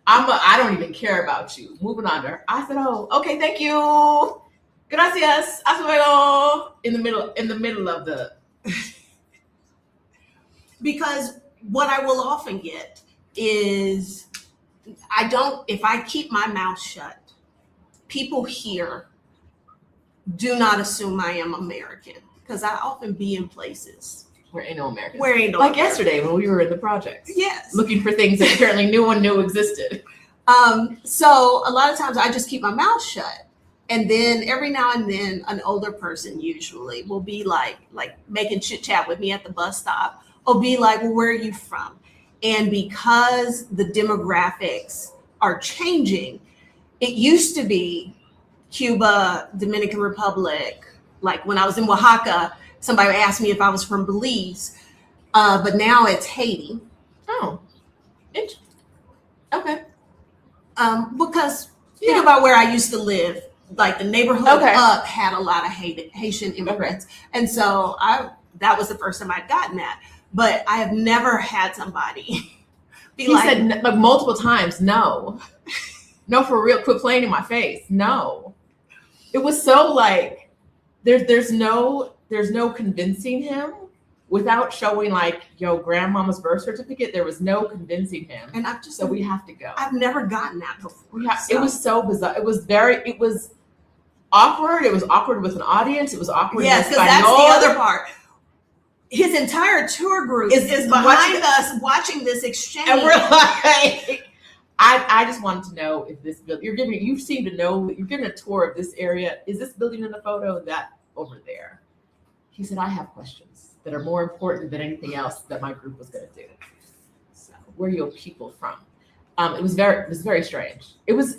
I don't even care about you. Moving on to her. I said, oh, okay, thank you. Gracias. Hasta luego. In the middle of the. because what I will often get is if I keep my mouth shut, people here do not assume I am American, because I often be in places Where ain't no Americans. Where ain't no like Americans. Yesterday when we were in the projects. Yes. Looking for things that apparently no one knew existed. So a lot of times I just keep my mouth shut. And then every now and then an older person usually will be like making chit chat with me at the bus stop or be like, well, where are you from? And because the demographics are changing, it used to be Cuba, Dominican Republic. Like when I was in Oaxaca, somebody asked me if I was from Belize, but now it's Haiti. Oh, okay. Because think about where I used to live. Like the neighborhood up had a lot of Haitian immigrants, and so that was the first time I'd gotten that. But I have never had somebody be he said like multiple times, no, for real, quit playing in my face, no. It was so like there's no convincing him without showing like grandmama's birth certificate. There was no convincing him, and so we have to go. I've never gotten that before. It was so bizarre. It was awkward. It was awkward with an audience. It was awkward. Yes, because that's the other part. His entire tour group is behind us watching this exchange. And we're like, I just wanted to know if this building, you seem to know, you're giving a tour of this area. Is this building in the photo that over there? He said, I have questions that are more important than anything else that my group was going to do. So where are your people from? It was very strange. It was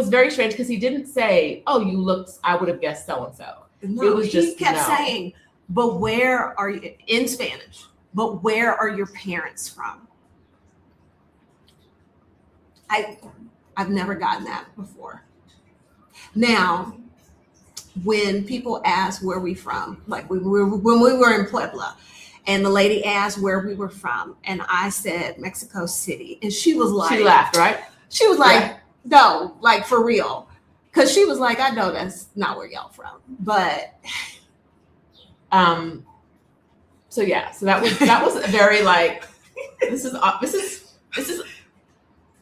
very strange because he didn't say, oh, you looked, I would have guessed so-and-so. No, it was he kept saying, but where are you, in Spanish, but where are your parents from? I've never gotten that before. Now, when people ask where we from, like when we were in Puebla, and the lady asked where we were from, and I said Mexico City, and she was like, she laughed, right? She was like, no, like for real, because she was like, I know that's not where y'all from, but so that was a very like this is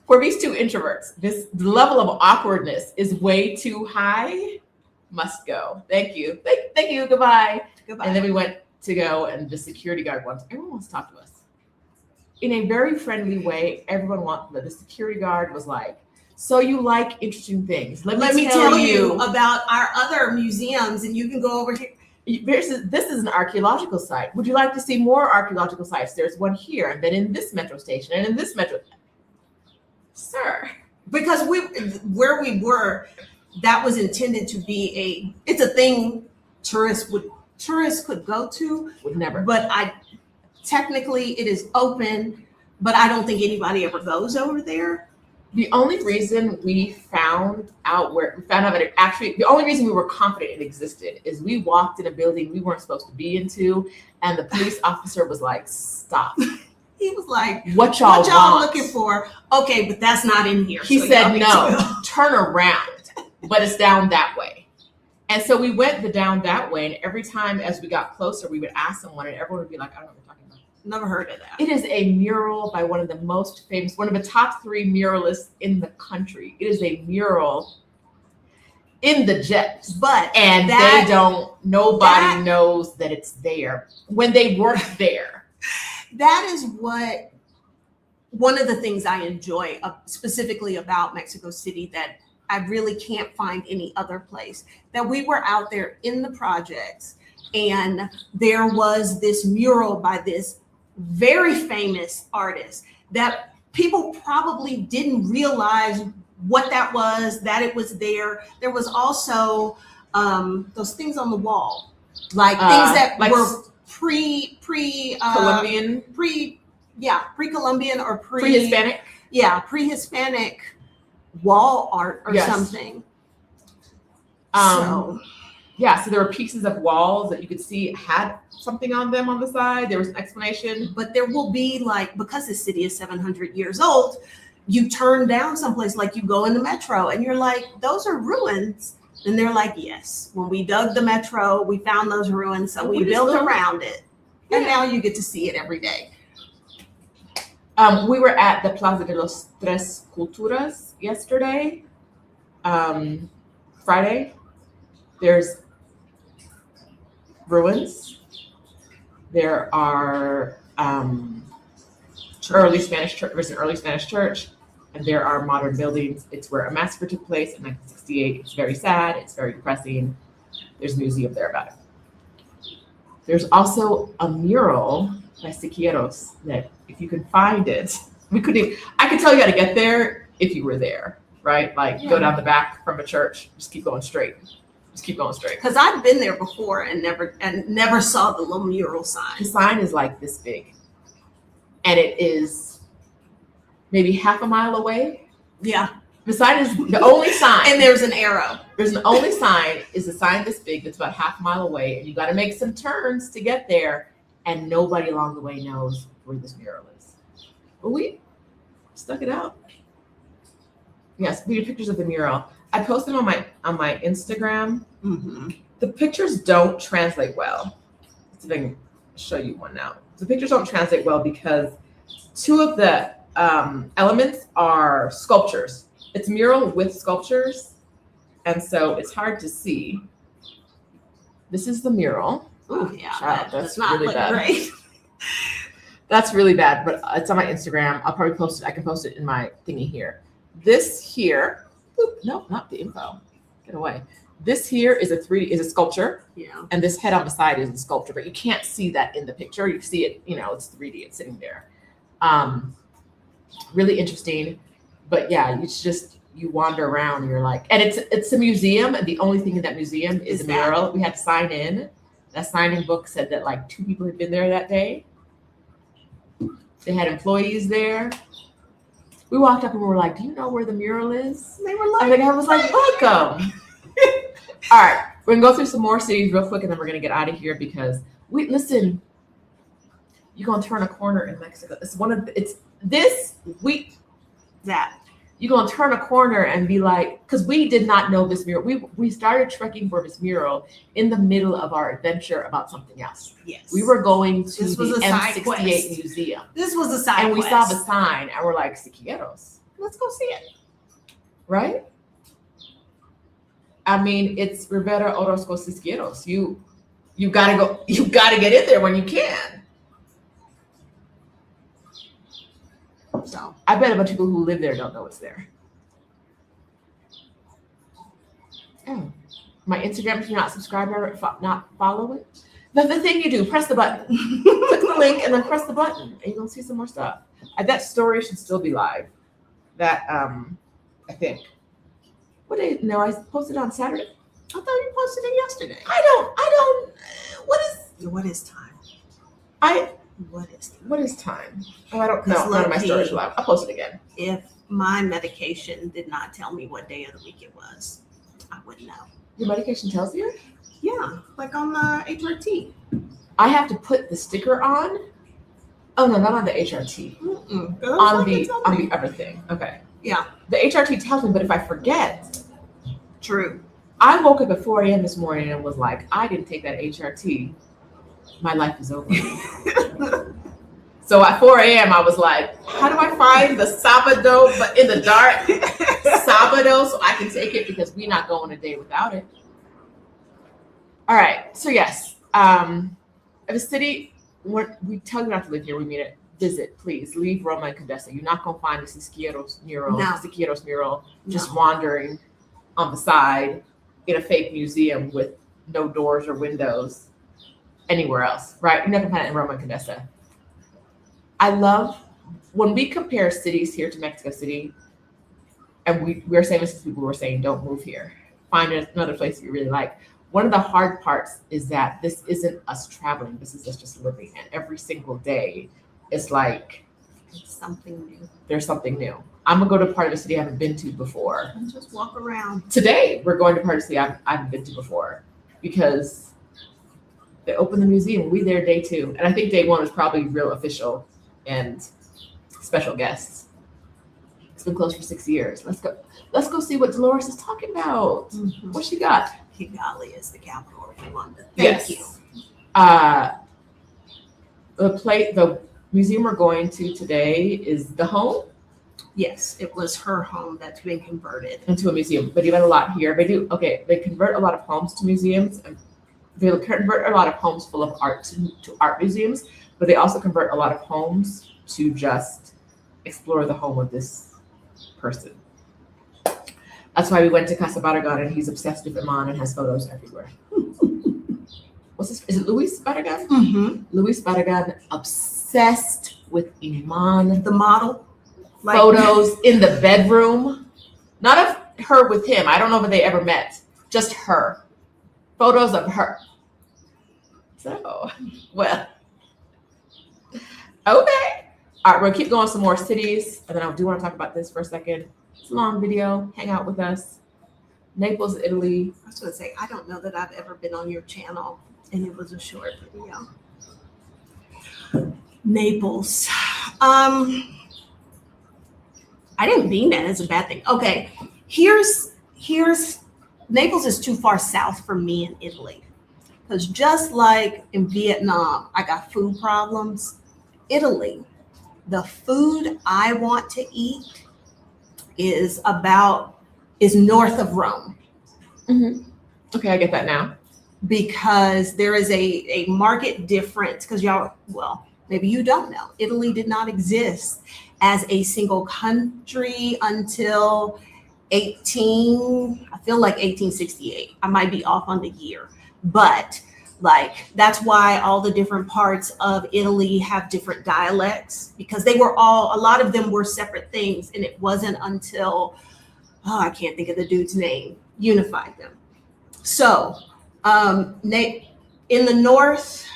for these two introverts, the level of awkwardness is way too high. Must go. Thank you. Thank you. Goodbye. And then we went to go, and the security guard everyone wants to talk to us in a very friendly way. The security guard was like, so you like interesting things. Let me tell you about our other museums, and you can go over here. This is an archaeological site. Would you like to see more archaeological sites? There's one here, and then in this metro station, and in this metro. Sir, because where we were, that was intended to be it's a thing tourists could go to. Would never. But technically it is open, but I don't think anybody ever goes over there. The only reason we found out that it actually, the only reason we were confident it existed is we walked in a building we weren't supposed to be into, and the police officer was like, stop. He was like, what y'all looking for? Okay, but that's not in here. He said, no, turn around, but it's down that way. And so we went down that way, and every time as we got closer, we would ask someone, and everyone would be like, I don't know what you're talking about. Never heard of that. It is a mural by one of the most famous, one of the top 3 muralists in the country. It is a mural in the Jets, nobody knows that it's there when they work there. That is one of the things I enjoy specifically about Mexico City that I really can't find any other place. That we were out there in the projects, and there was this mural by this very famous artist that people probably didn't realize what that was, that it was there. There was also those things on the wall, like things that were pre-Columbian, pre-Columbian or pre-Hispanic. Yeah, pre-Hispanic wall art or something. So there were pieces of walls that you could see had something on them on the side. There was an explanation. But there will be because the city is 700 years old, you turn down someplace, like you go in the metro and you're like, those are ruins. And they're like, yes, when we dug the metro, we found those ruins. So we built around it. And now you get to see it every day. We were at the Plaza de los Tres Culturas yesterday, Friday. There's ruins. There are early Spanish church. There's an early Spanish church, and there are modern buildings. It's where a massacre took place in 1968. It's very sad. It's very depressing. There's a museum there about it. There's also a mural by Siqueiros that, if you can find it, I could tell you how to get there if you were there, right? Like, go down the back from a church, just keep going straight. Just keep going straight. Because I've been there before and never saw the little mural sign. The sign is like this big, and it is maybe half a mile away. Yeah. The sign is the only sign. And there's an arrow. There's an only sign is a sign this big that's about half a mile away, and you got to make some turns to get there, and nobody along the way knows where this mural is. But we stuck it out. Yes, we did pictures of the mural. I posted them on my Instagram. Mm-hmm. The pictures don't translate well. Let's see if I can show you one now. The pictures don't translate well because two of the elements are sculptures. It's a mural with sculptures, and so it's hard to see. This is the mural. Oh yeah, Child, that does not really look bad. great. That's really bad, but it's on my Instagram. I'll probably post it. I can post it in my thingy here. This here, no, not the info. Get away. This here is a sculpture. Yeah. And this head on the side is a sculpture, but you can't see that in the picture. You see it, it's 3D. It's sitting there. Really interesting. But yeah, it's just, you wander around and you're like, and it's a museum, and the only thing in that museum is a mural. We had to sign in. That signing book said that like 2 people had been there that day. They had employees there. We walked up and we were like, "Do you know where the mural is?" They were like, And the guy was like, "Welcome." All right, we're gonna go through some more cities real quick, and then we're gonna get out of here because listen. You're gonna turn a corner in Mexico. You're gonna turn a corner and be like, because we did not know this mural. We started trekking for this mural in the middle of our adventure about something else. yes. We were going to This was the a side M68 quest. museum. This was a side And we quest. saw the sign and we're like, Siqueiros, let's go see it. Right? I mean, it's Rivera Orozco Siqueiros. You gotta go, you gotta get in there when you can. So I bet a bunch of people who live there don't know it's there. Oh, my Instagram, if you're not subscribed or not follow it. The thing you do, press the button. Click the link and then press the button and you're gonna see some more stuff. That story should still be live. That I think. What day? No, I posted on Saturday. I thought you posted it yesterday. I don't. What is What is time? What is time? Oh, I don't know. Because None of my low-key- stories are live. I'll post it again. If my medication did not tell me what day of the week it was, I wouldn't know. Your medication tells you? Yeah, like on the HRT. I have to put the sticker on. Oh no, not on the HRT. Mm-mm. On the other thing. Okay. Yeah. The HRT tells me, but if I forget, True. I woke up at 4 a.m. this morning and was like, I didn't take that HRT. My life is over. So at 4 a.m. I was like, how do I find the Sabado, but in the dark, Sabado, so I can take it because we're not going a day without it. All right. So yes, if a city, we tell you not to live here, we mean it. Visit, please. Leave Roma and Condesa. You're not going to find a Siqueiros mural, just wandering on the side in a fake museum with no doors or windows anywhere else, right? You're not going to find it in Roma and Condesa. I love when we compare cities here to Mexico City, and we're saying this to people who are saying, don't move here. Find another place you really like. One of the hard parts is that this isn't us traveling. This is us just living. And every single day, it's like It's something new. there's something new. I'm gonna go to part of the city I haven't been to before. And just walk around. Today, we're going to part of the city I haven't been to before because they opened the museum. We there day 2, and I think day 1 was probably real official and special guests. It's been closed for 6 years. Let's go see what Dolores is talking about. Mm-hmm. What she got? Kigali is the capital of Rwanda. Thank you. The museum we're going to today is the home Yes, it was her home that's been converted. into a museum, but even a lot here. They convert a lot of homes to museums, and they convert a lot of homes full of art to art museums, but they also convert a lot of homes to just explore the home of this person. That's why we went to Casa Barragan, and he's obsessed with Iman and has photos everywhere. What's this? Is it Luis Barragan? Mm-hmm. Luis Barragan, obsessed with Iman. The model. Photos in the bedroom. Not of her with him. I don't know if they ever met. Just her. Photos of her. So, well. Okay. All right, we'll keep going some more cities. And then I do want to talk about this for a second. It's a long video. Hang out with us. Naples, Italy. I was going to say, I don't know that I've ever been on your channel, and it was a short video. Naples. I didn't mean that as a bad thing. Okay, here's Naples is too far south for me in Italy. Because just like in Vietnam, I got food problems. Italy, the food I want to eat is north of Rome. Mm-hmm. Okay, I get that now. Because there is a market difference, because maybe you don't know, Italy did not exist as a single country until 1868. I might be off on the year, but that's why all the different parts of Italy have different dialects, because a lot of them were separate things, and it wasn't until I can't think of the dude's name, unified them. So in the north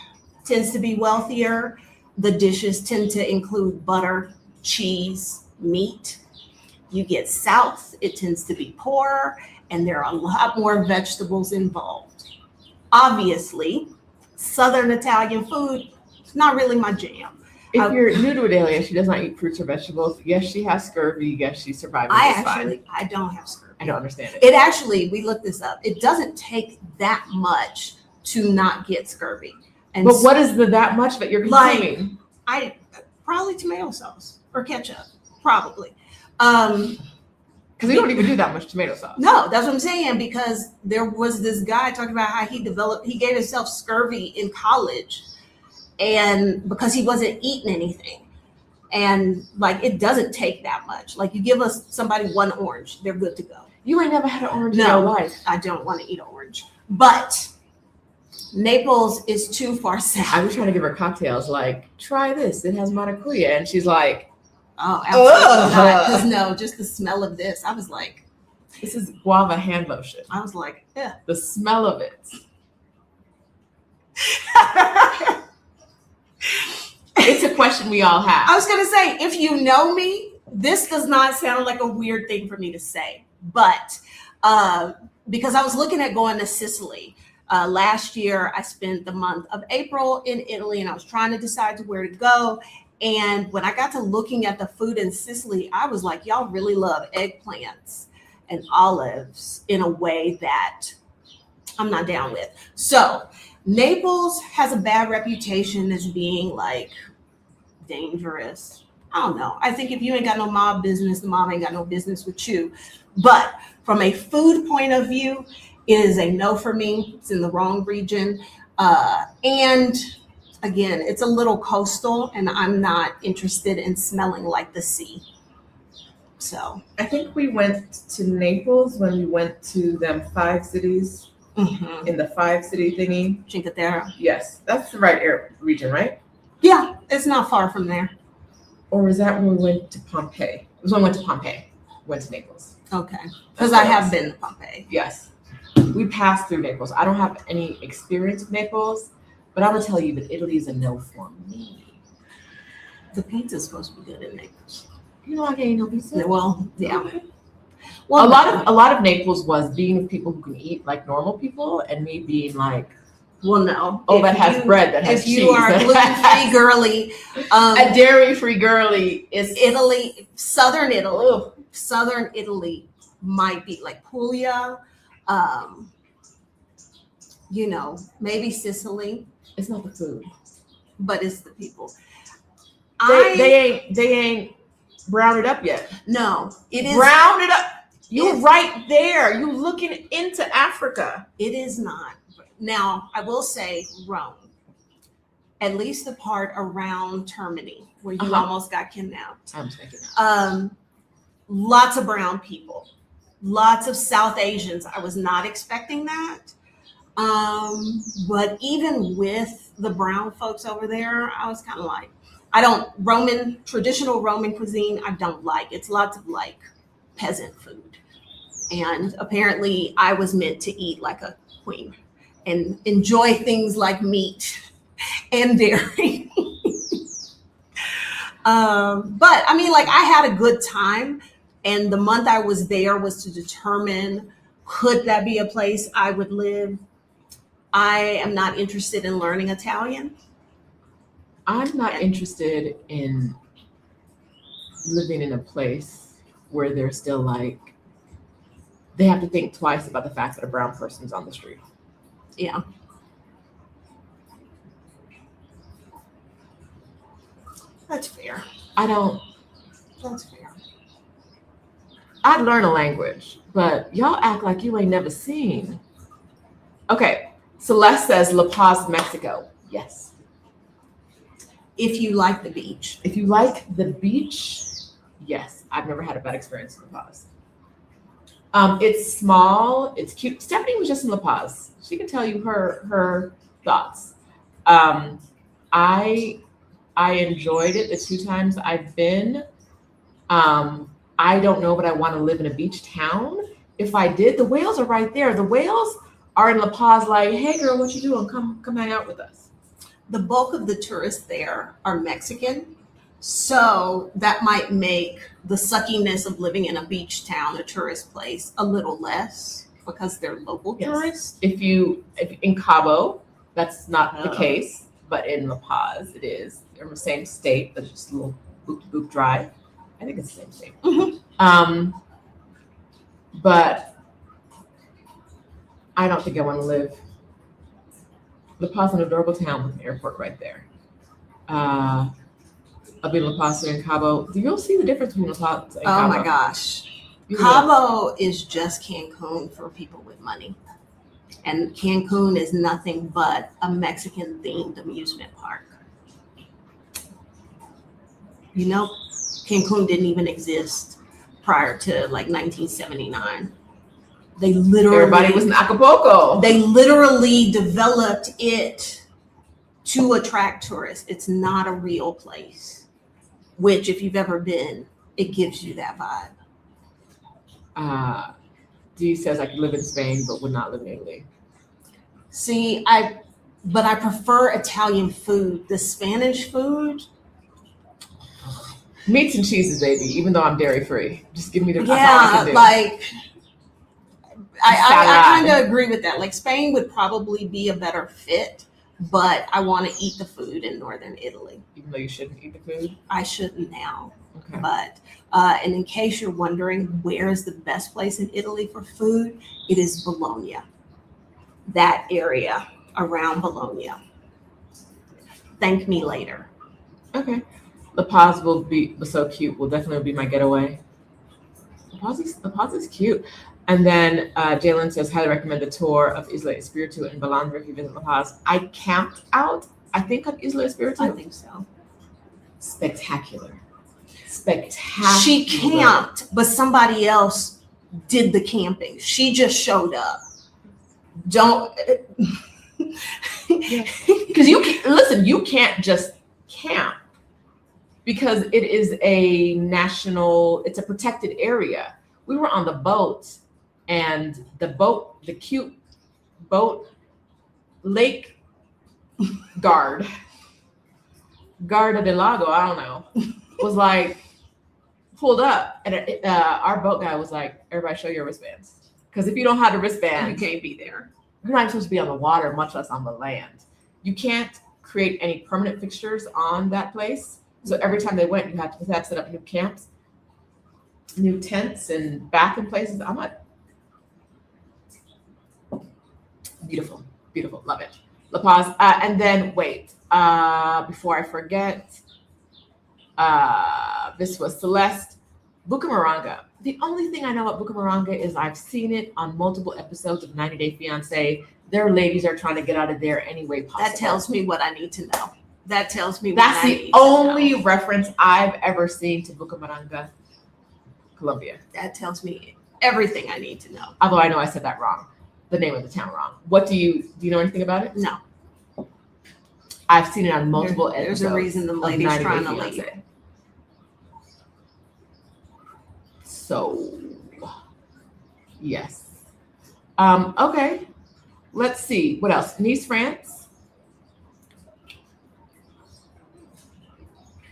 tends to be wealthier. The dishes tend to include butter, cheese, meat. You get south, it tends to be poorer, and there are a lot more vegetables involved. Obviously, Southern Italian food is not really my jam. If you're new to Italia, she does not eat fruits or vegetables. Yes, she has scurvy. Yes, she's surviving. I don't have scurvy. I don't understand it. It actually, we looked this up. It doesn't take that much to not get scurvy. But what is that much that you're consuming? Probably tomato sauce or ketchup, probably. Because we don't even do that much tomato sauce. No, that's what I'm saying, because there was this guy talking about how he gave himself scurvy in college, and because he wasn't eating anything. And it doesn't take that much. You give somebody one orange, they're good to go. You ain't never had an orange in your life. I don't want to eat orange. But Naples is too far south. I was trying to give her cocktails, try this. It has maracuja. And she's like, oh, absolutely not. Because no, just the smell of this. I was like, this is guava hand lotion. I was like, yeah. The smell of it. It's a question we all have. I was going to say, if you know me, this does not sound like a weird thing for me to say. But because I was looking at going to Sicily. Last year, I spent the month of April in Italy, and I was trying to decide where to go. And when I got to looking at the food in Sicily, I was like, y'all really love eggplants and olives in a way that I'm not down with. So Naples has a bad reputation as being dangerous. I don't know. I think if you ain't got no mob business, the mob ain't got no business with you. But from a food point of view, it is a no for me. It's in the wrong region. And again, it's a little coastal, and I'm not interested in smelling like the sea. So I think we went to Naples when we went to them 5 cities in the 5-city thingy. Cinque Terre. Yes, that's the right region, right? Yeah, it's not far from there. Or was that when we went to Pompeii? It was when we went to Pompeii. Went to Naples. Okay, because I have been to Pompeii. Yes. We passed through Naples. I don't have any experience with Naples, but I'm going to tell you that Italy is a no for me. The pizza's supposed to be good in Naples. You know I can't eat no pizza? Well, yeah. Okay. Well, a lot of Naples was being with people who can eat like normal people, and me being like, well, no. That has bread, that has cheese. If you are a gluten-free girly, a dairy-free girly is Italy, Southern Italy. Ugh. Southern Italy might be like Puglia, maybe Sicily. It's not the food, but it's the people. They ain't browned it up yet. No, it is browned it up. You're right there. You looking into Africa. It is not. Now, I will say Rome, at least the part around Termini, where you almost got kidnapped. I'm checking out. Lots of brown people, lots of South Asians. I was not expecting that. But even with the brown folks over there, I was kind of like, traditional Roman cuisine, I don't like. It's lots of like peasant food. And apparently I was meant to eat like a queen and enjoy things like meat and dairy. But I mean, like, I had a good time, and the month I was there was to determine, could that be a place I would live? I am not interested in learning Italian. I'm not interested in living in a place where they're still like, they have to think twice about the fact that a brown person's on the street. Yeah. That's fair. That's fair. I'd learn a language, but y'all act like you ain't never seen. Okay. Celeste says La Paz, Mexico. Yes. If you like the beach. If you like the beach, yes. I've never had a bad experience in La Paz. It's small. It's cute. Stephanie was just in La Paz. She can tell you her thoughts. I enjoyed it the 2 times I've been. I don't know, but I want to live in a beach town. If I did, the whales are right there. The whales are in La Paz, like, hey girl, what you doing? Come hang out with us. The bulk of the tourists there are Mexican, so that might make the suckiness of living in a beach town, a tourist place, a little less because they're local tourists. If in Cabo, that's not the case, but in La Paz it is. They're in the same state, but just a little boop drive. I think it's the same state. Mm-hmm. But I don't think I want to live. La Paz is an adorable town with an airport right there. I'll be in La Paz and Cabo. Do you see the difference between La Paz and Cabo? Oh my gosh. Cabo is just Cancun for people with money. And Cancun is nothing but a Mexican themed amusement park. You know, Cancun didn't even exist prior to like 1979. Everybody was in Acapulco. They literally developed it to attract tourists. It's not a real place, which if you've ever been, it gives you that vibe. Dee says I could live in Spain, but would not live in Italy. See, I prefer Italian food. The Spanish food. Meats and cheeses, baby, even though I'm dairy free. Just give me the I kind of agree with that. Like, Spain would probably be a better fit, but I want to eat the food in northern Italy. Even though you shouldn't eat the food? I shouldn't now. Okay. But and in case you're wondering where is the best place in Italy for food, it is Bologna. That area around Bologna. Thank me later. Okay. La Paz will be so cute. Will definitely be my getaway. La Paz is cute. And then Jalen says, highly recommend the tour of Isla Espiritu in Balandra if you visit La Paz. I camped out, I think, on Isla Espiritu. I think so. Spectacular. She camped, but somebody else did the camping. She just showed up. Don't. Because you can't just camp because it is it's a protected area. We were on the boat, and the cute boat lake Guarda del Lago, I don't know, was like pulled up, and our boat guy was like, everybody show your wristbands. Because if you don't have the wristband, you can't be there. You're not supposed to be on the water, much less on the land. You can't create any permanent fixtures on that place. So every time they went, you had to set up new camps, new tents, and bathing places. I'm like, beautiful, beautiful, love it. La Paz, and then wait, before I forget, this was Celeste. Bucaramanga. The only thing I know about Bucaramanga is I've seen it on multiple episodes of 90 Day Fiancé. Their ladies are trying to get out of there any way possible. That tells me what I need to know. That tells me That's what I the need to only know. reference I've ever seen to Bucaramanga, Colombia. That tells me everything I need to know. Although I know I said that wrong, the name of the town wrong. What do you know anything about it? No. I've seen it on multiple There's episodes. a reason the lady's 90 Day trying to Fiancé. leave. So, yes. Okay. Let's see. What else? Nice, France.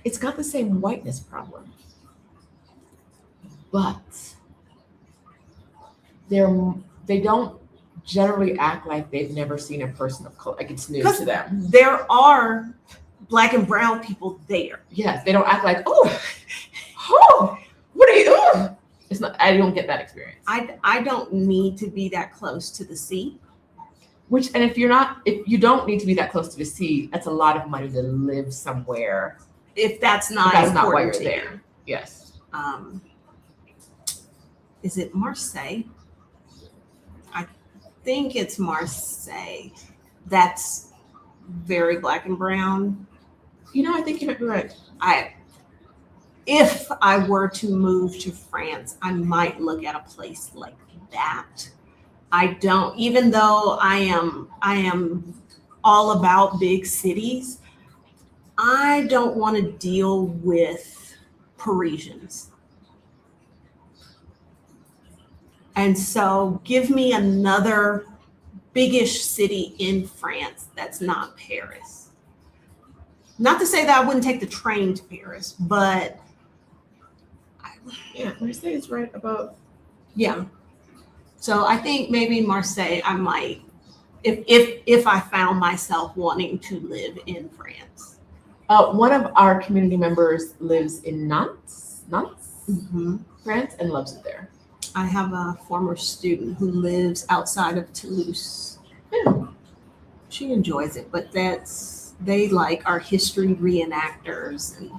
It's got the same whiteness problem. But they don't generally act like they've never seen a person of color. Like it's new to them. There are Black and brown people there. Yes, they don't act like, oh, what are you doing? It's not. I don't get that experience. I don't need to be that close to the sea. And if you don't need to be that close to the sea, that's a lot of money to live somewhere. If that's not why you're to there. you. Yes. Is it Marseille? I think it's Marseille. That's very Black and brown. I think you might be right. If I were to move to France, I might look at a place like that. I don't, even though I am all about big cities, I don't want to deal with Parisians. And so give me another biggish city in France that's not Paris. Not to say that I wouldn't take the train to Paris, but yeah, Marseille is right about. Yeah. So I think maybe Marseille, I might, if I found myself wanting to live in France. One of our community members lives in Nantes, Mm-hmm. France, and loves it there. I have a former student who lives outside of Toulouse. Yeah. She enjoys it, but they like are history reenactors and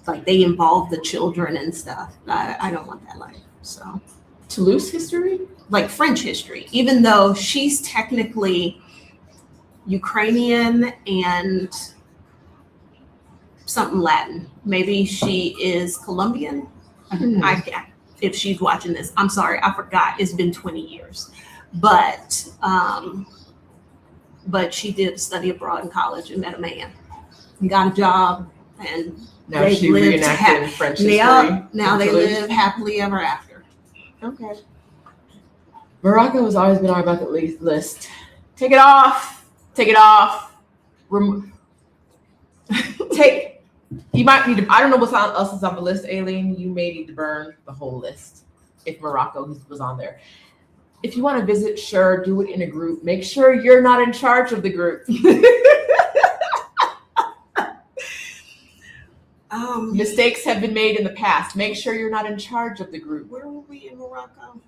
like they involve the children and stuff. I don't want that life. So Toulouse history? Like French history, even though she's technically Ukrainian and something Latin. Maybe she is Colombian. If she's watching this, I'm sorry, I forgot. It's been 20 years. But she did study abroad in college and met a man and got a job, and now she reenacted French history. Now they live happily ever after. Okay. Morocco has always been on our bucket list. Take it off. You might need to. I don't know what else is on the list, Aileen. You may need to burn the whole list if Morocco was on there. If you want to visit, sure, do it in a group. Make sure you're not in charge of the group. Mistakes have been made in the past. Make sure you're not in charge of the group. Where were we in Morocco?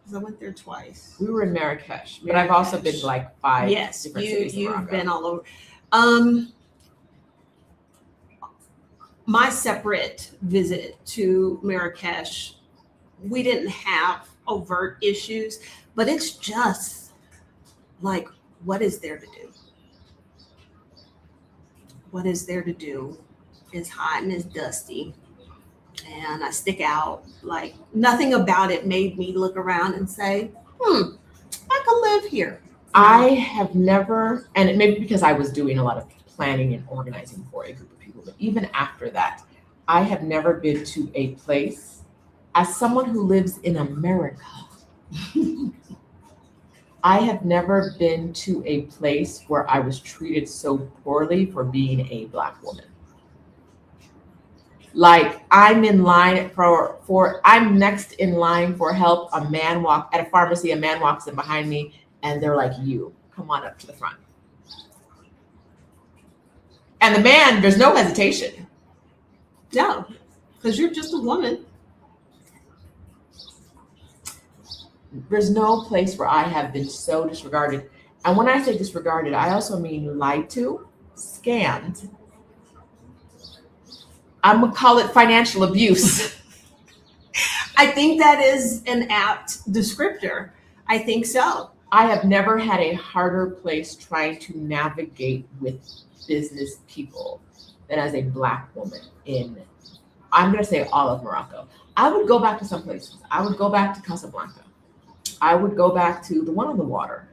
Because I went there twice. We were in Marrakesh, but I've also been to like 5 different cities in Morocco. You've been all over. My separate visit to Marrakesh, we didn't have overt issues, but it's just like, what is there to do? What is there to do? It's hot and it's dusty, and I stick out. Like nothing about it made me look around and say, I could live here. I have never, and it may be because I was doing a lot of planning and organizing for a group of people, but even after that, I have never been to a place, as someone who lives in America, I have never been to a place where I was treated so poorly for being a Black woman. Like I'm in line I'm next in line for help. At a pharmacy, a man walks in behind me and they're like, you, come on up to the front. And the man, there's no hesitation. No, because you're just a woman. There's no place where I have been so disregarded. And when I say disregarded, I also mean lied to, scammed. I'm gonna call it financial abuse. I think that is an apt descriptor. I think so. I have never had a harder place trying to navigate with business people than as a Black woman in, I'm going to say all of Morocco. I would go back to some places. I would go back to Casablanca. I would go back to the one on the water.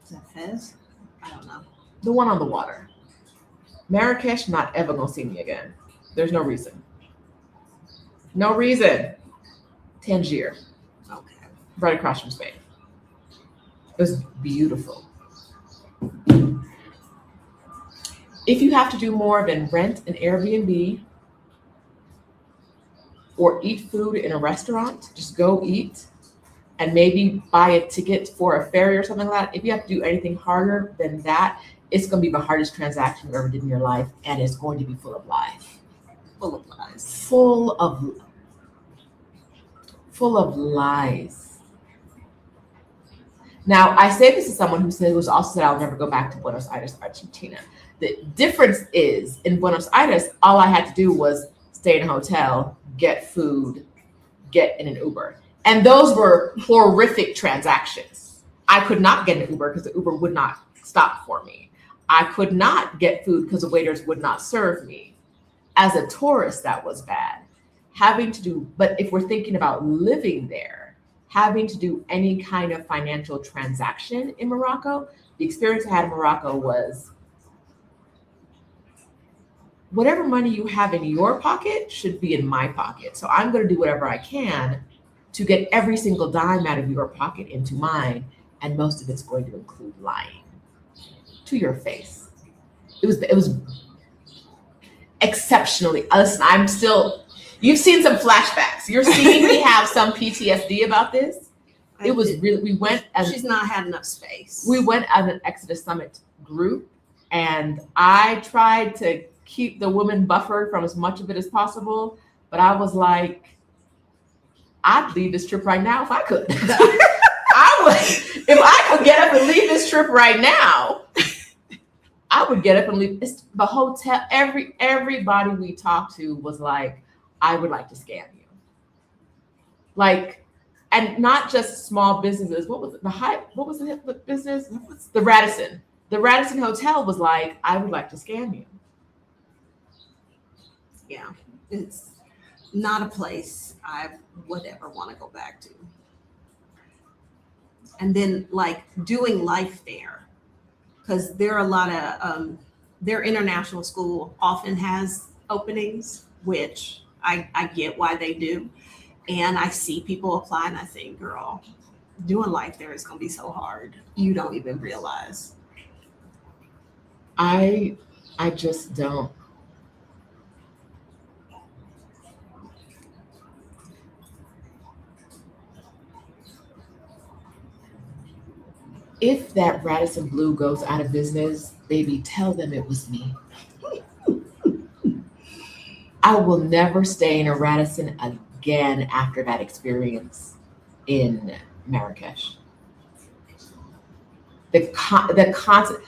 Is that Fez? I don't know. The one on the water. Marrakesh, not ever going to see me again. There's no reason. No reason. Tangier, Okay. right across from Spain. It was beautiful. If you have to do more than rent an Airbnb or eat food in a restaurant, just go eat and maybe buy a ticket for a ferry or something like that. If you have to do anything harder than that, it's going to be the hardest transaction you ever did in your life, and it's going to be full of lies. Full of lies. Full of lies. Now, I say this as someone who also said I'll never go back to Buenos Aires, Argentina. The difference is in Buenos Aires, all I had to do was stay in a hotel, get food, get in an Uber. And those were horrific transactions. I could not get an Uber because the Uber would not stop for me. I could not get food because the waiters would not serve me. As a tourist, that was bad. But if we're thinking about living there, having to do any kind of financial transaction in Morocco, the experience I had in Morocco was whatever money you have in your pocket should be in my pocket. So I'm going to do whatever I can to get every single dime out of your pocket into mine. And most of it's going to include lying to your face. It was exceptionally, listen, you've seen some flashbacks. You're seeing me have some PTSD about this. It was really, she's not had enough space. We went as an ExodUS Summit group, and I tried to keep the women buffered from as much of it as possible. But I was like, I'd leave this trip right now if I could. If I could get up and leave this trip right now, I would get up and leave. The hotel, everybody we talked to was like, I would like to scam you. Like, and not just small businesses. What was the business? The Radisson. The Radisson Hotel was like, I would like to scam you. Yeah, it's not a place I would ever want to go back to. And then like doing life there, because there are a lot of, their international school often has openings, which I get why they do. And I see people apply and I think, girl, doing life there is going to be so hard. You don't even realize. I just don't. If that Radisson Blue goes out of business, baby, tell them it was me. I will never stay in a Radisson again after that experience in Marrakesh.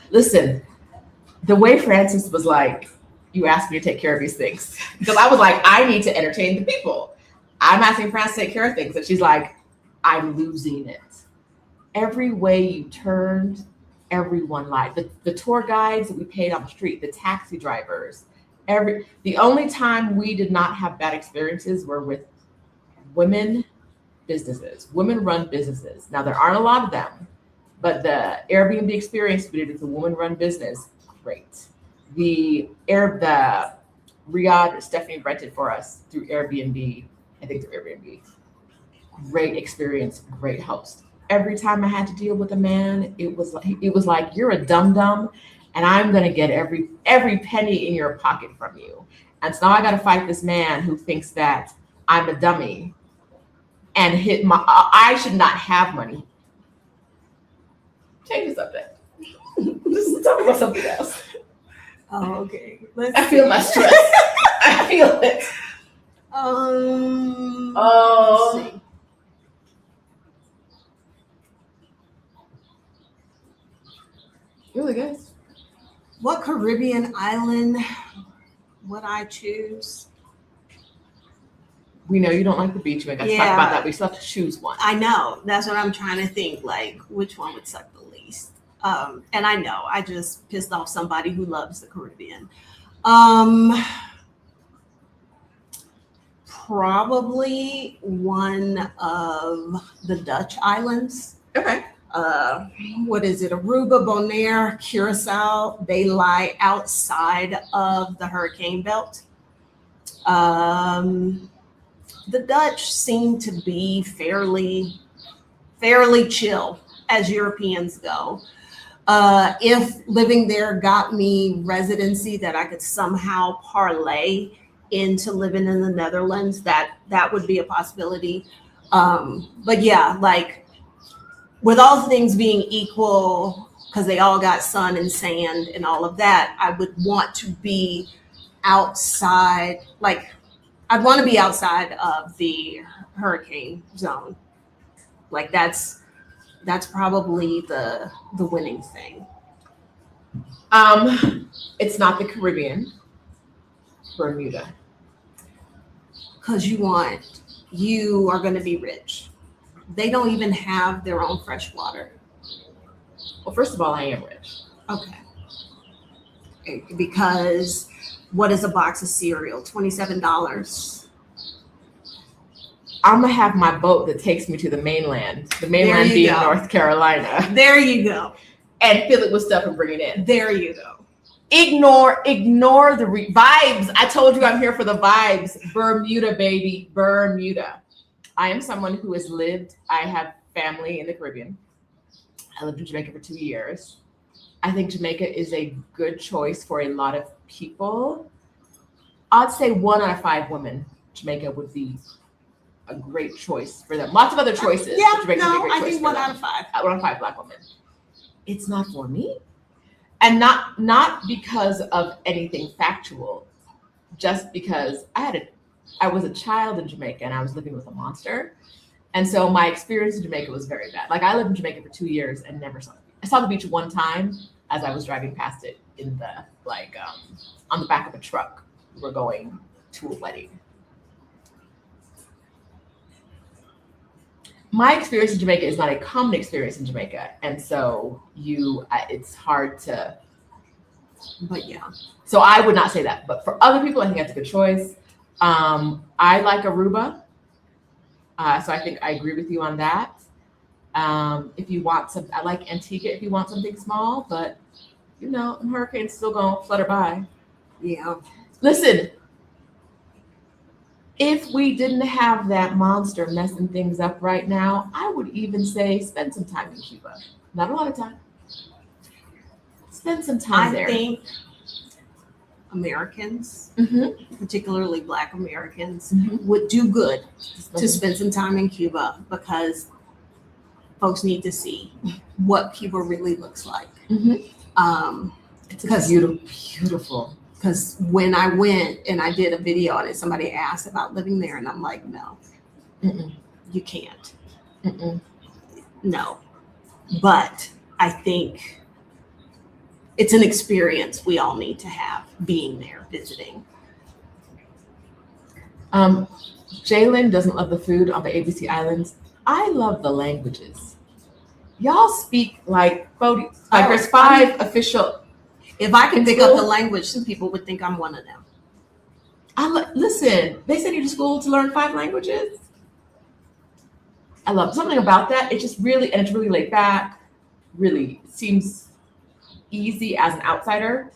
Listen, the way Frances was like, you asked me to take care of these things. Because I was like, I need to entertain the people. I'm asking Frances to take care of things. And she's like, I'm losing it. Every way you turned, everyone lied. The tour guides that we paid on the street, the taxi drivers, the only time we did not have bad experiences were with women run businesses. Now there aren't a lot of them, but the Airbnb experience we did with a woman-run business, great. The Riyadh Stephanie rented for us through Airbnb, I think through Airbnb. Great experience, great host. Every time I had to deal with a man, it was like you're a dum-dum, and I'm gonna get every penny in your pocket from you. And so now I gotta fight this man who thinks that I'm a dummy, and I should not have money. Change the subject. Just talk about something else. Oh, okay. I feel my stress. I feel it. Let's see. Really good. What Caribbean island would I choose? We know you don't like the beach. We got to talk Yeah. about that. We still have to choose one. I know. That's what I'm trying to think. Like, which one would suck the least? And I know I just pissed off somebody who loves the Caribbean. Probably one of the Dutch islands. Okay. What is it? Aruba, Bonaire, Curacao. They lie outside of the hurricane belt. The Dutch seem to be fairly chill as Europeans go. If living there got me residency that I could somehow parlay into living in the Netherlands, that would be a possibility. But yeah, like with all things being equal, because they all got sun and sand and all of that, I would want to be outside. Like I'd want to be outside of the hurricane zone. Like that's probably the winning thing. It's not the Caribbean. Bermuda. Because you are going to be rich. They don't even have their own fresh water. Well, first of all, I am rich. Okay. Because what is a box of cereal? $27. I'm gonna have my boat that takes me to the mainland. The mainland you being go. North Carolina, There you go. and fill it with stuff and bring it in. There you go. Ignore the vibes. I told you I'm here for the vibes. Bermuda, baby, Bermuda. I am someone who has lived. I have family in the Caribbean. I lived in Jamaica for 2 years. I think Jamaica is a good choice for a lot of people. I'd say 1 out of 5 women, Jamaica would be a great choice for them. Lots of other choices. Yeah, but Jamaica would be a great I choice think for 1 them. out of 5. 1 out of 5 Black women. It's not for me. And not because of anything factual, just because I was a child in Jamaica and I was living with a monster. And so my experience in Jamaica was very bad. Like I lived in Jamaica for 2 years and never saw the beach. I saw the beach one time as I was driving past it in the on the back of a truck. We were going to a wedding. My experience in Jamaica is not a common experience in Jamaica. And so it's hard to, But yeah. so I would not say that. But for other people, I think that's a good choice. I like Aruba. So I think I agree with you on that. If you want I like Antigua if you want something small, but hurricane's still gonna flutter by. Yeah. Listen, if we didn't have that monster messing things up right now, I would even say spend some time in Cuba. Not a lot of time. Spend some time there. I think Americans, particularly Black Americans, would do good to spend some time in Cuba because folks need to see what Cuba really looks like. It's beautiful. Because when I went and I did a video on it, somebody asked about living there, and I'm like, no, you can't. No. But I think it's an experience we all need to have being there, visiting. Jalen doesn't love the food on the ABC Islands. I love the languages. Y'all speak like there's 5 official. If I could pick up the language, some people would think I'm one of them. Listen, they send you to school to learn 5 languages. I love something about that. It's just really, and it's really laid back. Really seems easy as an outsider.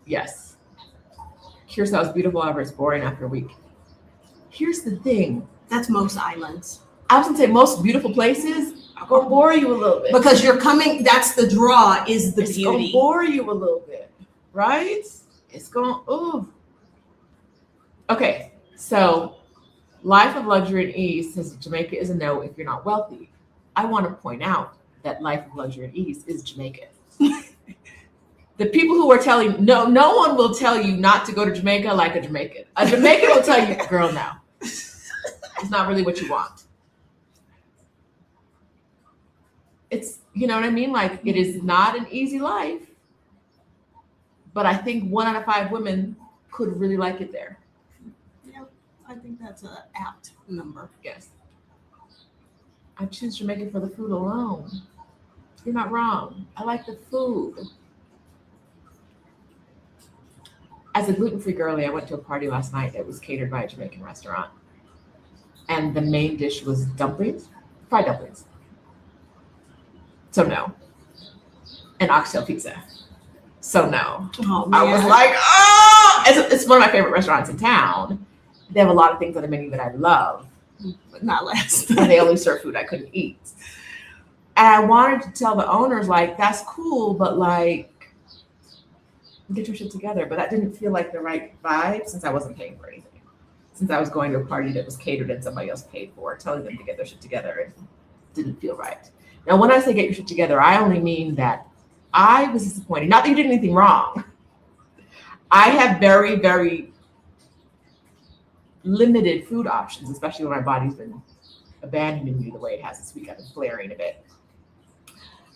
Yes. Curacao is beautiful, however, it's boring after a week. Here's the thing. That's most islands. I was gonna say most beautiful places are gonna bore you a little bit. Because you're coming, that's the draw, is the it's beauty. It's gonna bore you a little bit, right? It's gonna, ooh. Okay, so Life of Luxury and Ease says Jamaica is a no if you're not wealthy. I want to point out that Life of Luxury and Ease is Jamaica. The people who are telling, no one will tell you not to go to Jamaica like a Jamaican. A Jamaican will tell you, girl, no. It's not really what you want. It's, you know what I mean? Like, it is not an easy life, but I think 1 out of 5 women could really like it there. Yeah. I think that's an apt number. Yes. I choose Jamaica for the food alone. You're not wrong. I like the food. As a gluten-free girly, I went to a party last night that was catered by a Jamaican restaurant. And the main dish was dumplings, fried dumplings. So no. And oxtail pizza. So no. Oh, I was man. like, oh! It's one of my favorite restaurants in town. They have a lot of things on the menu that I love. But not last. And they only serve food I couldn't eat. And I wanted to tell the owners, like, that's cool, but like, get your shit together. But that didn't feel like the right vibe since I wasn't paying for anything. Since I was going to a party that was catered and somebody else paid for, telling them to get their shit together, it didn't feel right. Now, when I say get your shit together, I only mean that I was disappointed. Not that you did anything wrong. I have very, very limited food options, especially when my body's been abandoning me the way it has this week. I've been flaring a bit.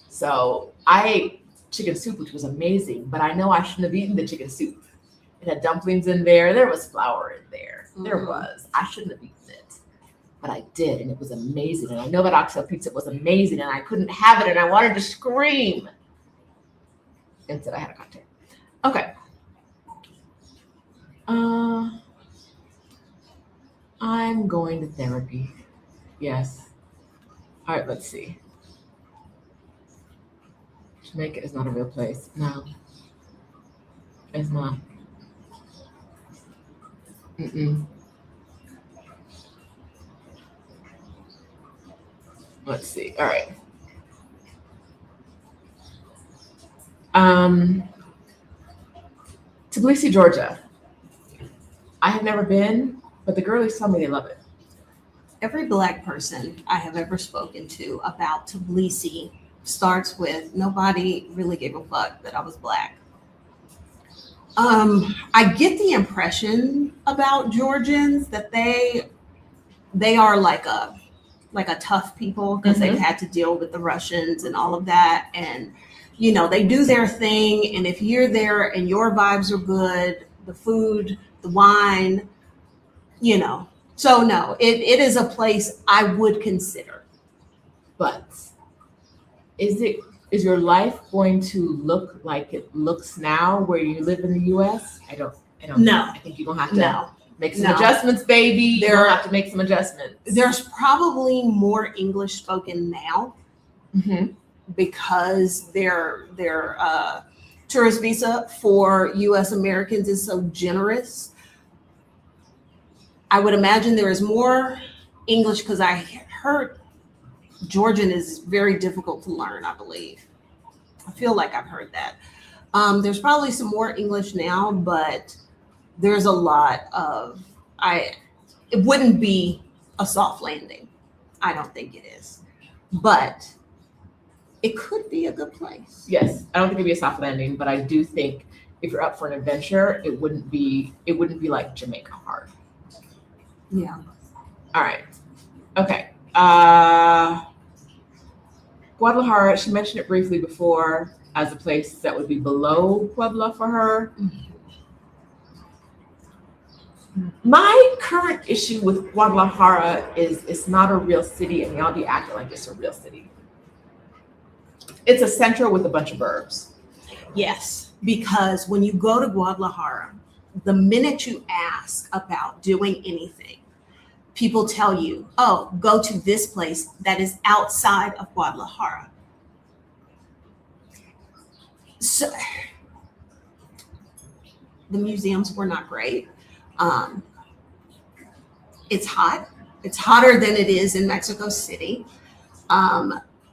So I ate chicken soup, which was amazing, but I know I shouldn't have eaten the chicken soup. It had dumplings in there. There was flour in there. There was. I shouldn't have eaten it, but I did, and it was amazing. And I know that oxtail pizza was amazing, and I couldn't have it, and I wanted to scream. Instead, I had a cocktail. Okay. I'm going to therapy. Yes. All right, let's see. Jamaica is not a real place. No. It's not. Mm-mm. Let's see. All right. Tbilisi, Georgia. I have never been, but the girlies tell me they love it. Every Black person I have ever spoken to about Tbilisi starts with nobody really gave a fuck that I was Black. I get the impression about Georgians that they are like a tough people because they've had to deal with the Russians and all of that, and you know they do their thing. And if you're there and your vibes are good, the food, the wine, you know. So no, it is a place I would consider. But is your life going to look like it looks now where you live in the US? I don't No. I think you're gonna have to make some No. adjustments, baby. You're gonna have to make some adjustments. There's probably more English spoken now because their tourist visa for US Americans is so generous. I would imagine there is more English because I heard Georgian is very difficult to learn, I believe. I feel like I've heard that. There's probably some more English now, but there's a lot of, it wouldn't be a soft landing. I don't think it is. But it could be a good place. Yes, I don't think it'd be a soft landing, but I do think if you're up for an adventure, it wouldn't be like Jamaica hard. Yeah. All right. Okay. Guadalajara, she mentioned it briefly before as a place that would be below Puebla for her. My current issue with Guadalajara is it's not a real city, and y'all be acting like it's a real city. It's a center with a bunch of burbs. Yes, because when you go to Guadalajara, the minute you ask about doing anything, people tell you, oh, go to this place that is outside of Guadalajara. So the museums were not great. It's hot. It's hotter than it is in Mexico City.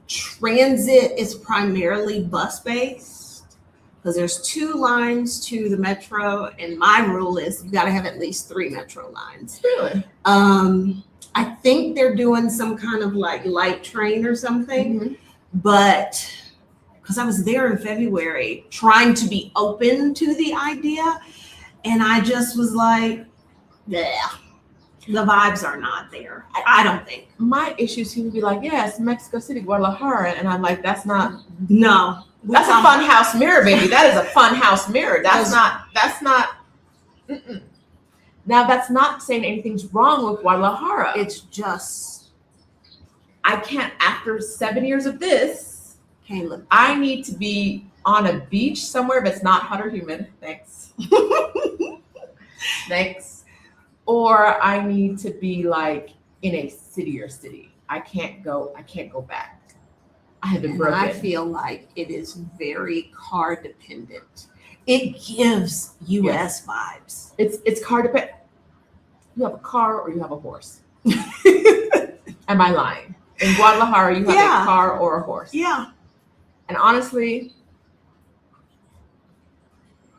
Transit is primarily bus-based because there's 2 lines to the metro, and my rule is you got to have at least 3 metro lines. Really? I think they're doing some kind of like light train or something, but because I was there in February trying to be open to the idea, and I just was like, yeah, the vibes are not there. I don't think. My issue seems to be like, yes, Mexico City, Guadalajara, and I'm like, that's not. No. That's a fun house mirror, baby. That is a fun house mirror. That's not. Mm-mm. Now, that's not saying anything's wrong with Guadalajara. It's just I can't, after 7 years of this, can't look. I need to be on a beach somewhere that's not hot or humid. Thanks. Thanks. Or I need to be like in a city. I can't go back. I have been And broken. I feel like it is very car dependent. It gives US vibes. It's car dependent. You have a car or you have a horse. Am I lying? In Guadalajara, you have a car or a horse. Yeah. And honestly,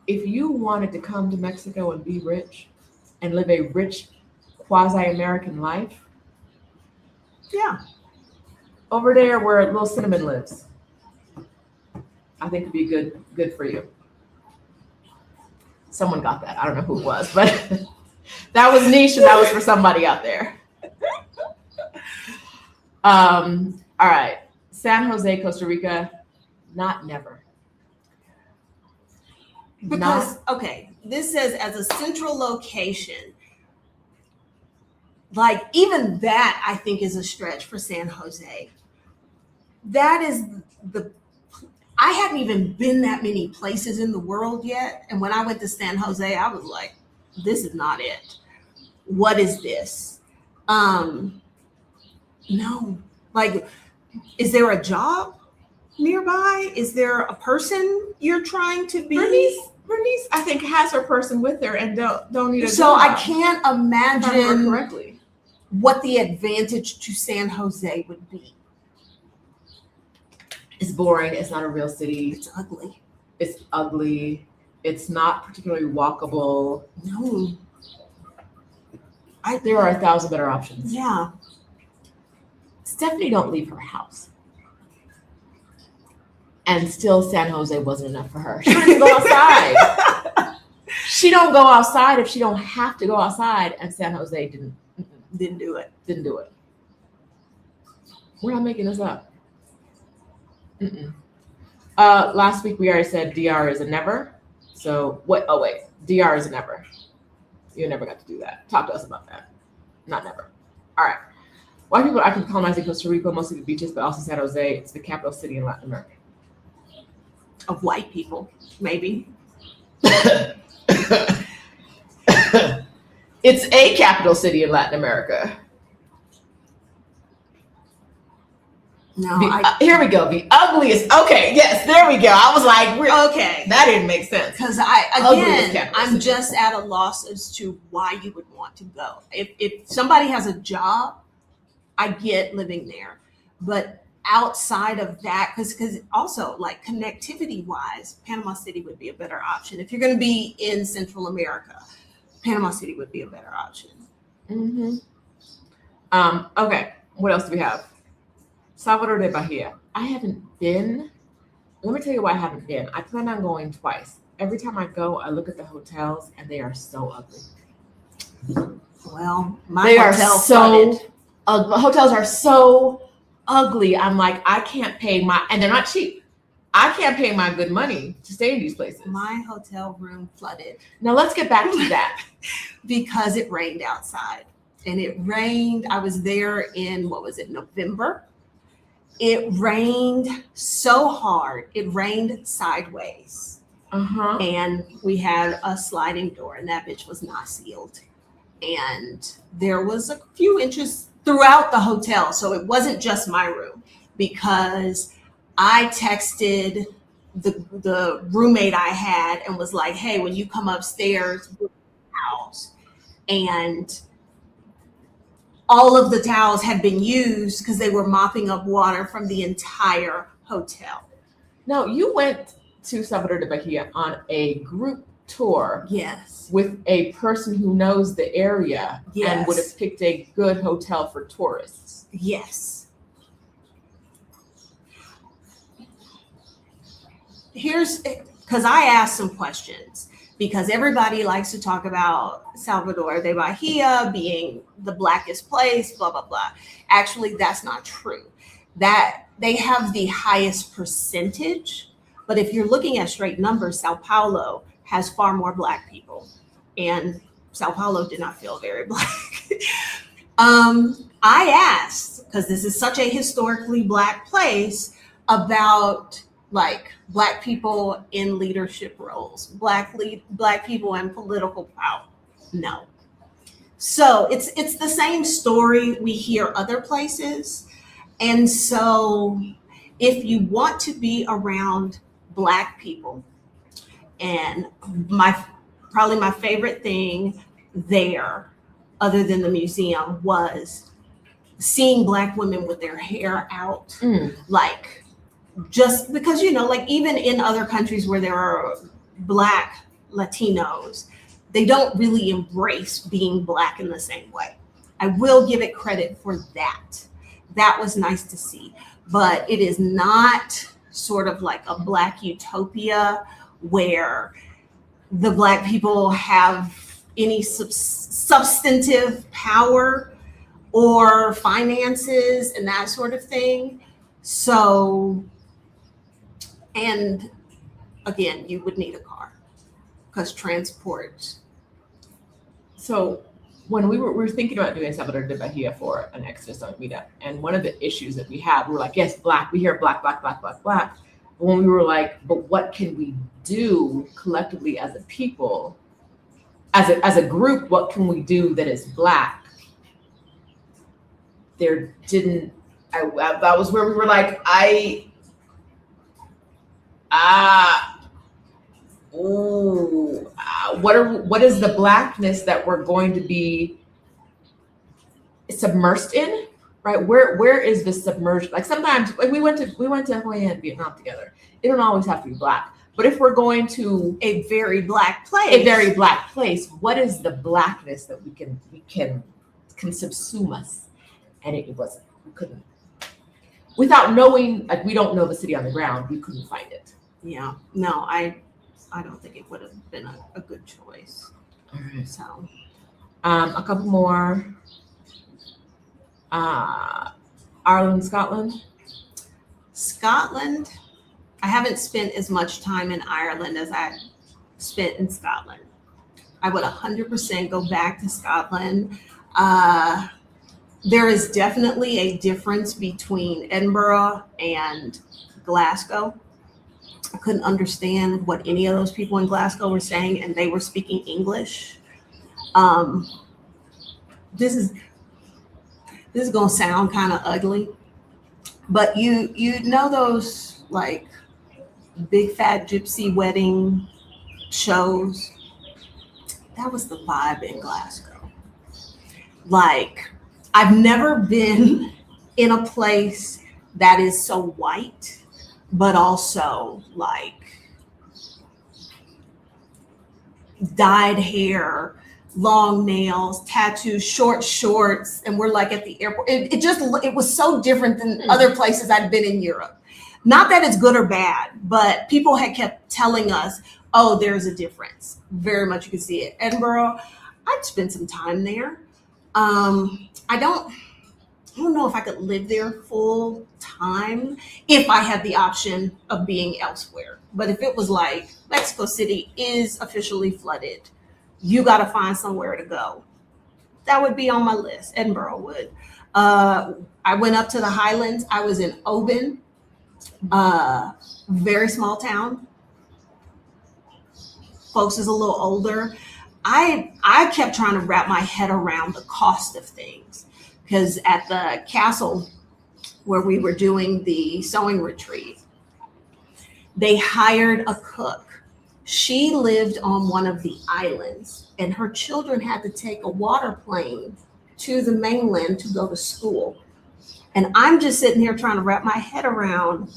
if you wanted to come to Mexico and be rich and live a rich quasi-American life, yeah, over there where Little Cinnamon lives, I think it'd be good for you. Someone got that. I don't know who it was, but that was niche and that was for somebody out there. All right. San Jose, Costa Rica, never. Because, okay, this says as a central location, like even that I think is a stretch for San Jose. That is I haven't even been that many places in the world yet. And when I went to San Jose, I was like, this is not it. What is this? No, like, is there a job nearby? Is there a person you're trying to be? Bernice, I think, has her person with her and don't need a So job. I can't imagine correctly what the advantage to San Jose would be. It's boring. It's not a real city. It's ugly. It's ugly. It's not particularly walkable. No. There are 1,000 better options. Yeah. Stephanie don't leave her house. And still San Jose wasn't enough for her. She doesn't go outside. She don't go outside if she don't have to go outside. And San Jose didn't do it. Didn't do it. We're not making this up. Last week we already said DR is a never. So what? Oh wait, DR is a never. You never got to do that. Talk to us about that. Not never. All right. White people are colonizing Costa Rica, mostly the beaches, but also San Jose. It's the capital city in Latin America. Of white people, maybe. It's a capital city in Latin America. No, here we go. The ugliest. Okay, yes, there we go. I was like, okay, that didn't make sense. Because I'm just at a loss as to why you would want to go. If somebody has a job, I get living there, but outside of that, because also like connectivity wise, Panama City would be a better option. If you're going to be in Central America, Panama City would be a better option. Okay, what else do we have? Salvador de Bahia. I haven't been. Let me tell you why I haven't been. I plan on going twice. Every time I go, I look at the hotels and they are so ugly. Well, my hotels are so ugly. I'm like, I can't pay and they're not cheap. I can't pay my good money to stay in these places. My hotel room flooded. Now let's get back to that. Because it rained outside. And it rained. I was there in, November? It rained so hard. It rained sideways. And we had a sliding door and that bitch was not sealed. And there was a few inches throughout the hotel. So it wasn't just my room, because I texted the roommate I had and was like, hey, when you come upstairs, book the house. And all of the towels had been used because they were mopping up water from the entire hotel. No, you went to Salvador de Bahia on a group tour. Yes. With a person who knows the area. Yes. And would have picked a good hotel for tourists. Yes. Because I asked some questions. Because everybody likes to talk about Salvador de Bahia being the blackest place, blah, blah, blah. Actually, that's not true. That they have the highest percentage, but if you're looking at straight numbers, Sao Paulo has far more black people. And Sao Paulo did not feel very Black. I asked, because this is such a historically Black place, about like Black people in leadership roles, Black people in political power. No. So it's the same story we hear other places. And so if you want to be around Black people, and probably my favorite thing there, other than the museum, was seeing Black women with their hair out. Like, just because, like even in other countries where there are Black Latinos, they don't really embrace being Black in the same way. I will give it credit for that. That was nice to see. But it is not sort of like a Black utopia where the Black people have any substantive power or finances and that sort of thing. So, and again, you would need a car because transport. So when we were thinking about doing Salvador de Bahia for an ExodUS Summit meetup, and one of the issues that we have, we were like, yes, Black, we hear Black, Black, Black, Black, Black. But when we were like, but what can we do collectively as a people, as a group, what can we do that is Black? That was where we were like, what is the Blackness that we're going to be submersed in, right? Where is the submerged? Like sometimes, like we went to Hawaii and Vietnam together. It don't always have to be Black, but if we're going to a very Black place, what is the Blackness that we can subsume us? And it wasn't. We couldn't. Without knowing, like we don't know the city on the ground, we couldn't find it. Yeah. No, I don't think it would have been a good choice. All right. So, a couple more. Ireland, Scotland. I haven't spent as much time in Ireland as I spent in Scotland. I would 100% go back to Scotland. There is definitely a difference between Edinburgh and Glasgow. I couldn't understand what any of those people in Glasgow were saying, and they were speaking English. This is gonna sound kind of ugly, but you know those like big fat gypsy wedding shows? That was the vibe in Glasgow. Like, I've never been in a place that is so white, but also like dyed hair, long nails, tattoos, short shorts, and we're like at the airport. It was so different than other places I'd been in Europe. Not that it's good or bad, but people had kept telling us, oh, there's a difference. Very much you can see it. Edinburgh, I'd spend some time there. I don't know if I could live there full time if I had the option of being elsewhere. But if it was like Mexico City is officially flooded, you got to find somewhere to go, that would be on my list. Edinburgh would. I went up to the Highlands. I was in Oban, very small town. Folks is a little older. I kept trying to wrap my head around the cost of things, because at the castle where we were doing the sewing retreat, they hired a cook. She lived on one of the islands, and her children had to take a water plane to the mainland to go to school. And I'm just sitting here trying to wrap my head around,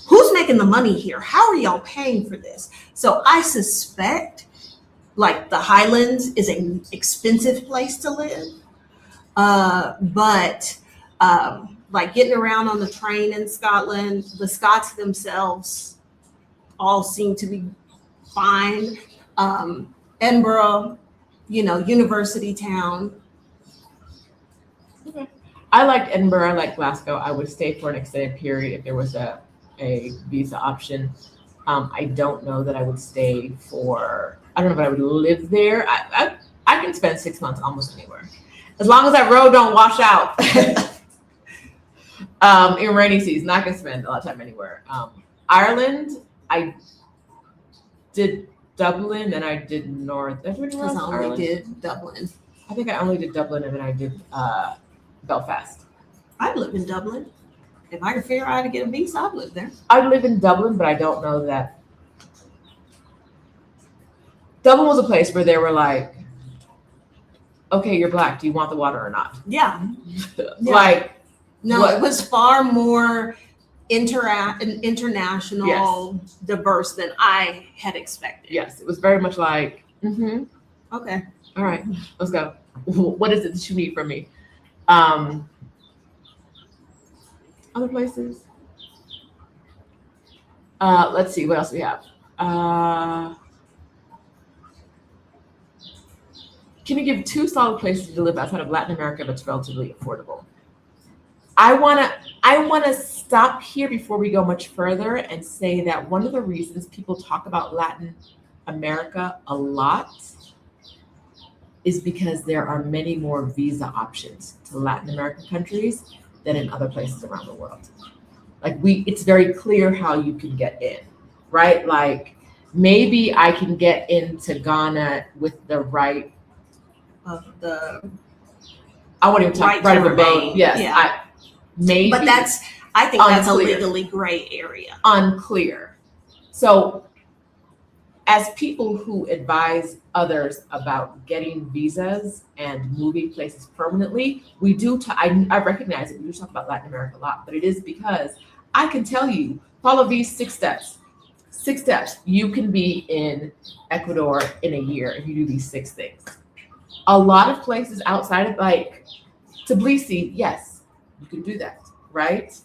who's making the money here? How are y'all paying for this? So I suspect like the Highlands is an expensive place to live. But like getting around on the train in Scotland, the Scots themselves all seem to be fine. Edinburgh, university town. Okay. I liked Edinburgh, I liked Glasgow. I would stay for an extended period if there was a visa option. I don't know that I would stay for I don't know if I would live there. I can spend 6 months almost anywhere, as long as that road don't wash out. In rainy season, I can spend a lot of time anywhere. Ireland, I did Dublin and I did North. Did I do any Because I North only Ireland? did Dublin. I think I only did Dublin and then I did Belfast. I'd live in Dublin. If I could figure out how to get a visa, I'd live there. I live in Dublin, but I don't know that. Dublin was a place where they were like, okay, you're black. Do you want the water or not? Yeah. Like, No, what? it was far more international, diverse than I had expected. Yes, it was very much like, Okay. all right, let's go. What is it that you need from me? Other places? Let's see, what else we have? Can you give 2 solid places to live outside of Latin America that's relatively affordable? I wanna stop here before we go much further and say that one of the reasons people talk about Latin America a lot is because there are many more visa options to Latin American countries than in other places around the world. Like it's very clear how you can get in, right? Like maybe I can get into Ghana with the right Of the I won't even talk right right to of a boat. remain. Yes, Yeah. maybe. But I think that's a Unclear. legally gray area. Unclear. So, as people who advise others about getting visas and moving places permanently, we do. I recognize that we do talk about Latin America a lot, but it is because I can tell you follow these 6 steps. 6 steps. You can be in Ecuador in a year if you do these 6 things. A lot of places outside of like Tbilisi, yes, you can do that, right?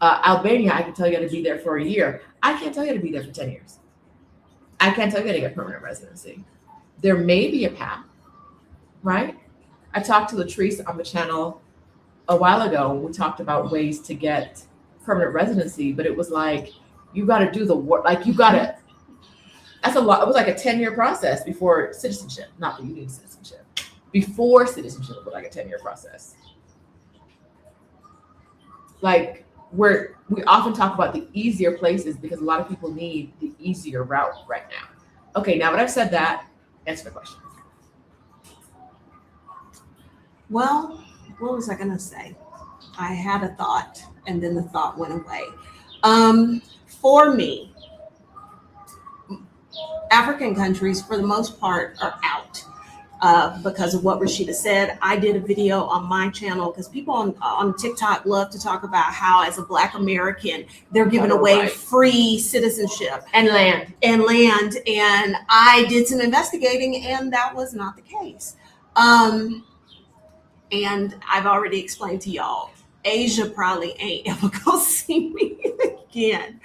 Albania, I can tell you how to be there for a year. I can't tell you how to be there for 10 years. I can't tell you how to get permanent residency. There may be a path, right? I talked to Latrice on the channel a while ago. We talked about ways to get permanent residency, but it was like, you got to do the work. Like you got to, that's a lot. It was like a 10-year process before citizenship. Not that you need citizenship. Before citizenship, it was like a 10-year process. Like we often talk about the easier places because a lot of people need the easier route right now. Okay, now that I've said that, answer the question. Well, what was I going to say? I had a thought and then the thought went away. For me, African countries, for the most part, are out because of what Rashida said. I did a video on my channel because people on TikTok love to talk about how, as a Black American, they're giving away free citizenship and land. And I did some investigating, and that was not the case. And I've already explained to y'all, Asia probably ain't ever gonna see me again.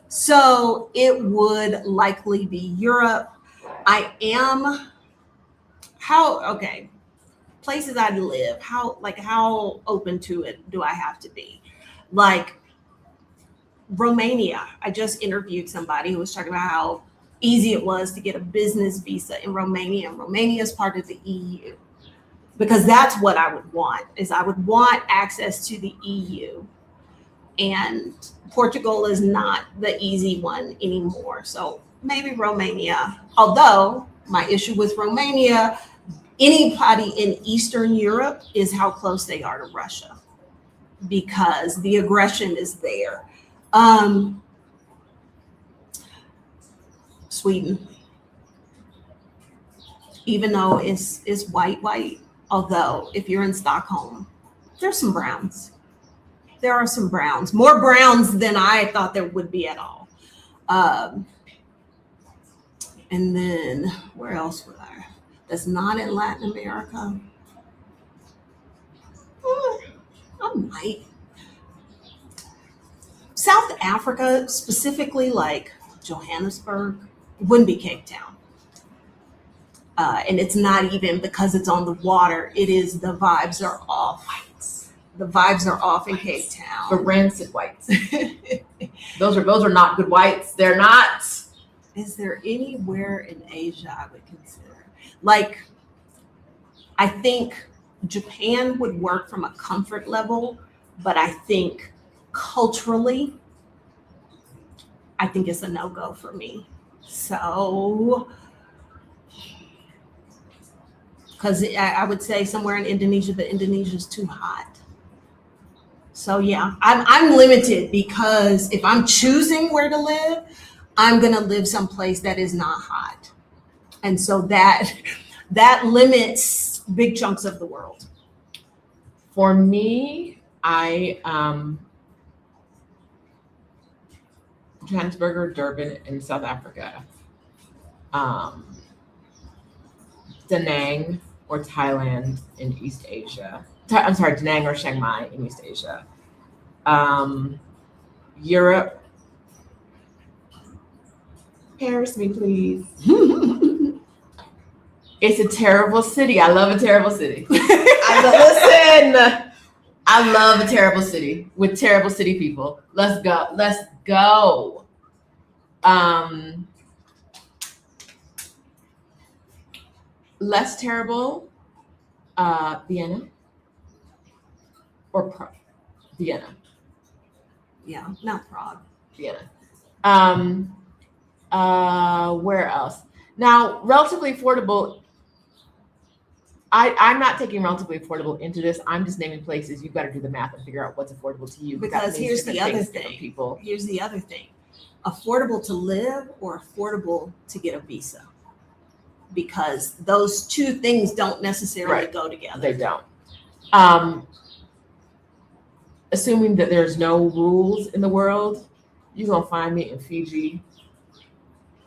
So it would likely be Europe. Places I live, how open to it do I have to be? Like Romania, I just interviewed somebody who was talking about how easy it was to get a business visa in Romania. And Romania is part of the EU. Because that's what I would want, is I would want access to the EU. And Portugal is not the easy one anymore. So maybe Romania. Although my issue with Romania, anybody in Eastern Europe, is how close they are to Russia. Because the aggression is there. Sweden. Even though it's white. Although, if you're in Stockholm, there's some browns. There are some browns. More browns than I thought there would be at all. And then, where else would I? That's not in Latin America. I might. South Africa, specifically like Johannesburg, wouldn't be Cape Town. And it's not even because it's on the water. It is the vibes are off. The vibes are off in Cape Town. The rancid whites. Those are not good whites. They're not. Is there anywhere in Asia I would consider? Like, I think Japan would work from a comfort level, but I think culturally, I think it's a no-go for me. So, because I would say somewhere in Indonesia, but Indonesia is too hot. So yeah, I'm limited because if I'm choosing where to live, I'm gonna live someplace that is not hot, and so that limits big chunks of the world. For me, Johannesburg or Durban in South Africa, um, Da Nang or Thailand in East Asia. I'm sorry, Da Nang or Chiang Mai in East Asia. Europe, Paris, me please. It's a terrible city. I love a terrible city. Listen, I love a terrible city with terrible city people. Let's go. Let's go. Less terrible, Vienna or Prague. Vienna. Yeah, not Prague. Vienna. Where else? Now, relatively affordable. I'm not taking relatively affordable into this. I'm just naming places. You've got to do the math and figure out what's affordable to you. Because here's the other thing. People. Here's the other thing. Affordable to live or affordable to get a visa. Because those two things don't necessarily go together. They don't. Assuming that there's no rules in the world, you're going to find me in Fiji,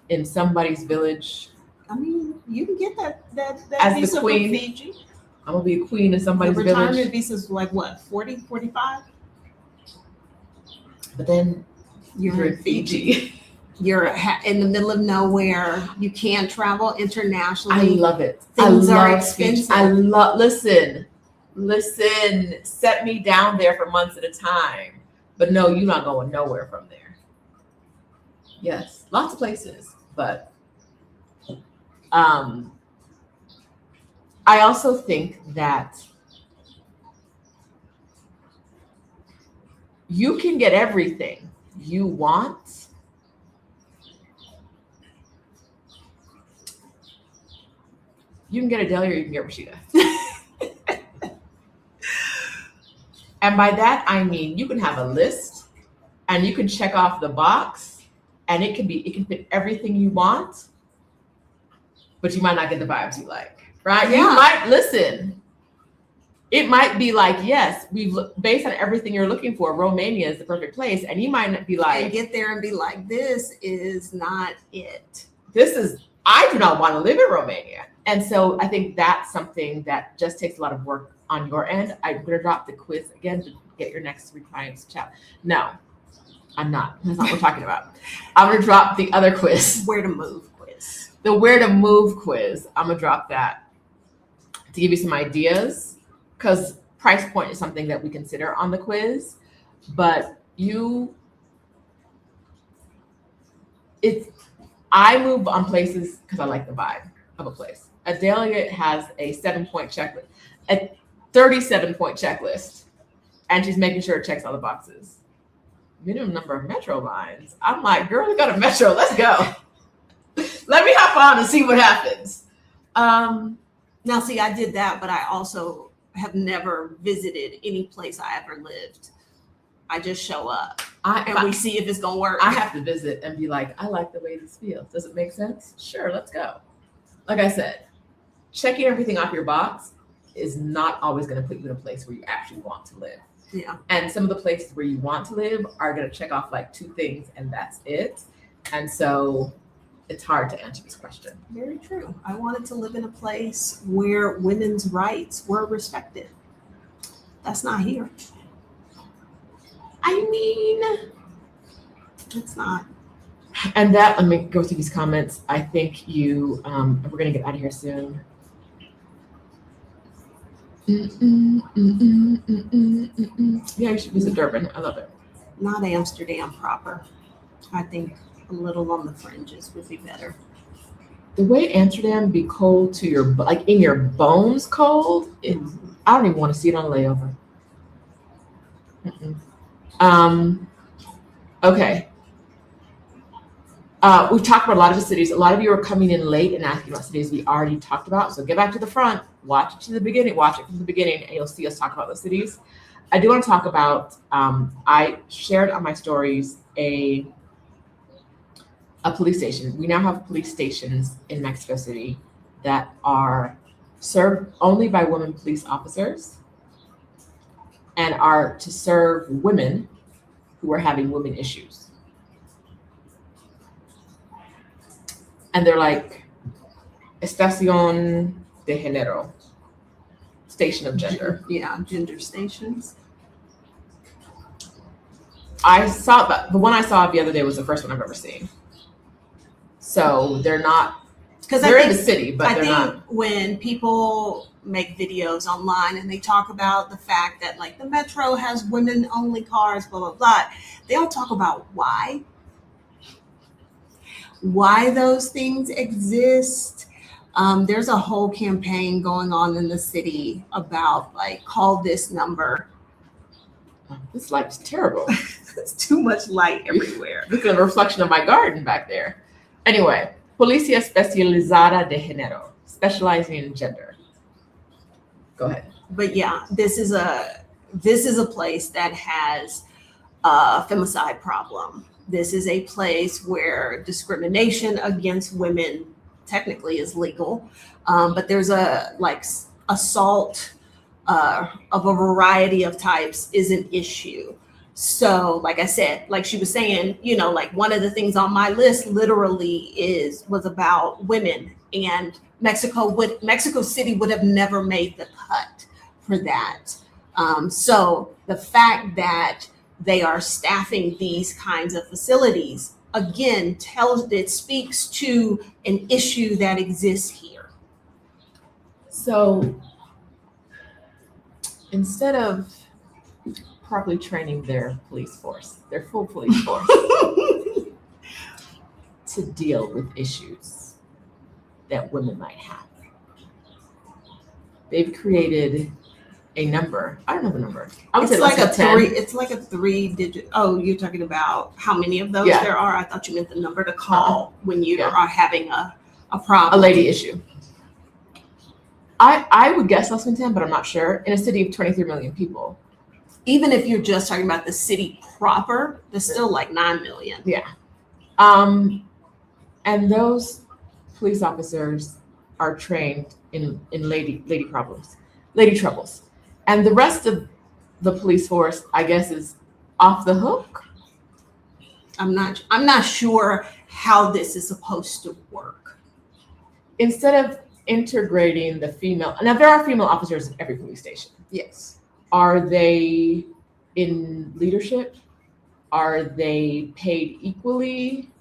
in somebody's village. I mean, you can get that As visa the queen, from Fiji. I'm going to be a queen in somebody's village. The retirement visa is like what, 40, 45? But then you're in Fiji. You're in the middle of nowhere. You can't travel internationally. I love it. Things are expensive. Listen, set me down there for months at a time. But no, you're not going nowhere from there. Yes, lots of places, but I also think that you can get everything you want. You can get a deli or you can get Rashida. And by that, I mean, you can have a list and you can check off the box and it can fit everything you want, but you might not get the vibes you like, right? Yeah. You might listen. It might be like, yes, based on everything you're looking for, Romania is the perfect place. And you might not be like, and get there and be like, this is not it. I do not want to live in Romania. And so I think that's something that just takes a lot of work on your end. I'm going to drop the quiz again to get your next 3 clients to chat. No, I'm not. That's not what we're talking about. I'm going to drop the other quiz. Where to move quiz. The where to move quiz. I'm going to drop that to give you some ideas, because price point is something that we consider on the quiz. But I move on places because I like the vibe of a place. Adelia has a 7-point checklist, a 37-point checklist, and she's making sure it checks all the boxes. Minimum number of metro lines. I'm like, girl, we got a metro. Let's go. Let me hop on and see what happens. Now, see, I did that, but I also have never visited any place I ever lived. I just show up and we see if it's going to work. I have to visit and be like, I like the way this feels. Does it make sense? Sure, let's go. Like I said, checking everything off your box is not always going to put you in a place where you actually want to live. Yeah. And some of the places where you want to live are going to check off like 2 things and that's it. And so it's hard to answer this question. Very true. I wanted to live in a place where women's rights were respected. That's not here. I mean, it's not. And that, let me go through these comments. I think we're going to get out of here soon. Yeah, you should visit Durban. I love it. Not Amsterdam proper. I think A little on the fringes would be better. The way Amsterdam be cold to your like in your bones cold, I don't even want to see it on layover. Mm-mm. Okay. We've talked about a lot of the cities. A lot of you are coming in late and asking about cities we already talked about. So get back to the front, watch it to the beginning, watch it from the beginning, and you'll see us talk about the cities. I do want to talk about, I shared on my stories a police station. We now have police stations in Mexico City that are served only by women police officers and are to serve women who are having women issues. And they're like Estación de Género, station of gender. Yeah, gender stations. I saw the one I saw the other day was the first one I've ever seen. So they're not, because they're in the city, but they're not. I think when people make videos online and they talk about the fact that like the metro has women only cars, blah, blah, blah, they don't talk about why those things exist. There's a whole campaign going on in the city about like, call this number. This light's terrible. It's too much light everywhere. Look at the reflection of my garden back there. Anyway, Policía Especializada de Género, specializing in gender. Go ahead. But yeah, this is a place that has a femicide problem. This is a place where discrimination against women technically is legal, but there's a like assault of a variety of types is an issue. So like I said, like she was saying, you know, like one of the things on my list literally was about women, and Mexico City would have never made the cut for that. So the fact that they are staffing these kinds of facilities, again, it speaks to an issue that exists here. So instead of properly training their police force, their full police force, to deal with issues that women might have, they've created a number. I don't know the number. I would say like a 10. It's like a 3-digit. Oh, you're talking about how many of those there are? I thought you meant the number to call when you are having a problem. A lady issue. I would guess less than 10, but I'm not sure. In a city of 23 million people. Even if you're just talking about the city proper, there's still like 9 million. Yeah. And those police officers are trained in lady problems, lady troubles. And the rest of the police force, I guess, is off the hook. I'm not sure how this is supposed to work. Instead of integrating the female, now there are female officers in every police station. Yes. Are they in leadership? Are they paid equally?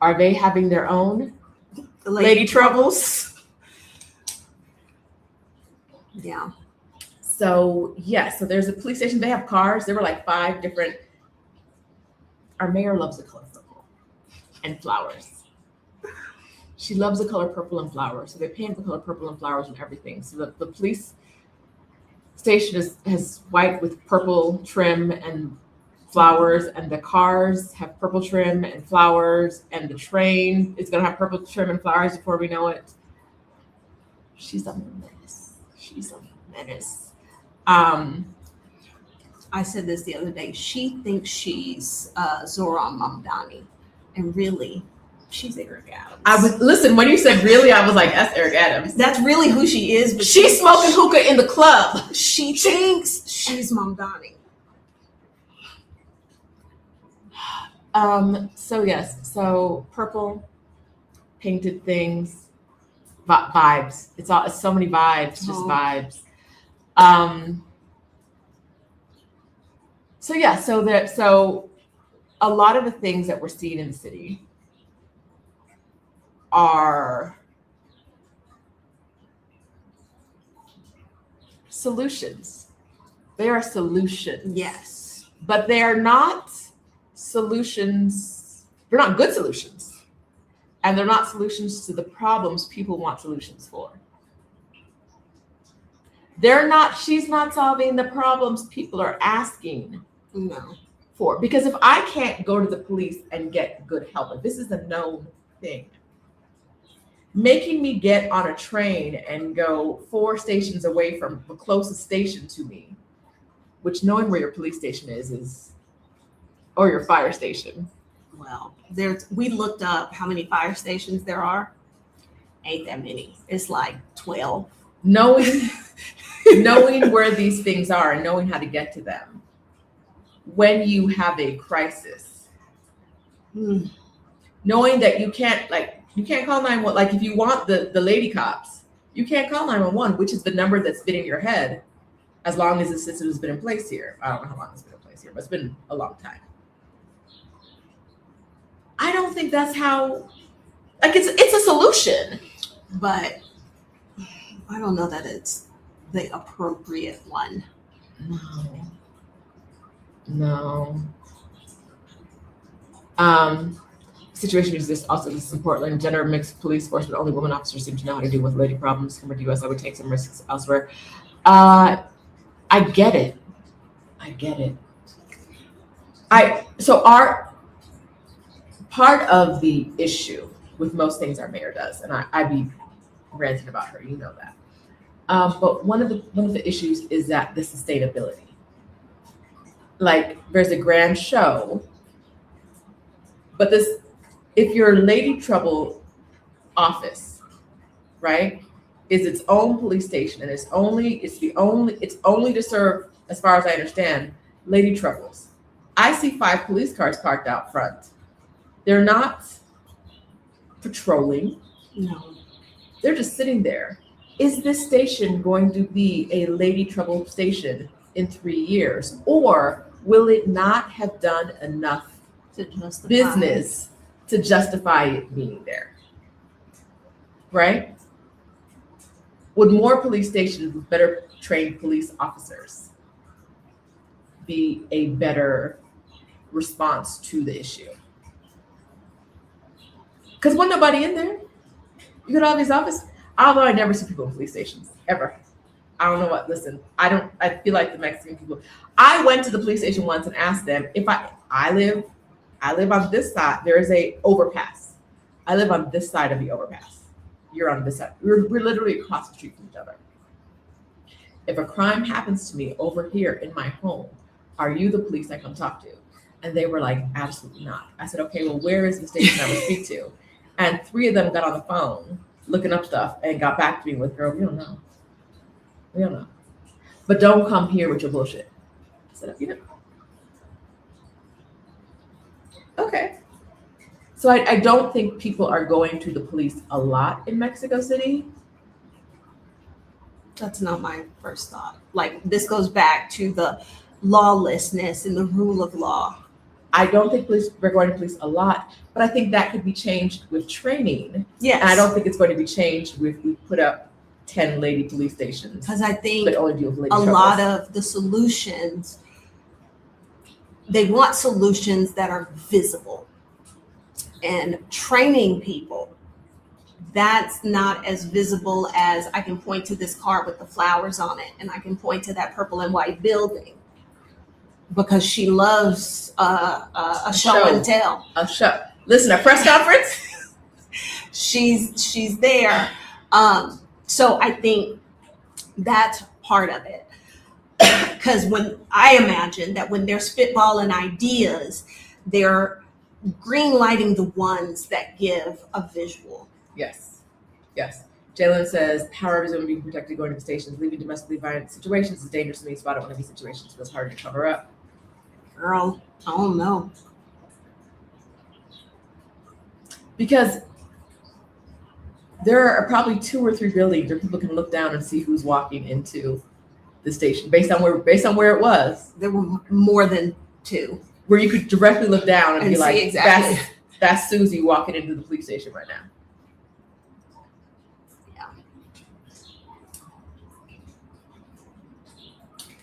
Are they having their own lady troubles? Yeah. So so there's a police station. They have cars. There were like 5 different. Our mayor loves the color purple and flowers. She loves the color purple and flowers. So they paint the color purple and flowers and everything. So the police station has white with purple trim and flowers, and the cars have purple trim and flowers, and the train is going to have purple trim and flowers before we know it. She's a menace. I said this the other day. She thinks she's Zoran Mamdani, and really, she's Eric Adams. Listen, when you said really, I was like, that's Eric Adams. That's really who she is. But she's smoking hookah in the club. She thinks she's Mamdani. So purple painted things, vibes. It's so many vibes, just vibes. So a lot of the things that we're seeing in the city are solutions. They are solutions. Yes. But they are not solutions They're not good solutions. And they're not solutions to the problems people want solutions for. She's not solving the problems people are asking No. for. Because if I can't go to the police and get good help, if this is a known thing, making me get on a train and go 4 stations away from the closest station to me, which knowing where your police station is, or your fire station. Well, we looked up how many fire stations there are. Ain't that many. It's like 12. Knowing where these things are and knowing how to get to them when you have a crisis. Knowing that you can't call 911. Like if you want the lady cops, you can't call 911, which is the number that's been in your head as long as the system has been in place here. I don't know how long it's been in place here, but it's been a long time. I don't think that's how, it's a solution. But I don't know that it's the appropriate one. No. Situation exists also this is in Portland. Gender mixed police force, but only women officers seem to know how to deal with lady problems. Compared to US, I would take some risks elsewhere. I get it. Our part of the issue with most things our mayor does, and I be ranting about her, you know that. But one of the issues is that the sustainability. Like there's a grand show, but if your Lady Trouble office, right, is its own police station and it's only to serve, as far as I understand, Lady Troubles. I see 5 police cars parked out front. They're not patrolling. No. They're just sitting there. Is this station going to be a Lady Trouble station in 3 years? Or will it not have done enough business to justify it being there? Right? Would more police stations with better trained police officers be a better response to the issue? Because when nobody in there, you got all these offices. Although I never see people in police stations ever. I don't know what. Listen, I feel like the Mexican people. I went to the police station once and asked them if I live on this side. There is a overpass. I live on this side of the overpass. You're on this side. We're literally across the street from each other. If a crime happens to me over here in my home, are you the police I come talk to? And they were like, absolutely not. I said, okay, well, where is the station I would speak to? And 3 of them got on the phone looking up stuff and got back to me with, girl, we don't know. But don't come here with your bullshit. I said, okay. So I don't think people are going to the police a lot in Mexico City. That's not my first thought. Like this goes back to the lawlessness and the rule of law. I don't think we're going to police a lot, but I think that could be changed with training. Yes. And I don't think it's going to be changed if we put up 10 lady police stations. Because I think but only deal with lady a troubles. lot of the solutions, they want solutions that are visible. And training people, that's not as visible as I can point to this car with the flowers on it, and I can point to that purple and white building. Because she loves a show and tell. A show. Listen, a press conference. she's there. So I think that's part of it. Because when I imagine that when they're spitballing ideas, they're green lighting the ones that give a visual. Yes. Jalen says, however, is women being protected going to the stations, leaving domestically violent situations is dangerous to me, so I don't want to be situations. It feels harder to cover up. Girl, I don't know. Because there are probably 2 or 3 buildings where people can look down and see who's walking into the station based on where it was. There were more than 2. Where you could directly look down and be like, exactly. that's Susie walking into the police station right now.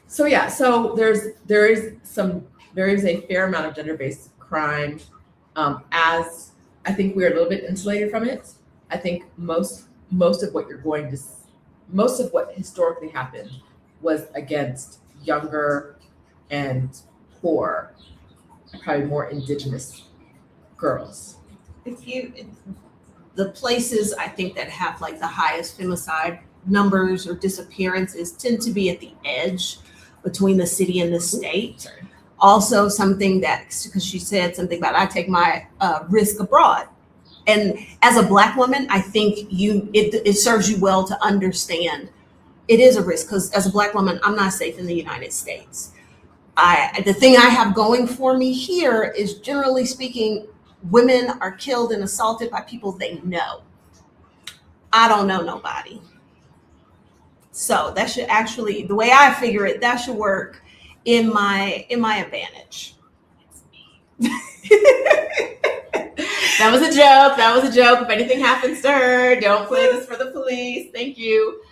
So there is a fair amount of gender-based crime As I think we're a little bit insulated from it. I think most of what most of what historically happened was against younger and poor, probably more indigenous girls. The places I think that have like the highest femicide numbers or disappearances tend to be at the edge between the city and the state. Sorry. Also, something that, because she said something about I take my risk abroad. And as a Black woman, I think it serves you well to understand it is a risk, because as a Black woman, I'm not safe in the United States. The thing I have going for me here is, generally speaking, women are killed and assaulted by people they know. I don't know nobody. So that should actually, the way I figure it, that should work in my advantage. That was a joke. That was a joke. If anything happens to her, don't play this for the police. Thank you.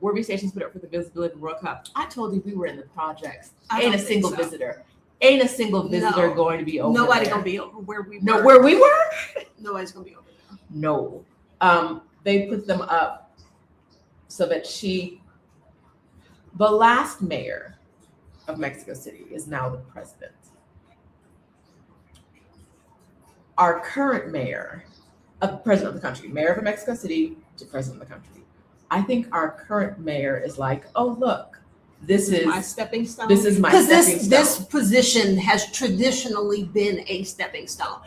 Warby Station's put up for the Visibility World Cup. I told you we were in the projects. Ain't a single visitor. Ain't a single visitor going to be over Nobody there. gonna be over where we were. No, where we were? Nobody's gonna be over there. No. They put them up so that the last mayor of Mexico City is now the president. Our current mayor, president of the country, mayor of Mexico City to president of the country. I think our current mayor is like, oh, look, this is my stepping stone. This is my stepping stone. Because this position has traditionally been a stepping stone.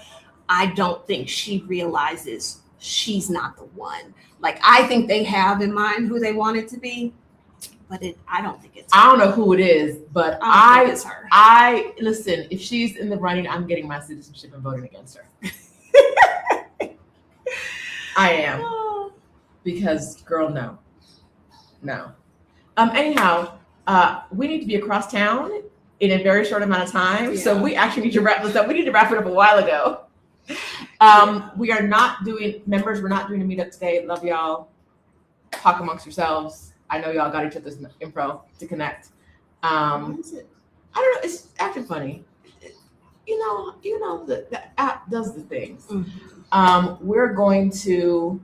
I don't think she realizes she's not the one. Like, I think they have in mind who they want it to be, but I don't think it's her. I don't know who it is, but I don't think it's her. Listen, if she's in the running, I'm getting my citizenship and voting against her. I am. Because, girl, no. Anyhow, we need to be across town in a very short amount of time. Yeah. So we actually need to wrap this up. We need to wrap it up a while ago. We are not doing, members, we're not doing a meetup today. Love y'all. Talk amongst yourselves. I know y'all got each other's info to connect. What is it? I don't know. It's acting funny. You know, the app does the things. Mm-hmm. We're going to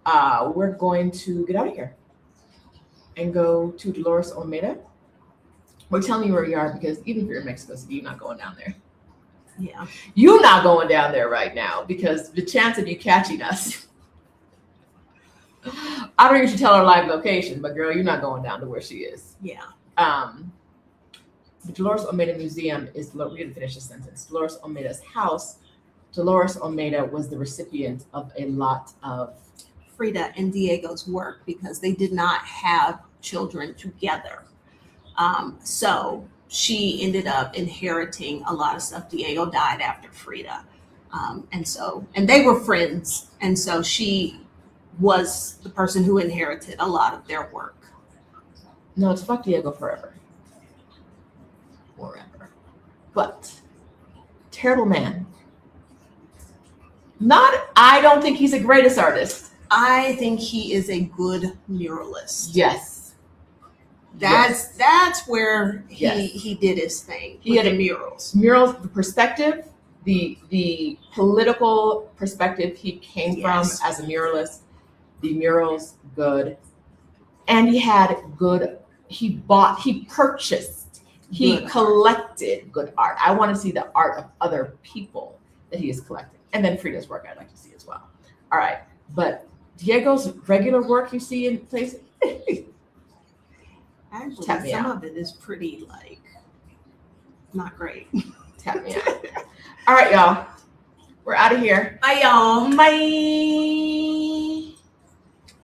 get out of here and go to Dolores Olmeda. We're telling you where you are because even if you're in Mexico City, you're not going down there. Yeah. You're not going down there right now because the chance of you catching us. I don't think you should tell her live location, but girl, you're not going down to where she is. Yeah. The Dolores Olmeda Museum is, we didn't finish the sentence. Dolores Olmeda's house. Dolores Olmeda was the recipient of a lot of Frida and Diego's work because they did not have children together. So she ended up inheriting a lot of stuff. Diego died after Frida. And they were friends. And so she was the person who inherited a lot of their work. No, it's fuck Diego forever. But terrible man. I don't think he's the greatest artist. I think he is a good muralist. Yes. That's where he did his thing. He had the murals. Murals, the perspective, the political perspective he came from as a muralist. The murals, good. And he purchased, he collected good art. I want to see the art of other people that he is collecting. And then Frida's work I'd like to see as well. All right. But Diego's regular work you see in places. Actually, some of it is pretty, not great. Tap me out. All right, y'all. We're out of here. Bye, y'all. Bye.